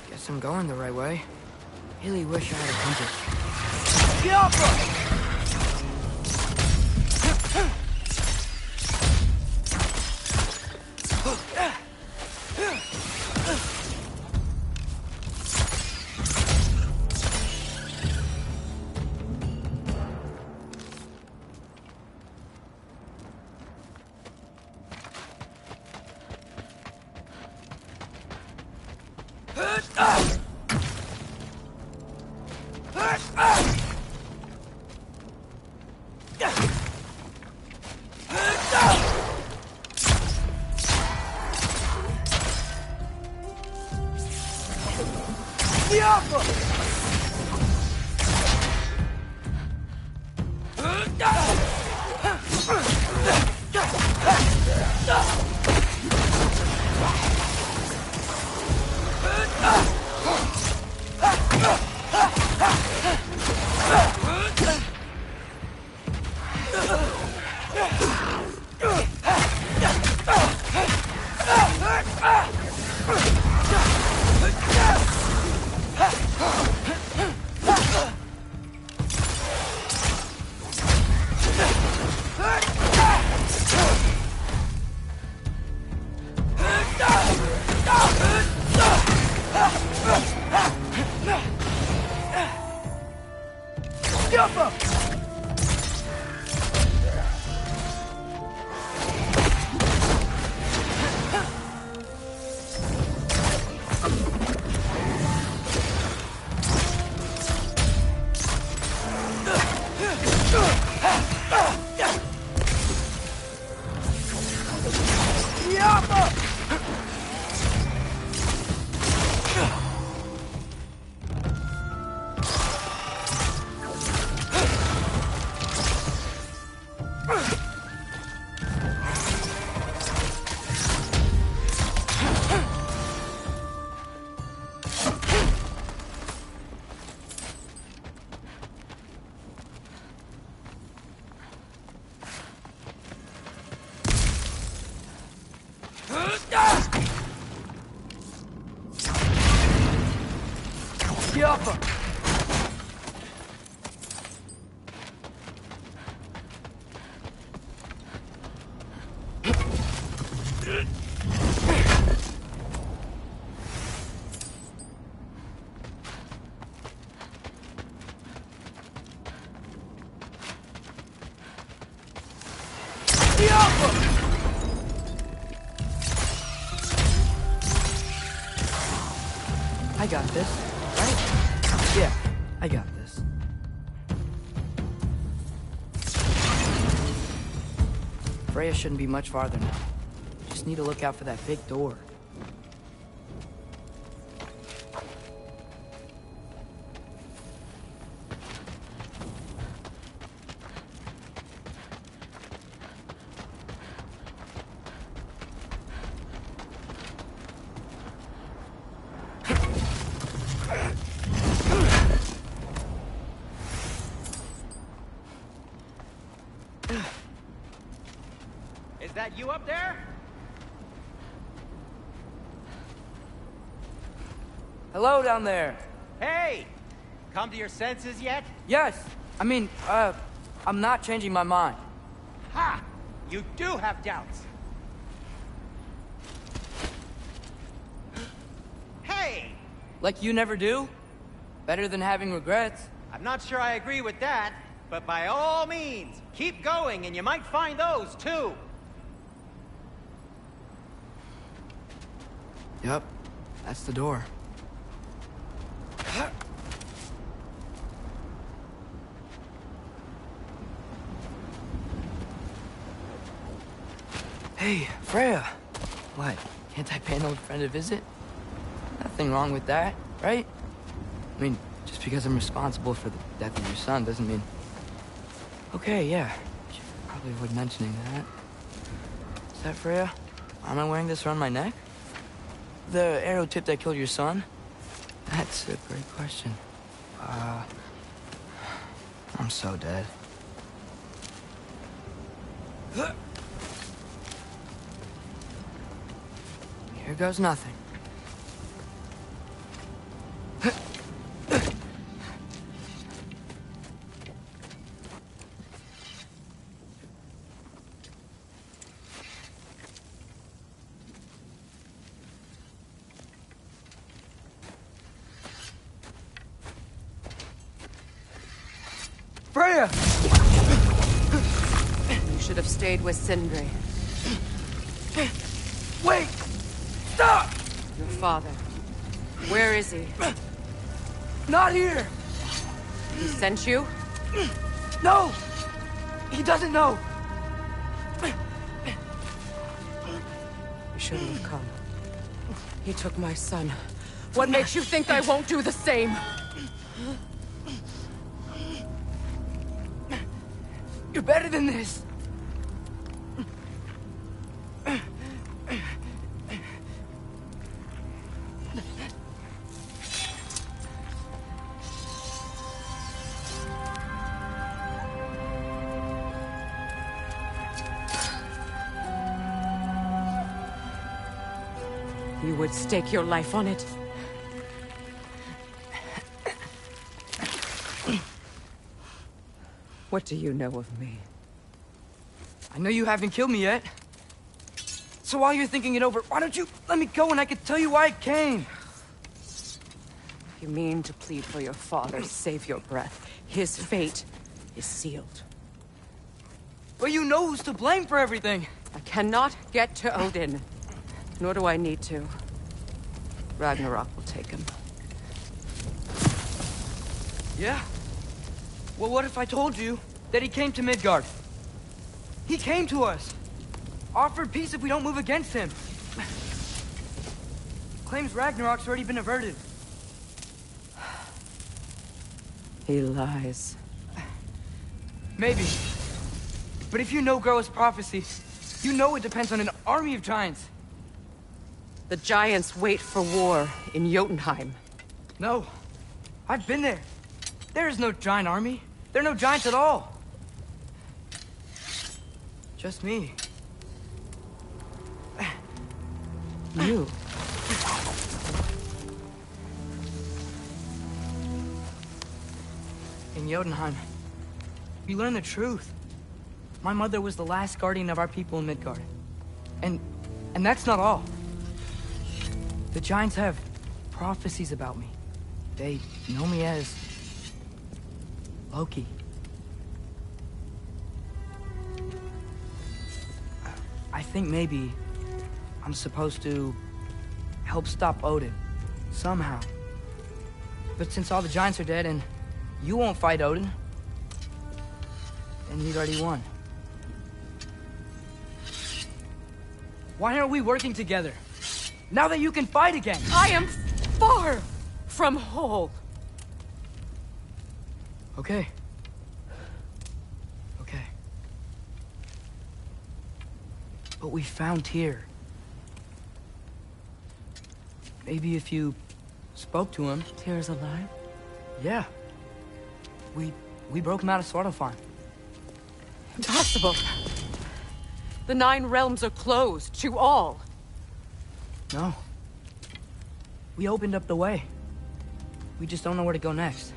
Speaker 1: Guess I'm going the right way. Really wish I had a compass. Get off! I got this, right? Yeah, I got this. Freya shouldn't be much farther now. Just need to look out for that big door.
Speaker 6: Is that you up there?
Speaker 1: Hello down there.
Speaker 6: Hey! Come to your senses yet?
Speaker 1: Yes. I mean, I'm not changing my mind.
Speaker 6: Ha! You do have doubts. Hey!
Speaker 1: Like you never do? Better than having regrets.
Speaker 6: I'm not sure I agree with that, but by all means, keep going and you might find those too.
Speaker 1: Yep, that's the door. Hey, Freya. What, can't I pay an old friend a visit? Nothing wrong with that, right? I mean, just because I'm responsible for the death of your son doesn't mean... Okay, yeah. Should probably avoid mentioning that. Is that Freya? Am I wearing this around my neck? The arrow tip that killed your son? That's a great question. I'm so dead. Here goes nothing. Freya!
Speaker 11: You should have stayed with Sindri.
Speaker 1: Wait! Stop!
Speaker 11: Your father. Where is he?
Speaker 1: Not here!
Speaker 11: He sent you?
Speaker 1: No! He doesn't know!
Speaker 11: You shouldn't have come. He took my son. What makes you think I won't do the same?
Speaker 1: You're better than this!
Speaker 11: You would stake your life on it? What do you know of me?
Speaker 1: I know you haven't killed me yet. So while you're thinking it over, why don't you let me go and I can tell you why I came?
Speaker 11: You mean to plead for your father, save your breath. His fate is sealed.
Speaker 1: But you know who's to blame for everything.
Speaker 11: I cannot get to Odin. Nor do I need to. Ragnarok will take him.
Speaker 1: Yeah? Well, what if I told you that he came to Midgard? He came to us. Offered peace if we don't move against him. Claims Ragnarok's already been averted.
Speaker 11: He lies.
Speaker 1: Maybe. But if you know Groa's prophecy, you know it depends on an army of giants.
Speaker 11: The giants wait for war in Jotunheim.
Speaker 1: No. I've been there. There is no giant army. There are no giants at all. Just me.
Speaker 11: You.
Speaker 1: In Jotunheim, we learn the truth. My mother was the last guardian of our people in Midgard. And that's not all. The giants have prophecies about me. They know me as Loki. I think maybe I'm supposed to help stop Odin, somehow. But since all the giants are dead and you won't fight Odin, then he's already won. Why aren't we working together? Now that you can fight again!
Speaker 11: I am far from whole.
Speaker 1: Okay. Okay. But we found Tyr. Maybe if you spoke to him...
Speaker 11: Tyr's alive?
Speaker 1: Yeah. We broke him out of Svartalfheim.
Speaker 11: Impossible. The 9 realms are closed to all.
Speaker 1: No. We opened up the way. We just don't know where to go next.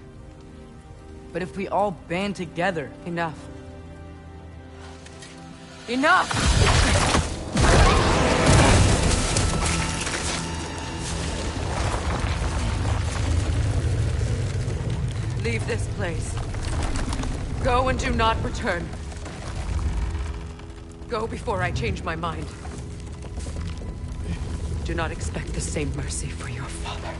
Speaker 1: But if we all band together...
Speaker 11: Enough. Enough! Leave this place. Go and do not return. Go before I change my mind. Do not expect the same mercy for your father.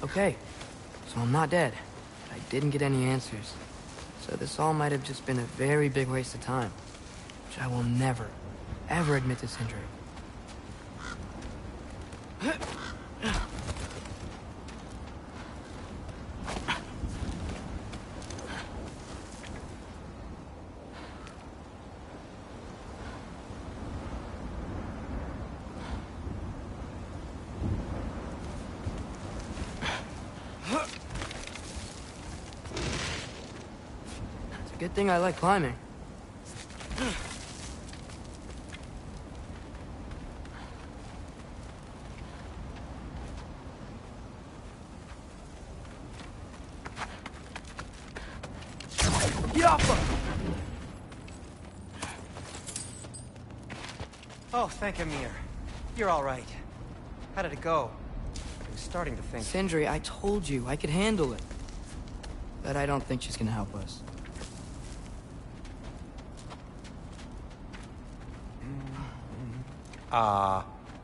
Speaker 1: Okay, so I'm not dead. I didn't get any answers. So this all might have just been a very big waste of time. Which I will never, ever admit to Sindri. Good thing I like climbing. Get off him!
Speaker 6: Oh, thank Amir. You're all right. How did it go? I was starting to think...
Speaker 1: Sindri, I told you I could handle it. But I don't think she's gonna help us.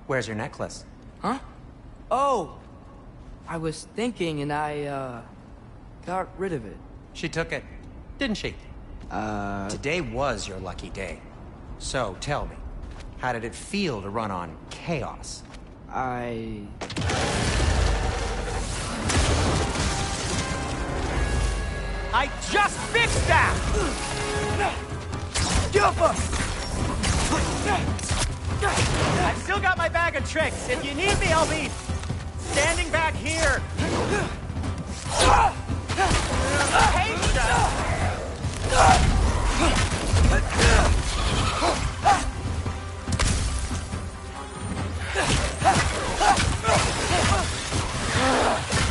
Speaker 6: Where's your necklace?
Speaker 1: Huh? Oh! I was thinking and I, got rid of it.
Speaker 6: She took it, didn't she? Today was your lucky day. So, tell me, how did it feel to run on chaos?
Speaker 1: I
Speaker 6: just fixed that!
Speaker 1: Get up!
Speaker 6: I've still got my bag of tricks. If you need me, I'll be standing back here.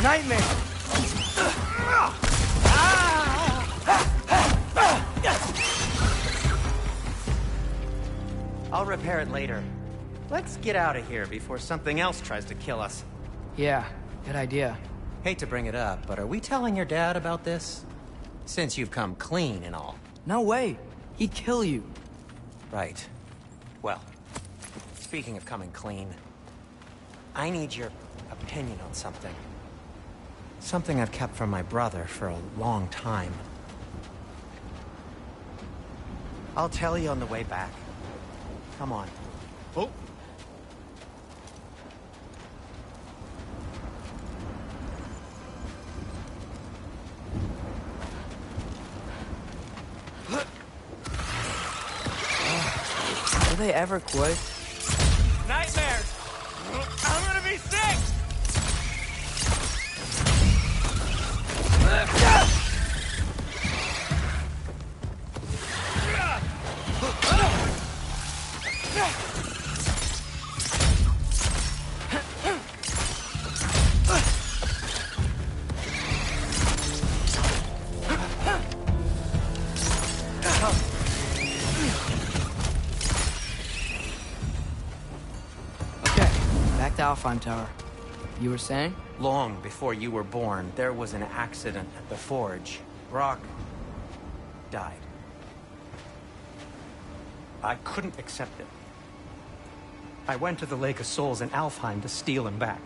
Speaker 1: Nightmare!
Speaker 6: I'll repair it later. Let's get out of here before something else tries to kill us.
Speaker 1: Yeah, good idea.
Speaker 6: Hate to bring it up, but are we telling your dad about this? Since you've come clean and all.
Speaker 1: No way. He'd kill you.
Speaker 6: Right. Well, speaking of coming clean, I need your opinion on something. Something I've kept from my brother for a long time. I'll tell you on the way back. Come on.
Speaker 2: Oh.
Speaker 1: Do they ever quit?
Speaker 7: Nightmares! I'm gonna be sick!
Speaker 1: Back to Alfheim Tower. You were saying?
Speaker 6: Long before you were born, there was an accident at the forge. Brock died. I couldn't accept it. I went to the Lake of Souls in Alfheim to steal him back.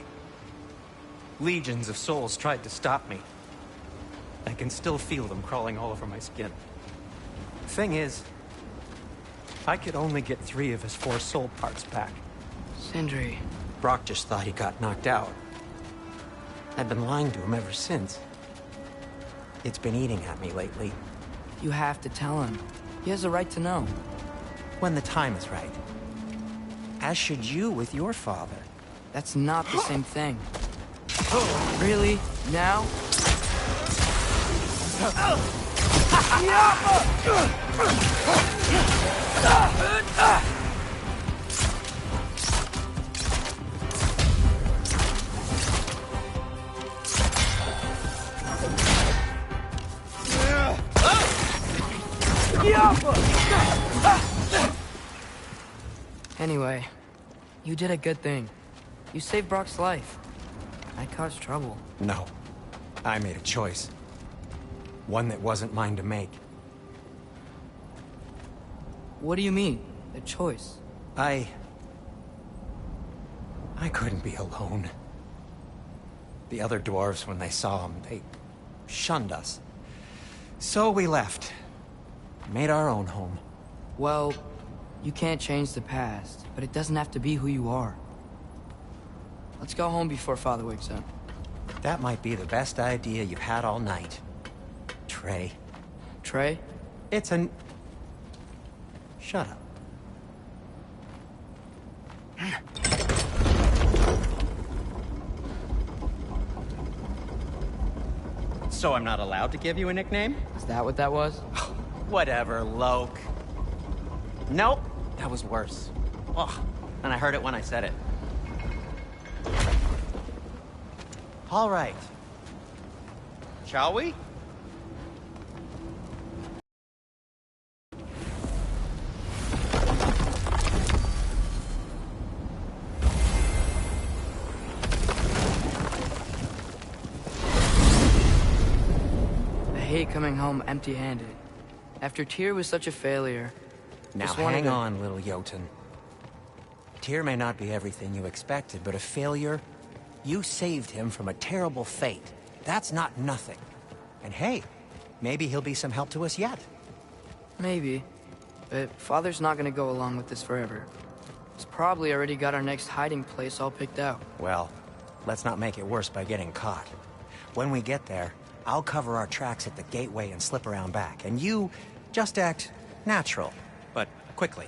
Speaker 6: Legions of souls tried to stop me. I can still feel them crawling all over my skin. Thing is, I could only get 3 of his 4 soul parts back.
Speaker 1: Sindri.
Speaker 6: Brock just thought he got knocked out. I've been lying to him ever since. It's been eating at me lately.
Speaker 1: You have to tell him. He has a right to know.
Speaker 6: When the time is right. As should you with your father.
Speaker 1: That's not the same thing. Really? Now? Anyway, you did a good thing. You saved Brock's life. I caused trouble.
Speaker 6: No. I made a choice. One that wasn't mine to make.
Speaker 1: What do you mean? A choice?
Speaker 6: I couldn't be alone. The other dwarves, when they saw him, they shunned us. So we left. Made our own home.
Speaker 1: Well, you can't change the past, but it doesn't have to be who you are. Let's go home before Father wakes up.
Speaker 6: That might be the best idea you've had all night. Trey.
Speaker 1: Trey?
Speaker 6: It's an... Shut up. So I'm not allowed to give you a nickname?
Speaker 1: Is that what that was?
Speaker 6: Whatever, Loke. Nope, that was worse. Ugh, and I heard it when I said it. All right. Shall we?
Speaker 1: I hate coming home empty-handed. After Tyr was such a failure...
Speaker 6: Now hang on, little Jotun. Tyr may not be everything you expected, but a failure? You saved him from a terrible fate. That's not nothing. And hey, maybe he'll be some help to us yet.
Speaker 1: Maybe. But Father's not gonna go along with this forever. He's probably already got our next hiding place all picked out.
Speaker 6: Well, let's not make it worse by getting caught. When we get there, I'll cover our tracks at the gateway and slip around back. And you just act natural, but quickly.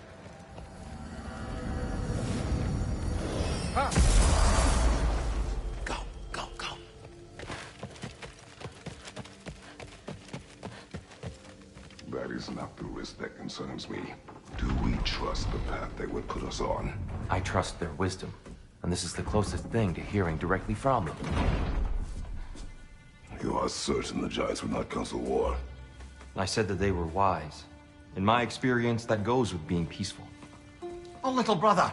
Speaker 6: Go, go, go.
Speaker 4: is not the risk that concerns me. Do we trust the path they would put us on?
Speaker 9: I trust their wisdom, and this is the closest thing to hearing directly from them.
Speaker 4: You are certain the Giants would not counsel war?
Speaker 9: I said that they were wise. In my experience, that goes with being peaceful.
Speaker 2: Oh, little brother.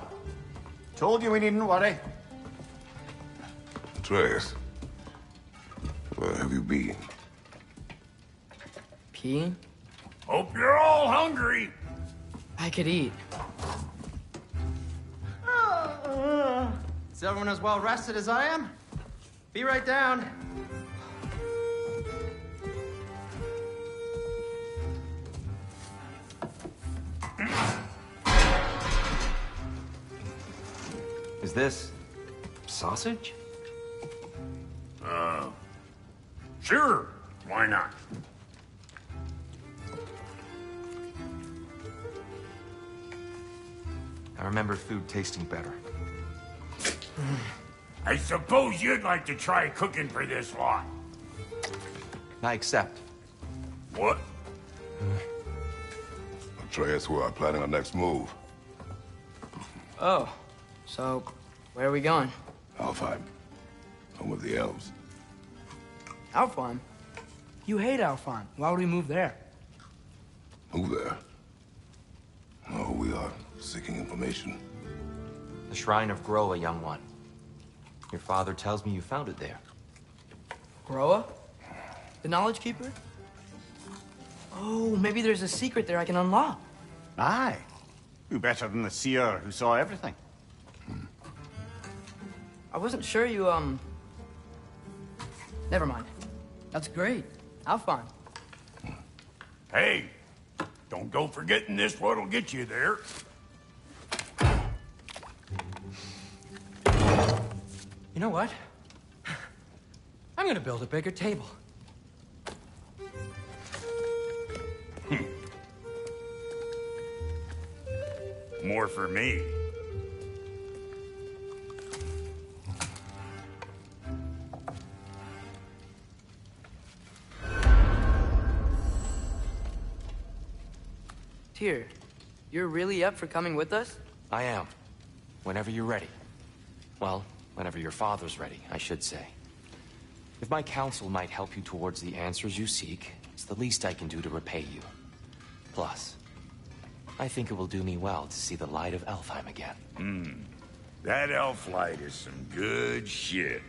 Speaker 2: Told you we needn't worry.
Speaker 4: Atreus, where have you been?
Speaker 1: Peeing?
Speaker 7: Hope you're all hungry.
Speaker 1: I could eat.
Speaker 6: Is everyone as well rested as I am? Be right down.
Speaker 9: Is this sausage?
Speaker 7: Sure. Why not?
Speaker 9: I remember food tasting better.
Speaker 7: I suppose you'd like to try cooking for this lot.
Speaker 9: I accept.
Speaker 7: What?
Speaker 4: Atreus, we are planning our next move.
Speaker 1: Oh, so where are we going?
Speaker 4: Alfheim, home of the elves.
Speaker 3: Alfheim? You hate Alfheim. Why would we move there?
Speaker 4: Move there? No, we are seeking information.
Speaker 9: The Shrine of Groa, young one. Your father tells me you found it there.
Speaker 1: Groa? The Knowledge Keeper? Oh, maybe there's a secret there I can unlock.
Speaker 2: Aye. Who better than the seer who saw everything?
Speaker 1: I wasn't sure you, Never mind. That's great. Alfheim.
Speaker 7: Hey, don't go forgetting this what'll get you there.
Speaker 8: You know what? I'm gonna build a bigger table.
Speaker 7: More for me.
Speaker 1: Tyr, you're really up for coming with us?
Speaker 9: I am. Whenever you're ready. Well, whenever your father's ready, I should say. If my counsel might help you towards the answers you seek, it's the least I can do to repay you. Plus, I think it will do me well to see the light of Alfheim again.
Speaker 7: That elf light is some good shit.